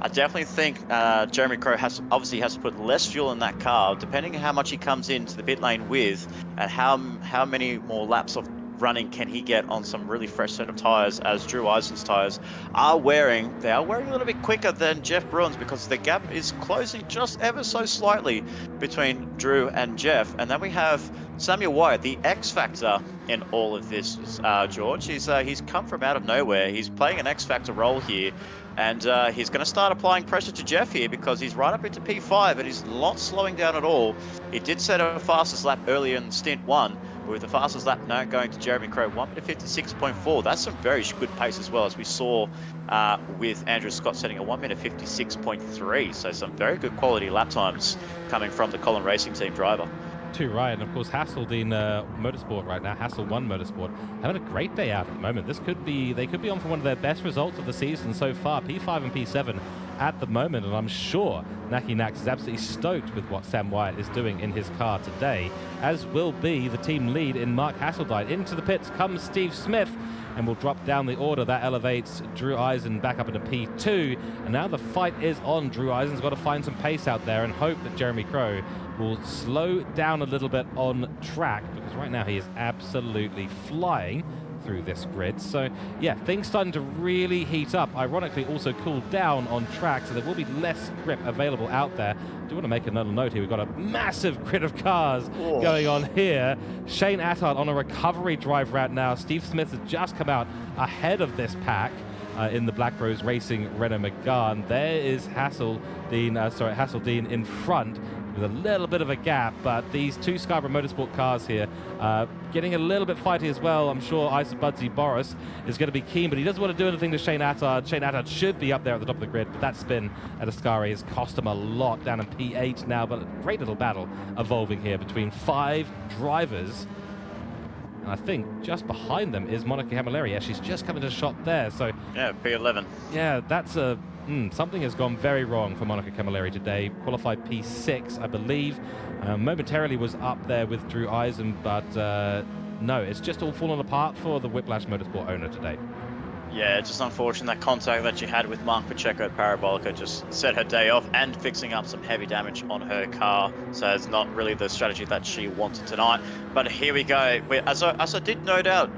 I definitely think Jeremy Crow obviously has to put less fuel in that car, depending on how much he comes into the pit lane with, and how many more laps of running can he get on some really fresh set of tires, as Drew Eisen's tires are wearing. They are wearing a little bit quicker than Jeff Bruin's, because the gap is closing just ever so slightly between Drew and Jeff. And then we have Samuel Wyatt, the X factor in all of this, George. He's come from out of nowhere. He's playing an X factor role here, and he's going to start applying pressure to Jeff here, because he's right up into P5 and he's not slowing down at all. He did set a fastest lap earlier in stint 1, with the fastest lap now going to Jeremy Crow, 1:56.4. That's some very good pace as well, as we saw with Andrew Scott setting a 1:56.3. So some very good quality lap times coming from the Colin Racing Team driver. Too right, and of course Hasseldine Motorsport right now, Hassel 1 Motorsport, having a great day out at the moment. They could be on for one of their best results of the season so far, P5 and P7 at the moment, and I'm sure Naki Nax is absolutely stoked with what Sam Wyatt is doing in his car today, as will be the team lead in Mark Hasseldine. Into the pits comes Steve Smith, and we'll drop down the order. That elevates Drew Eisen back up into P2, and now the fight is on. Drew Eisen's got to find some pace out there and hope that Jeremy Crow will slow down a little bit on track, because right now he is absolutely flying through this grid. So yeah, things starting to really heat up. Ironically, also cooled down on track, so there will be less grip available out there. I do want to make another note here. We've got a massive grid of cars going on here. Shane Attard on a recovery drive right now. Steve Smith has just come out ahead of this pack in the Black Rose Racing Renault Megane. There is Hasseldine in front, with a little bit of a gap, but these two Scarborough Motorsport cars here getting a little bit fighty as well. I'm sure Isa Budsy Boris is going to be keen, but he doesn't want to do anything to Shane Attard. Shane Attard should be up there at the top of the grid, but that spin at Ascari has cost him a lot, down in P8 now. But a great little battle evolving here between 5 drivers. And I think just behind them is Monica Camilleri. Yeah, she's just coming to the shot there. So yeah, P11. Yeah, that's a something has gone very wrong for Monica Camilleri today. Qualified P6, I believe. Momentarily was up there with Drew Eisen, but no, it's just all fallen apart for the Whiplash Motorsport owner today. Yeah, it's just unfortunate that contact that she had with Mark Pacheco at Parabolica just set her day off, and fixing up some heavy damage on her car. So it's not really the strategy that she wanted tonight. But here we go. As I did note out,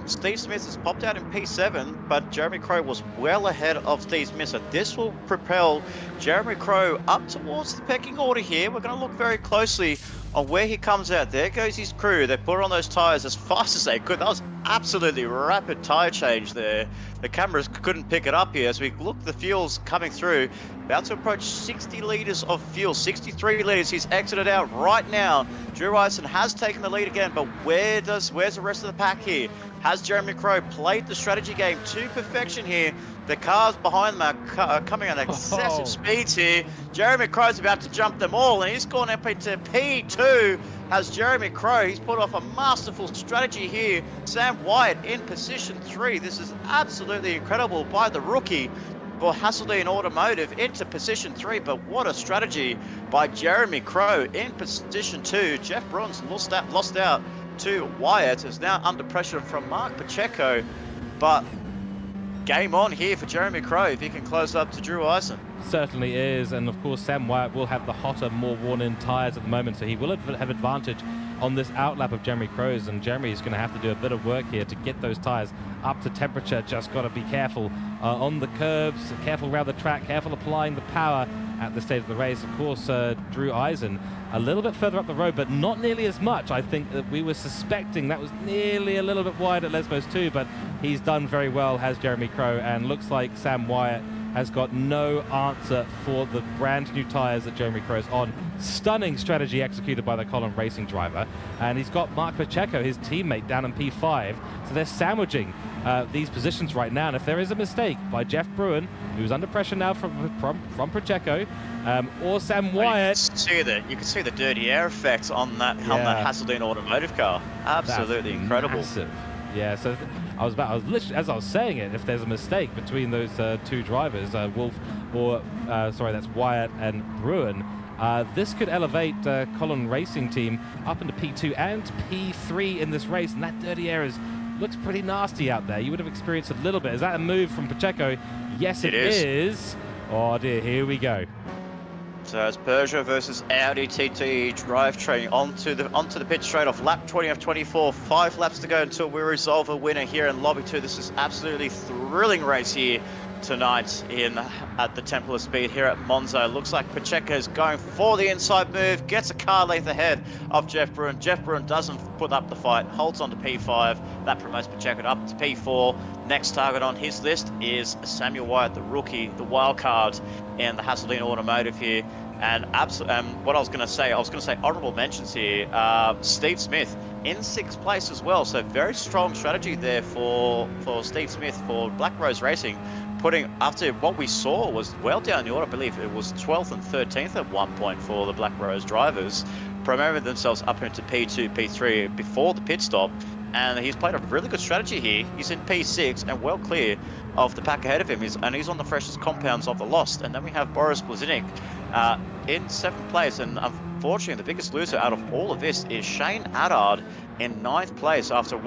Steve Smith has popped out in P7, but Jeremy Crow was well ahead of Steve Smith. So this will propel Jeremy Crow up towards the pecking order here. We're going to look very closely on where he comes out. There goes his crew. They put on those tyres as fast as they could. That was absolutely rapid tyre change there. The cameras couldn't pick it up here. As we look, the fuel's coming through. About to approach 60 litres of fuel. 63 litres. He's exited out right now. Drew Eisen has taken the lead again, but where's the rest of the pack here? Has Jeremy Crow played the strategy game to perfection here The cars behind them are coming at excessive speeds here. Jeremy Crowe's about to jump them all, and he's gone up into P2 as Jeremy Crowe. He's put off a masterful strategy here. Sam Wyatt in position 3. This is absolutely incredible by the rookie for Hasseldean Automotive into position 3, but what a strategy by Jeremy Crowe in position 2. Jeff Bruns lost out to Wyatt, is now under pressure from Mark Pacheco, but game on here for Jeremy Crowe if he can close up to Drew Eisen. Certainly is, and of course Sam Wyatt will have the hotter, more worn-in tyres at the moment, so he will have advantage on this outlap of Jeremy Crowe's, and Jeremy is going to have to do a bit of work here to get those tyres up to temperature. Just got to be careful on the curbs, careful around the track, careful applying the power at the stage of the race. Of course, Drew Eisen a little bit further up the road, but not nearly as much. I think that we were suspecting that was nearly a little bit wide at Lesbos too, but he's done very well, has Jeremy Crowe, and looks like Sam Wyatt has got no answer for the brand new tyres that Jeremy Crowe's on. Stunning strategy executed by the Colin Racing driver, and he's got Mark Pacheco, his teammate, down in P5, so they're sandwiching these positions right now. And if there is a mistake by Jeff Bruin, who's under pressure now from Pacheco, or Sam Wyatt, you can see the dirty air effects on that Hasseldean Automotive car. Absolutely incredible. Massive. Yeah, so I was literally, as I was saying it, if there's a mistake between those two drivers, Wolf or sorry, that's Wyatt and Bruin, this could elevate Colin Racing Team up into P2 and P3 in this race, and that dirty air looks pretty nasty out there. You would have experienced a little bit. Is that a move from Pacheco? Yes, it is. Oh dear, here we go. So it's Peugeot versus Audi TT drivetrain onto the pit straight off lap 20 of 24. 5 laps to go until we resolve a winner here in Lobby 2. This is absolutely thrilling race here tonight at the Temple of Speed here at Monza. Looks like Pacheco is going for the inside move, gets a car length ahead of Jeff Bruin. Jeff Bruin doesn't put up the fight, holds on to P5. That promotes Pacheco up to P4. Next target on his list is Samuel Wyatt, the rookie, the wild card in the Hasseldean Automotive here. And what I was going to say honourable mentions here. Steve Smith in 6th place as well. So very strong strategy there for Steve Smith for Black Rose Racing. Putting, after what we saw was well down the order, I believe it was 12th and 13th at one point for the Black Rose drivers, promoting themselves up into P2, P3 before the pit stop. And he's played a really good strategy here. He's in P6 and well clear of the pack ahead of him. And he's on the freshest compounds of the Lost. And then we have Boris Blazinic in 7th place. And unfortunately, the biggest loser out of all of this is Shane Attard in 9th place after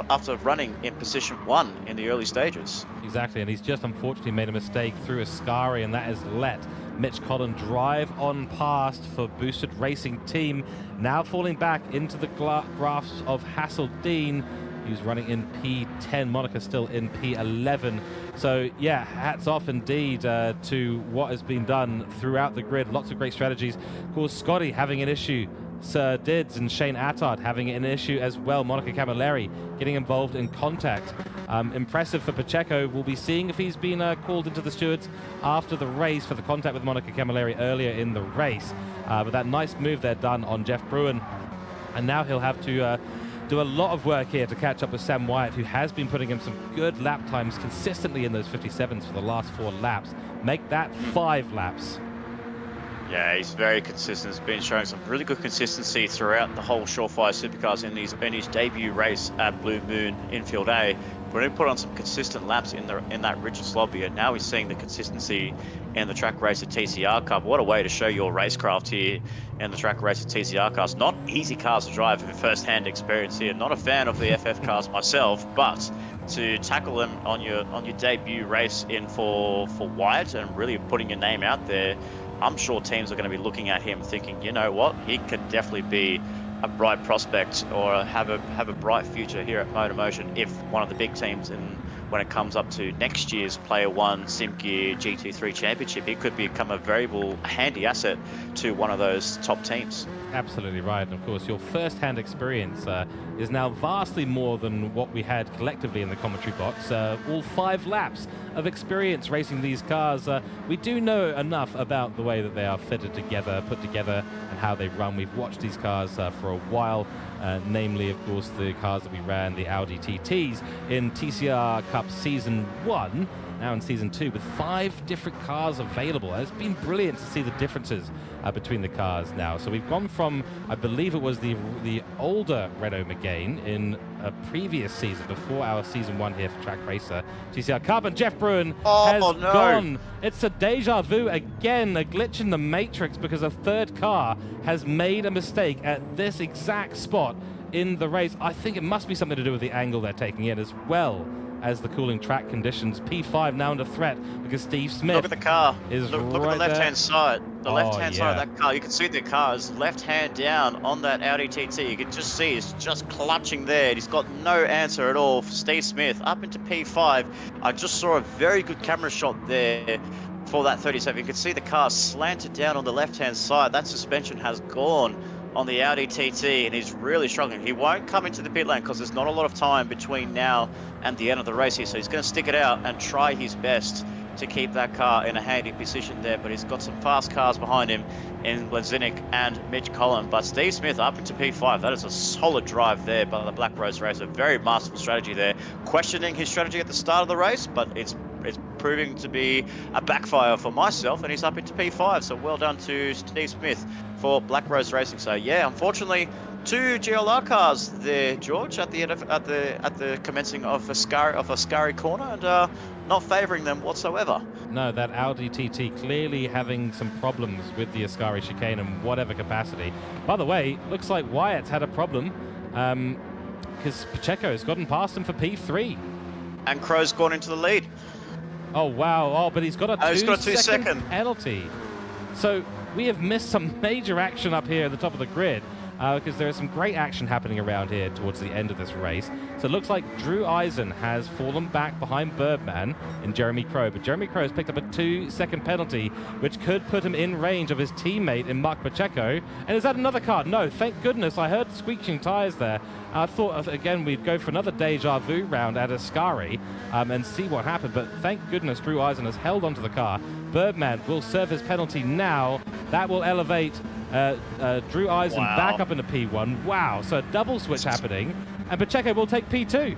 after running in position 1 in the early stages. Exactly, and he's just unfortunately made a mistake through Ascari, and that has let Mitch Collin drive on past for Boosted Racing Team. Now falling back into the grasp of Hasseldean, who's running in P10. Monica still in P11. So yeah, hats off indeed to what has been done throughout the grid. Lots of great strategies. Of course, Scotty having an issue. Sir Dids and Shane Attard having an issue as well. Monica Camilleri getting involved in contact. Impressive for Pacheco. We'll be seeing if he's been called into the stewards after the race for the contact with Monica Camilleri earlier in the race. But that nice move there done on Jeff Bruin. And now he'll have to do a lot of work here to catch up with Sam Wyatt, who has been putting in some good lap times consistently in those 57s for the last 4 laps. Make that 5 laps. Yeah, he's very consistent. He's been showing some really good consistency throughout the whole Surefire Supercars in his debut race at Blue Moon Infield A. But he put on some consistent laps in that Richards Lobby, and now he's seeing the consistency in the Trak Racer TCR Cup. What a way to show your racecraft here in the Trak Racer TCR cars. Not easy cars to drive with first-hand experience here. Not a fan of the FF cars myself, but to tackle them on your debut race in for Wyatt and really putting your name out there, I'm sure teams are going to be looking at him thinking, you know what, he could definitely be a bright prospect or have a bright future here at MotorMotion if one of the big teams, and when it comes up to next year's Player One SimGear GT3 Championship, he could become a variable, handy asset to one of those top teams. Absolutely right. And of course, your first-hand experience is now vastly more than what we had collectively in the commentary box. All 5 laps of experience racing these cars. We do know enough about the way that they are fitted together, put together, and how they run. We've watched these cars for a while, namely, of course, the cars that we ran, the Audi TTs, in TCR Cup Season 1. Now in Season 2 with 5 different cars available. And it's been brilliant to see the differences between the cars now. So we've gone from, I believe it was the older Renault Megane in a previous season, before our Season 1 here for Trak Racer TCR Cup, and Jeff Bruin has gone. It's a deja vu again, a glitch in the matrix, because a third car has made a mistake at this exact spot in the race. I think it must be something to do with the angle they're taking in, as well as the cooling track conditions. P5 now under threat because Steve Smith. Look at the car. Look at the left-hand side. The left-hand side of that car. You can see the car is left hand down on that Audi TT. You can just see it's just clutching there. He's got no answer at all for Steve Smith up into P5. I just saw a very good camera shot there for that 37. You can see the car slanted down on the left-hand side. That suspension has gone on the Audi TT, and he's really struggling. He won't come into the pit lane because there's not a lot of time between now and the end of the race here, so he's going to stick it out and try his best to keep that car in a handy position there. But he's got some fast cars behind him in Blazinic and Mitch Collin. But Steve Smith up into P5. That is a solid drive there by the Black Rose Racer. Very masterful strategy there. Questioning his strategy at the start of the race, but it's proving to be a backfire for myself, and he's up into P5. So well done to Steve Smith for Black Rose Racing. So yeah, unfortunately, 2 GLR cars there, George, at the end of at the commencing of Ascari corner, and not favouring them whatsoever. No, that Audi TT clearly having some problems with the Ascari chicane in whatever capacity. By the way, looks like Wyatt's had a problem because Pacheco's gotten past him for P3. And Crow's gone into the lead. Oh, wow. Oh, but he's got a 2-second penalty. So we have missed some major action up here at the top of the grid, because there is some great action happening around here towards the end of this race. So it looks like Drew Eisen has fallen back behind Birdman in Jeremy Crow, but Jeremy Crow has picked up a 2-second penalty, which could put him in range of his teammate in Mark Pacheco. And is that another car? No, thank goodness. I heard squeaking tires there. I thought, again, we'd go for another deja vu round at Ascari and see what happened, but thank goodness Drew Eisen has held onto the car. Birdman will serve his penalty now. That will elevate Drew Eisen back up into P1. Wow, so a double switch happening, and Pacheco will take P2.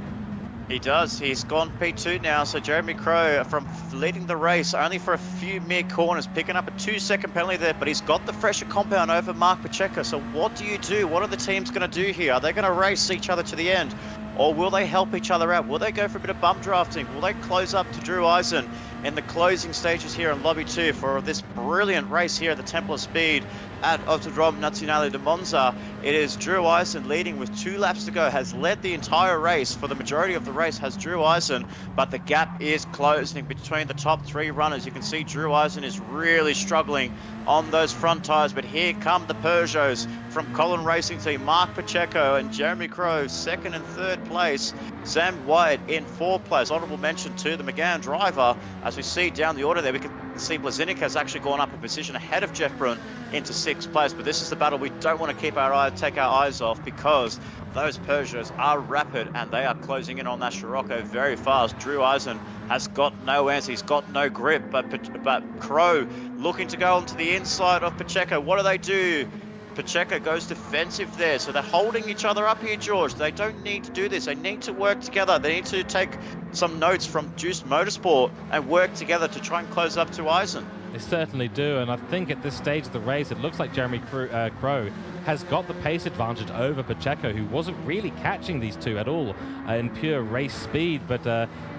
He does. He's gone P2 now. So Jeremy Crow, from leading the race only for a few mere corners, picking up a 2-second penalty there, but he's got the fresher compound over Mark Pacheco. So what do you do? What are the teams going to do here? Are they going to race each other to the end? Or will they help each other out? Will they go for a bit of bump drafting? Will they close up to Drew Eisen in the closing stages here in Lobby 2 for this brilliant race here at the Temple of Speed at Autodrome Nazionale di Monza? It is Drew Eisen leading with 2 laps to go, has led the entire race. For the majority of the race has Drew Eisen, but the gap is closing between the top 3 runners. You can see Drew Eisen is really struggling on those front tyres, but here come the Peugeots from Colin Racing Team. Mark Pacheco and Jeremy Crow, 2nd and 3rd place. Sam White in 4th place. Honourable mention to the McGann driver. As we see down the order there, we can see Blazinic has actually gone up a position ahead of Jeff Bruin into 6th place. But this is the battle we don't want to take our eyes off, because those Peugeots are rapid and they are closing in on that Scirocco very fast. Drew Eisen has got no answer. He's got no grip, but Crow looking to go onto the inside of Pacheco. What do they do? Pacheco goes defensive there, so they're holding each other up here, George. They don't need to do this. They need to work together. They need to take some notes from Juiced Motorsport and work together to try and close up to Eisen. They certainly do, and I think at this stage of the race, it looks like Jeremy Crow has got the pace advantage over Pacheco, who wasn't really catching these two at all in pure race speed. But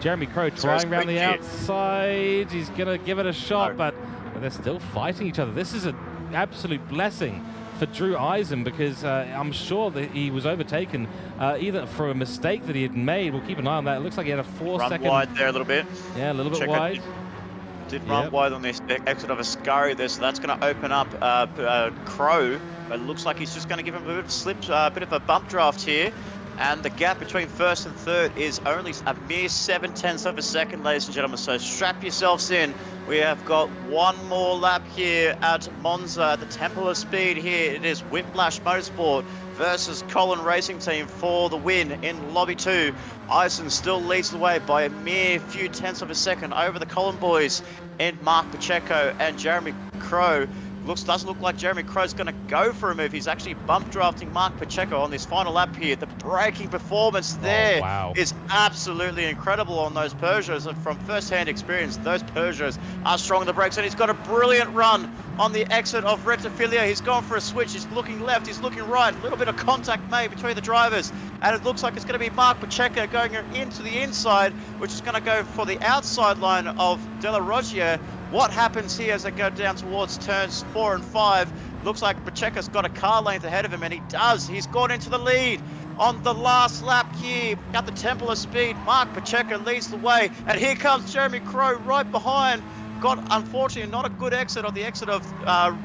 Jeremy Crow trying around the outside. He's going to give it a shot, but they're still fighting each other. This is an absolute blessing for Drew Eisen, because I'm sure that he was overtaken either for a mistake that he had made. We'll keep an eye on that. It looks like he had a 4-second... Run wide there a little bit. Yeah, a little bit wide. Did run wide on this exit of Ascari there, so that's going to open up Crow. But it looks like he's just going to give him a bit of a bit of a bump draft here. And the gap between first and third is only a mere 0.7 of a second, ladies and gentlemen. So strap yourselves in. We have got one more lap here at Monza at the Temple of Speed here. It is Whiplash Motorsport versus Colin Racing Team for the win in Lobby 2. Eisen still leads the way by a mere few tenths of a second over the Colin boys in Mark Pacheco and Jeremy Crow. Doesn't look like Jeremy Crow's going to go for a move. He's actually bump drafting Mark Pacheco on this final lap here. The braking performance there is absolutely incredible on those Peugeots. And from first-hand experience, those Peugeots are strong on the brakes. And he's got a brilliant run on the exit of Retifilia. He's gone for a switch. He's looking left. He's looking right. A little bit of contact made between the drivers. And it looks like it's going to be Mark Pacheco going into the inside, which is going to go for the outside line of De La Roggia. What happens here as they go down towards turns 4 and 5? Looks like Pacheco's got a car length ahead of him, and he does. He's gone into the lead on the last lap here at the Temple of Speed. Mark Pacheco leads the way, and here comes Jeremy Crow right behind. Got, unfortunately, not a good exit on the exit of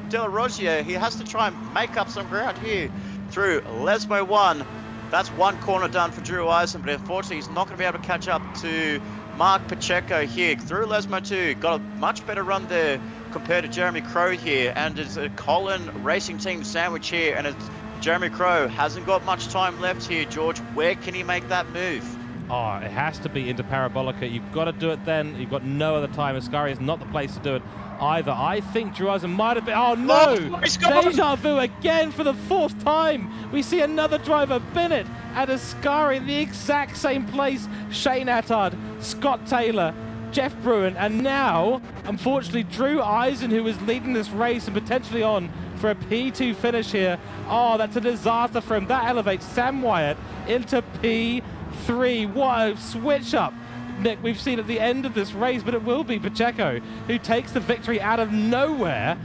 De La Roggia. He has to try and make up some ground here through Lesmo 1. That's one corner done for Drew Eisen, but unfortunately he's not going to be able to catch up to Mark Pacheco here through Lesmo 2. Got a much better run there compared to Jeremy Crow here, and it's a Colin Racing Team sandwich here, and it's Jeremy Crow hasn't got much time left here. George, where can he make that move? Oh, it has to be into Parabolica. You've got to do it then. You've got no other time. Ascari is not the place to do it either. I think Drew Eisen might have been... Oh, no! Deja vu again for the 4th time. We see another driver, Bennett, and Ascari in the exact same place. Shane Attard, Scott Taylor, Jeff Bruin, and now, unfortunately, Drew Eisen, who was leading this race and potentially on for a P2 finish here. Oh, that's a disaster for him. That elevates Sam Wyatt into P3. What a switch up, Nick, we've seen at the end of this race, but it will be Pacheco who takes the victory out of nowhere.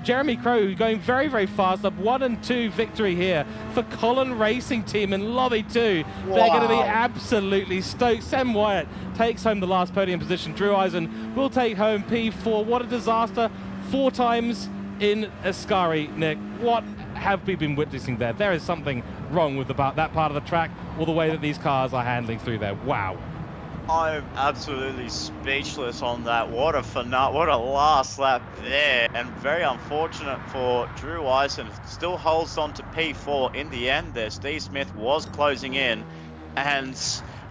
Jeremy Crow going very, very fast, up 1 and 2 victory here for Colin Racing Team in Lobby 2. Wow. They're going to be absolutely stoked. Sam Wyatt takes home the last podium position. Drew Eisen will take home P4. What a disaster. 4 times in Ascari, Nick. What have we been witnessing there? There is something wrong with about that part of the track or the way that these cars are handling through there. Wow. I'm absolutely speechless on that. What a last lap there, and very unfortunate for Drew Eisen. Still holds on to P4 in the end there. Steve Smith was closing in, and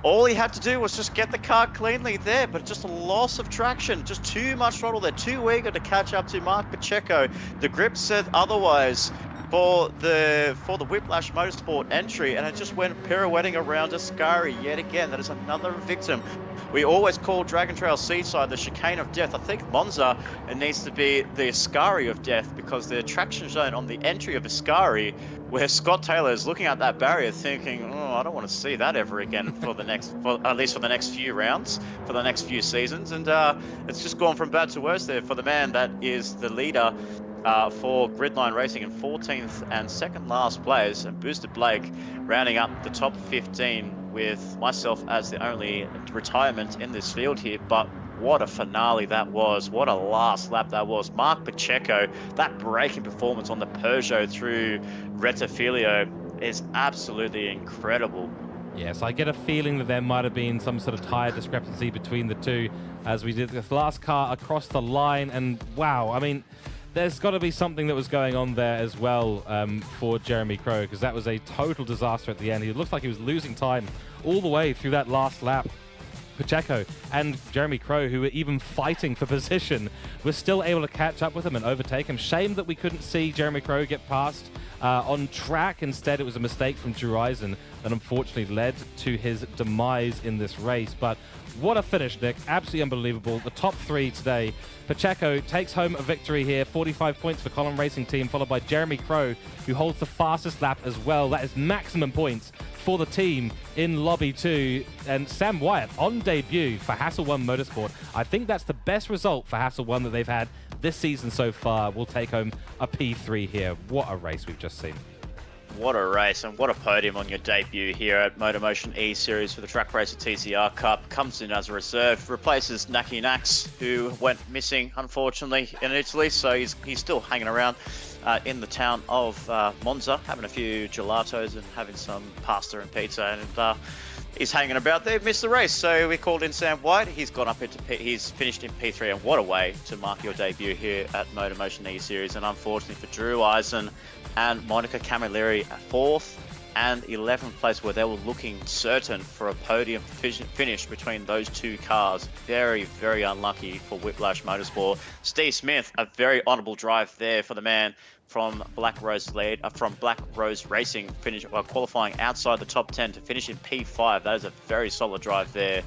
all he had to do was just get the car cleanly there, but just a loss of traction, just too much throttle there, too eager to catch up to Mark Pacheco. The grip said otherwise for the Whiplash Motorsport entry, and it just went pirouetting around Ascari yet again. That is another victim. We always call Dragon Trail Seaside the chicane of death. I think Monza, it needs to be the Ascari of death, because the traction zone on the entry of Ascari, where Scott Taylor is looking at that barrier thinking, oh, I don't want to see that ever again for the next, at least for the next few rounds, for the next few seasons. And it's just gone from bad to worse there for the man that is the leader for Gridline Racing in 14th and second last place, and Booster Blake rounding up the top 15 with myself as the only retirement in this field here. But what a finale that was. What a last lap that was. Mark Pacheco, that braking performance on the Peugeot through Rettifilio is absolutely incredible. Yes, I get a feeling that there might have been some sort of tyre discrepancy between the two as we did this last car across the line. And wow, I mean, there's got to be something that was going on there as well for Jeremy Crow, because that was a total disaster at the end. He looked like he was losing time all the way through that last lap. Pacheco and Jeremy Crow, who were even fighting for position, were still able to catch up with him and overtake him. Shame that we couldn't see Jeremy Crow get past on track. Instead, it was a mistake from Drew Eisen that unfortunately led to his demise in this race. But what a finish, Nick. Absolutely unbelievable. The top 3 today. Pacheco takes home a victory here. 45 points for Colin Racing Team, followed by Jeremy Crow, who holds the fastest lap as well. That is maximum points for the team in Lobby 2. And Sam Wyatt on debut for Hassel 1 Motorsport. I think that's the best result for Hassel 1 that they've had this season so far. We'll take home a P3 here. What a race we've just seen. What a race, and what a podium on your debut here at MotorMotion E-Series for the Trak Racer TCR Cup. Comes in as a reserve, replaces Naki Nax, who went missing, unfortunately, in Italy, so he's still hanging around. in the town of Monza, having a few gelatos and having some pasta and pizza, and he's hanging about there. Missed the race, so we called in Sam White. He's gone up into he's finished in P3, and what a way to mark your debut here at MotorMotion E-Series. And unfortunately for Drew Eisen and Monica Camilleri at 4th and 11th place, where they were looking certain for a podium finish between those two cars. Very, very unlucky for Whiplash Motorsport. Steve Smith, a very honourable drive there for the man from Black Rose Racing, qualifying outside the top 10 to finish in P5. That is a very solid drive there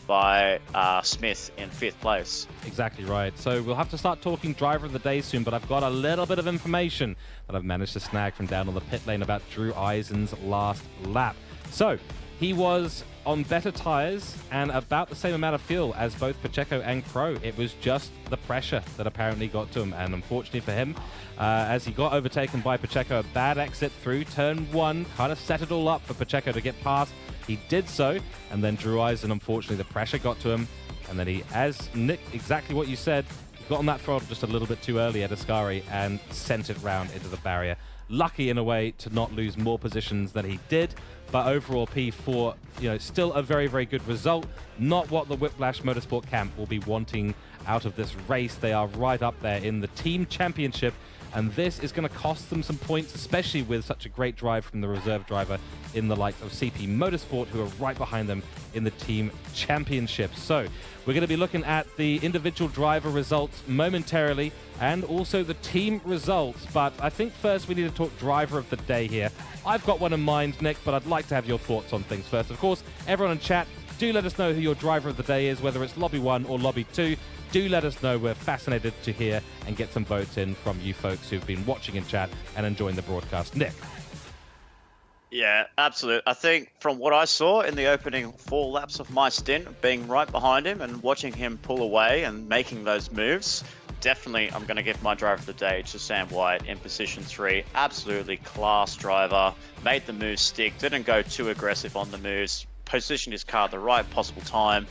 by Smith in 5th place. Exactly right. So we'll have to start talking driver of the day soon, but I've got a little bit of information that I've managed to snag from down on the pit lane about Drew Eisen's last lap. So he was on better tyres and about the same amount of fuel as both Pacheco and Crow. It was just the pressure that apparently got to him, and unfortunately for him, as he got overtaken by Pacheco, a bad exit through turn 1 kind of set it all up for Pacheco to get past. He did so, and then Drew Eisen, unfortunately, the pressure got to him, and then he, as Nick, exactly what you said, got on that throttle just a little bit too early at Ascari and sent it round into the barrier. Lucky in a way to not lose more positions than he did, but overall P4, still a very, very good result. Not what the Whiplash Motorsport camp will be wanting out of this race. They are right up there in the team championship, and this is going to cost them some points, especially with such a great drive from the reserve driver in the likes of CP Motorsport, who are right behind them in the team championship. So we're going to be looking at the individual driver results momentarily and also the team results. But I think first we need to talk driver of the day here. I've got one in mind, Nick, but I'd like to have your thoughts on things first. Of course, everyone in chat, do let us know who your driver of the day is, whether it's Lobby 1 or Lobby 2. Do let us know. We're fascinated to hear and get some votes in from you folks who've been watching in chat and enjoying the broadcast. Nick? Yeah, absolutely. I think from what I saw in the opening 4 laps of my stint, being right behind him and watching him pull away and making those moves, definitely I'm going to give my driver of the day to Sam White in position 3. Absolutely class driver. Made the moves stick. Didn't go too aggressive on the moves. Positioned his car at the right possible time.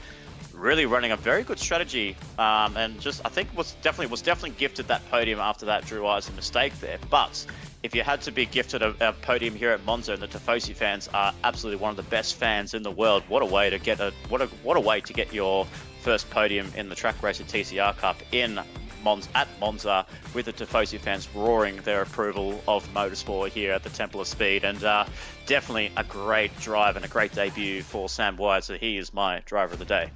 Really running a very good strategy, and just I think was definitely gifted that podium after that Drew Eisen mistake there. But if you had to be gifted a podium here at Monza, and the Tifosi fans are absolutely one of the best fans in the world, what a way to get what a way to get your first podium in the Trak Racer TCR Cup in Monza, with the Tifosi fans roaring their approval of motorsport here at the Temple of Speed. And definitely a great drive and a great debut for Sam White, so he is my driver of the day.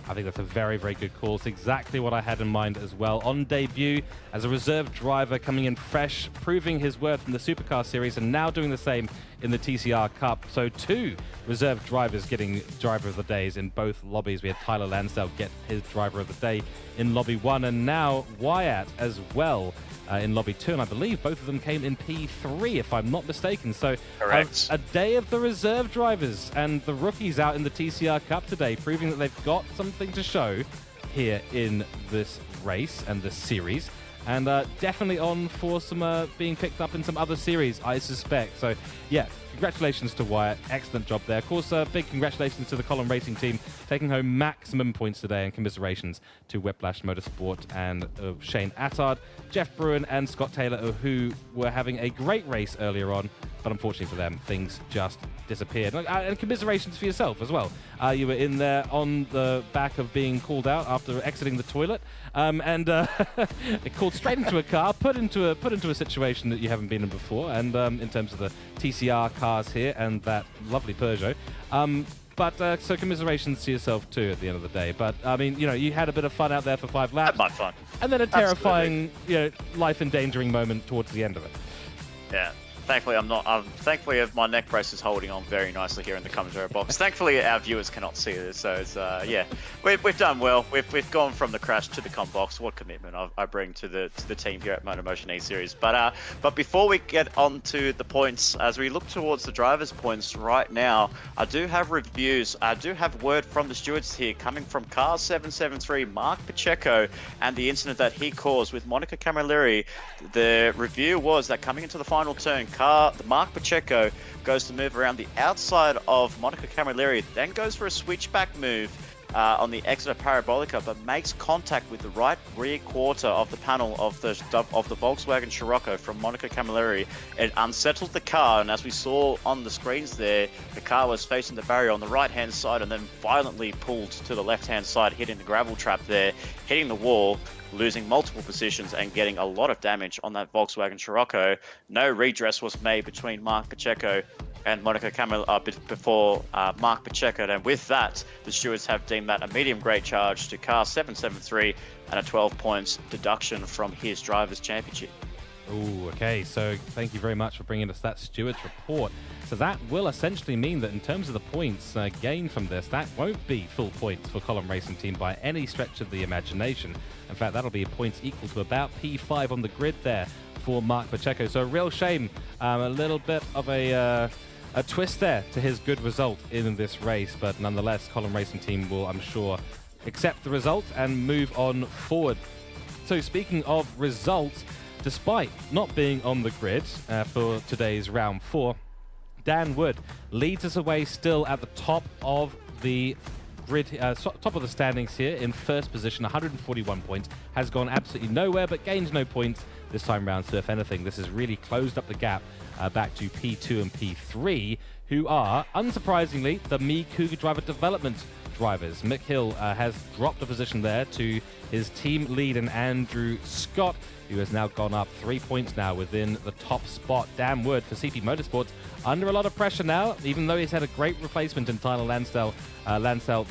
I think that's a very, very good call. It's exactly what I had in mind as well. On debut, as a reserve driver, coming in fresh, proving his worth in the Supercar Series, and now doing the same in the TCR Cup. So 2 reserve drivers getting driver of the days in both lobbies. We had Tyler Lansdale get his driver of the day in Lobby 1, and now Wyatt as well in Lobby 2, and I believe both of them came in P3, if I'm not mistaken. So correct. A day of the reserve drivers and the rookies out in the TCR Cup today, proving that they've got something to show here in this race and this series. And definitely on for some being picked up in some other series, I suspect. So, yeah, congratulations to Wyatt. Excellent job there. Of course, big congratulations to the Column Racing team, taking home maximum points today, and commiserations to Whiplash Motorsport and Shane Attard, Jeff Bruin, and Scott Taylor, who were having a great race earlier on, but unfortunately for them, things just disappeared. And commiserations for yourself as well. You were in there on the back of being called out after exiting the toilet, and called straight into a car, put into a situation that you haven't been in before, and in terms of the TCR cars here and that lovely Peugeot. But so commiserations to yourself too at the end of the day. But I mean, you had a bit of fun out there for 5 laps. Had my fun. And then a terrifying, life-endangering moment towards the end of it. Yeah. Thankfully, thankfully, my neck brace is holding on very nicely here in the commentary box. Thankfully, our viewers cannot see this, so it's yeah, we've done well. We've gone from the crash to the com box. What commitment I bring to the team here at MotorMotion E-Series. But before we get on to the points, as we look towards the drivers' points right now, I do have reviews. I do have word from the stewards here, coming from Car 773, Mark Pacheco, and the incident that he caused with Monica Camilleri. The review was that coming into the final turn, the Mark Pacheco goes to move around the outside of Monica Camilleri, then goes for a switchback move on the exit of Parabolica, but makes contact with the right rear quarter of the panel of the Volkswagen Scirocco from Monica Camilleri. It unsettled the car, and as we saw on the screens there, the car was facing the barrier on the right-hand side and then violently pulled to the left-hand side, hitting the gravel trap there, hitting the wall, losing multiple positions and getting a lot of damage on that Volkswagen Scirocco. No redress was made between Mark Pacheco and Monica Camilleri before Mark Pacheco, and with that, the stewards have deemed that a medium-grade charge to car 773 and a 12 points deduction from his driver's championship. Oh, okay. So thank you very much for bringing us that stewards report. So that will essentially mean that in terms of the points gained from this, that won't be full points for Column Racing Team by any stretch of the imagination. In fact, that'll be points equal to about P5 on the grid there for Mark Pacheco. So a real shame, a little bit of a twist there to his good result in this race, but nonetheless, Column Racing Team will, I'm sure, accept the result and move on forward. So speaking of results, despite not being on the grid for today's round 4, Dan Wood leads us away still at the top of the grid, top of the standings here in first position, 141 points, has gone absolutely nowhere but gained no points this time round. So if anything, this has really closed up the gap back to P2 and P3, who are, unsurprisingly, the Cooke driver development drivers. Mick Hill has dropped a position there to his team lead in Andrew Scott, who has now gone up 3 points now within the top spot. Dan Wood for CP Motorsports under a lot of pressure now, even though he's had a great replacement in Tyler Lansdell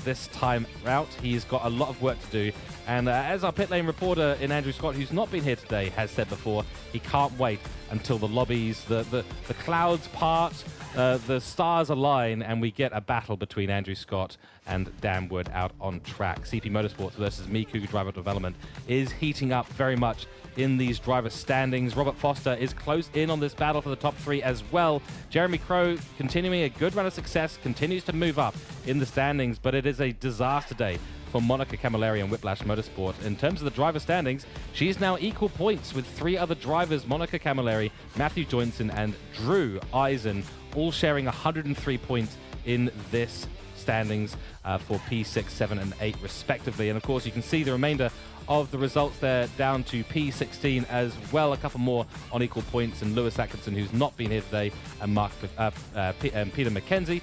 this time out. He's got a lot of work to do. And as our pit lane reporter in Andrew Scott, who's not been here today, has said before, he can't wait until the lobbies, the clouds part, the stars align, and we get a battle between Andrew Scott and Dan Wood out on track. CP Motorsports versus Cooke driver development is heating up very much in these driver standings. Robert Foster is close in on this battle for the top 3 as well. Jeremy Crow, continuing a good run of success, continues to move up in the standings, but it is a disaster day for Monica Camilleri and Whiplash Motorsport. In terms of the driver standings, she's now equal points with 3 other drivers, Monica Camilleri, Matthew Joynson, and Drew Eisen, all sharing 103 points in this standings for P6, 7, and 8 respectively. And of course, you can see the remainder of the results there down to P16 as well, a couple more on equal points, and Lewis Atkinson, who's not been here today, and Peter McKenzie,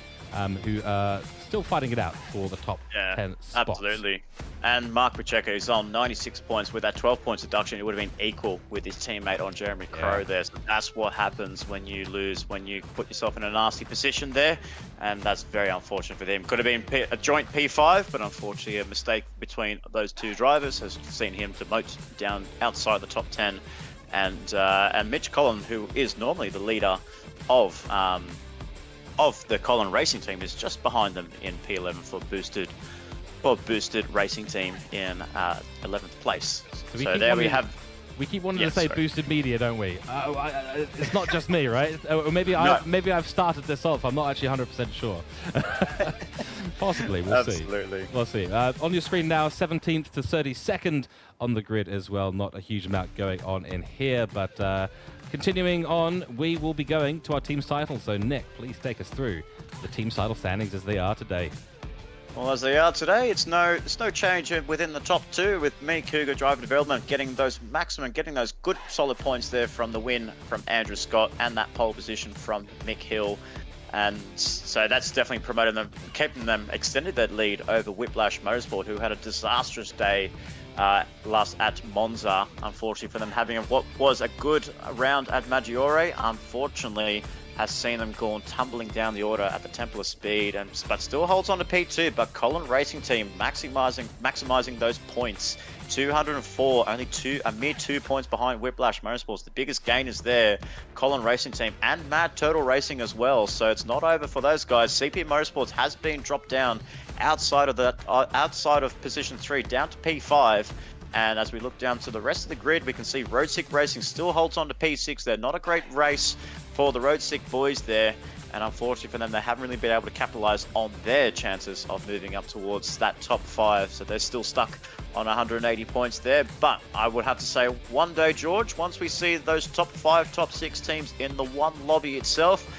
who are still fighting it out for the top 10 spots. Absolutely. And Mark Pacheco is on 96 points. With that 12 points deduction, it would have been equal with his teammate on Jeremy Crow there. So that's what happens when you lose, when you put yourself in a nasty position there. And that's very unfortunate for them. Could have been a joint P5, but unfortunately a mistake between those two drivers has seen him demote down outside the top 10. And Mitch Collin, who is normally the leader of the Colin Racing Team, is just behind them in P11 for boosted racing team in 11th place. So there we have. We keep wanting to say boosted media, don't we? It's not just me, right? Or maybe I've started this off. I'm not actually 100% sure. Possibly, we'll see. Absolutely. We'll see. On your screen now, 17th to 32nd on the grid as well. Not a huge amount going on in here, but continuing on, we will be going to our team's title. So Nick, please take us through the team's title standings as they are today. Well, as they are today, it's no change within the top 2, with Cooke driver development getting those good solid points there from the win from Andrew Scott and that pole position from Mick Hill. And so that's definitely promoted them, keeping them, extended that lead over Whiplash Motorsport, who had a disastrous day last at Monza. Unfortunately for them, having what was a good round at Maggiore, unfortunately has seen them gone tumbling down the order at the Temple of Speed, but still holds on to P2. But Colin Racing Team maximizing those points. 204, only a mere 2 points behind Whiplash Motorsports. The biggest gain is there, Colin Racing Team and Mad Turtle Racing as well. So it's not over for those guys. CP Motorsports has been dropped down outside of position 3, down to P5. And as we look down to the rest of the grid, we can see Road Sick Racing still holds on to P6. They're not a great race for the Road Sick boys there. And unfortunately for them, they haven't really been able to capitalize on their chances of moving up towards that top 5. So they're still stuck on 180 points there. But I would have to say, one day, George, once we see those top 5, top 6 teams in the one lobby itself,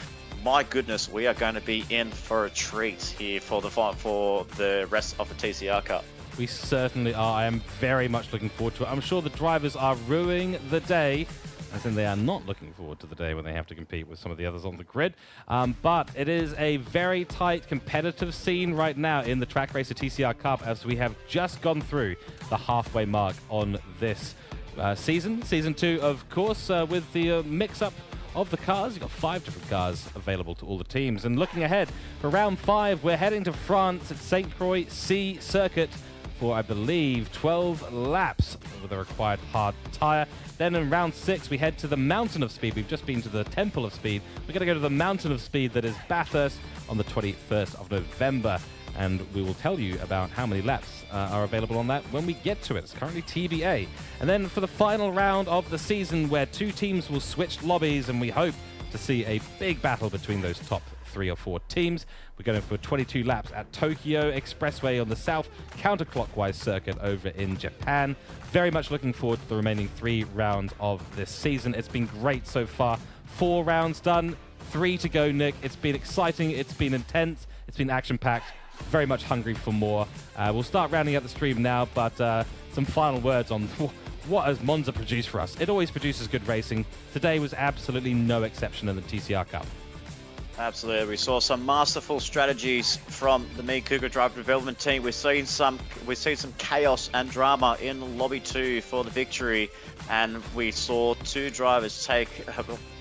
my goodness, we are going to be in for a treat here for the rest of the TCR Cup. We certainly are. I am very much looking forward to it. I'm sure the drivers are ruining the day, as in they are not looking forward to the day when they have to compete with some of the others on the grid. But it is a very tight competitive scene right now in the Trak Racer TCR Cup, as we have just gone through the halfway mark on this season 2, of course, with the mix-up of the cars. You've got 5 different cars available to all the teams. And looking ahead for round 5, we're heading to France at St. Croix C circuit for, I believe, 12 laps with a required hard tire. Then in round 6, we head to the Mountain of Speed. We've just been to the Temple of Speed. We're going to go to the Mountain of Speed that is Bathurst on the 21st of November. And we will tell you about how many laps are available on that when we get to it. It's currently TBA. And then for the final round of the season, where 2 teams will switch lobbies, and we hope to see a big battle between those top 3 or 4 teams. We're going for 22 laps at Tokyo Expressway on the south counterclockwise circuit over in Japan. Very much looking forward to the remaining 3 rounds of this season. It's been great so far. 4 rounds done, 3 to go, Nick. It's been exciting, it's been intense, it's been action-packed. Very much hungry for more. We'll start rounding up the stream now, but some final words on what has Monza produced for us. It always produces good racing. Today was absolutely no exception in the TCR Cup. Absolutely, we saw some masterful strategies from the Me Cooke driver development team. We've seen some chaos and drama in Lobby 2 for the victory, and we saw 2 drivers take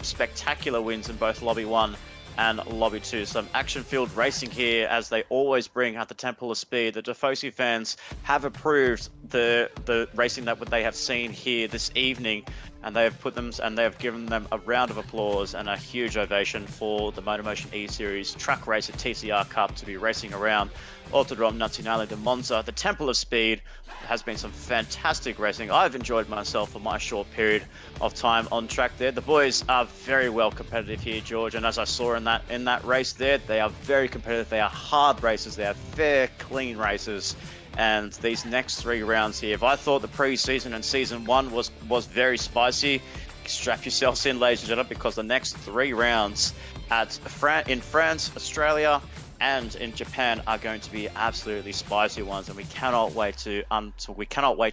spectacular wins in both Lobby 1 and Lobby 2. Some action-filled racing here, as they always bring at the Temple of Speed. The Tifosi fans have approved the racing that they have seen here this evening, and they have given them a round of applause and a huge ovation for the MotorMotion E-Series Trak Racer TCR Cup to be racing around Autodrome Nazionale de Monza. The Temple of Speed has been some fantastic racing. I've enjoyed myself for my short period of time on track there. The boys are very well competitive here, George, and as I saw in that race there, they are very competitive. They are hard races. They are fair, clean races. And these next 3 rounds here, if I thought the pre-season and season 1 was very spicy, strap yourselves in, ladies and gentlemen, because the next 3 rounds in France, Australia, and in Japan are going to be absolutely spicy ones, and we cannot wait to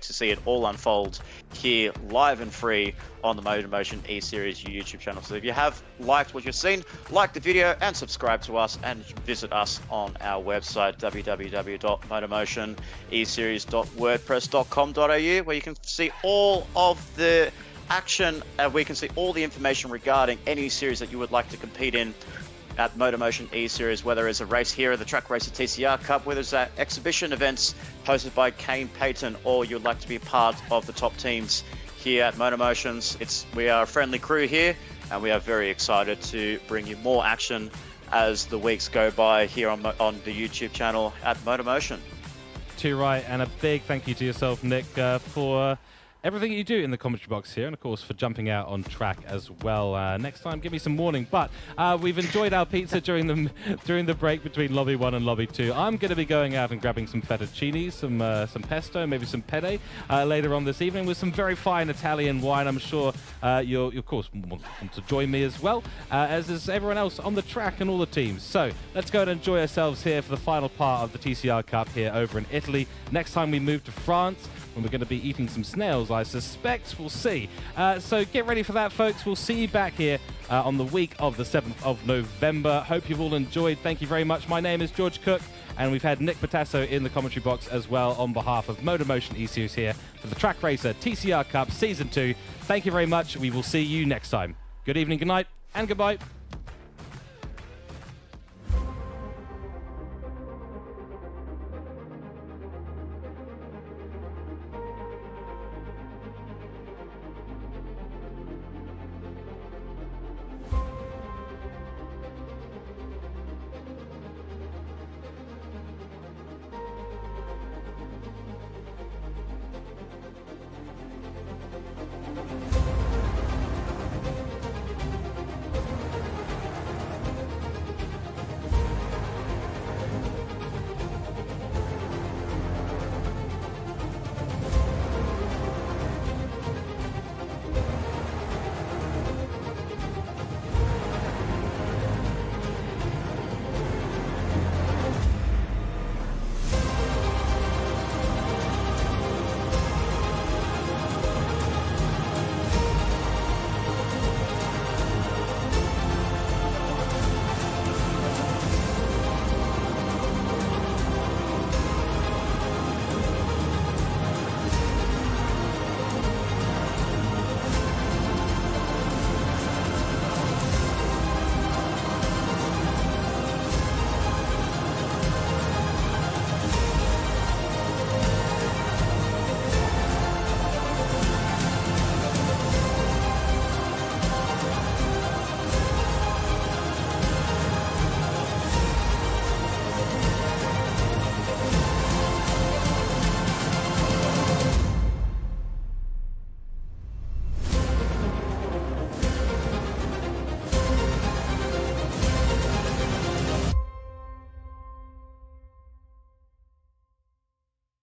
see it all unfold here live and free on the MotorMotion E-Series YouTube channel. So if you have liked what you've seen, like the video and subscribe to us, and visit us on our website www.motormotioneseries.wordpress.com.au, where you can see all of the action, and we can see all the information regarding any series that you would like to compete in at MotorMotion E-Series, whether it's a race here at the Trak Racer TCR Cup, whether it's exhibition events hosted by Kane Payton, or you'd like to be part of the top teams here at MotorMotions. We are a friendly crew here, and we are very excited to bring you more action as the weeks go by here on the YouTube channel at MotorMotion. Too right, and a big thank you to yourself, Nick, for everything you do in the commentary box here, and of course for jumping out on track as well. Next time, give me some warning. But we've enjoyed our pizza during the break between Lobby 1 and Lobby 2. I'm going to be going out and grabbing some fettuccine, some pesto, maybe some penne later on this evening with some very fine Italian wine. I'm sure you'll of course want to join me as well, as is everyone else on the track and all the teams. So let's go and enjoy ourselves here for the final part of the TCR Cup here over in Italy. Next time we move to France, when we're going to be eating some snails, I suspect. We'll see. So get ready for that, folks. We'll see you back here on the week of the 7th of November. Hope you've all enjoyed. Thank you very much. My name is George Cooke, and we've had Nick Pautasso in the commentary box as well on behalf of MotorMotion E-Series here for the Trak Racer TCR Cup Season 2. Thank you very much. We will see you next time. Good evening, good night, and goodbye.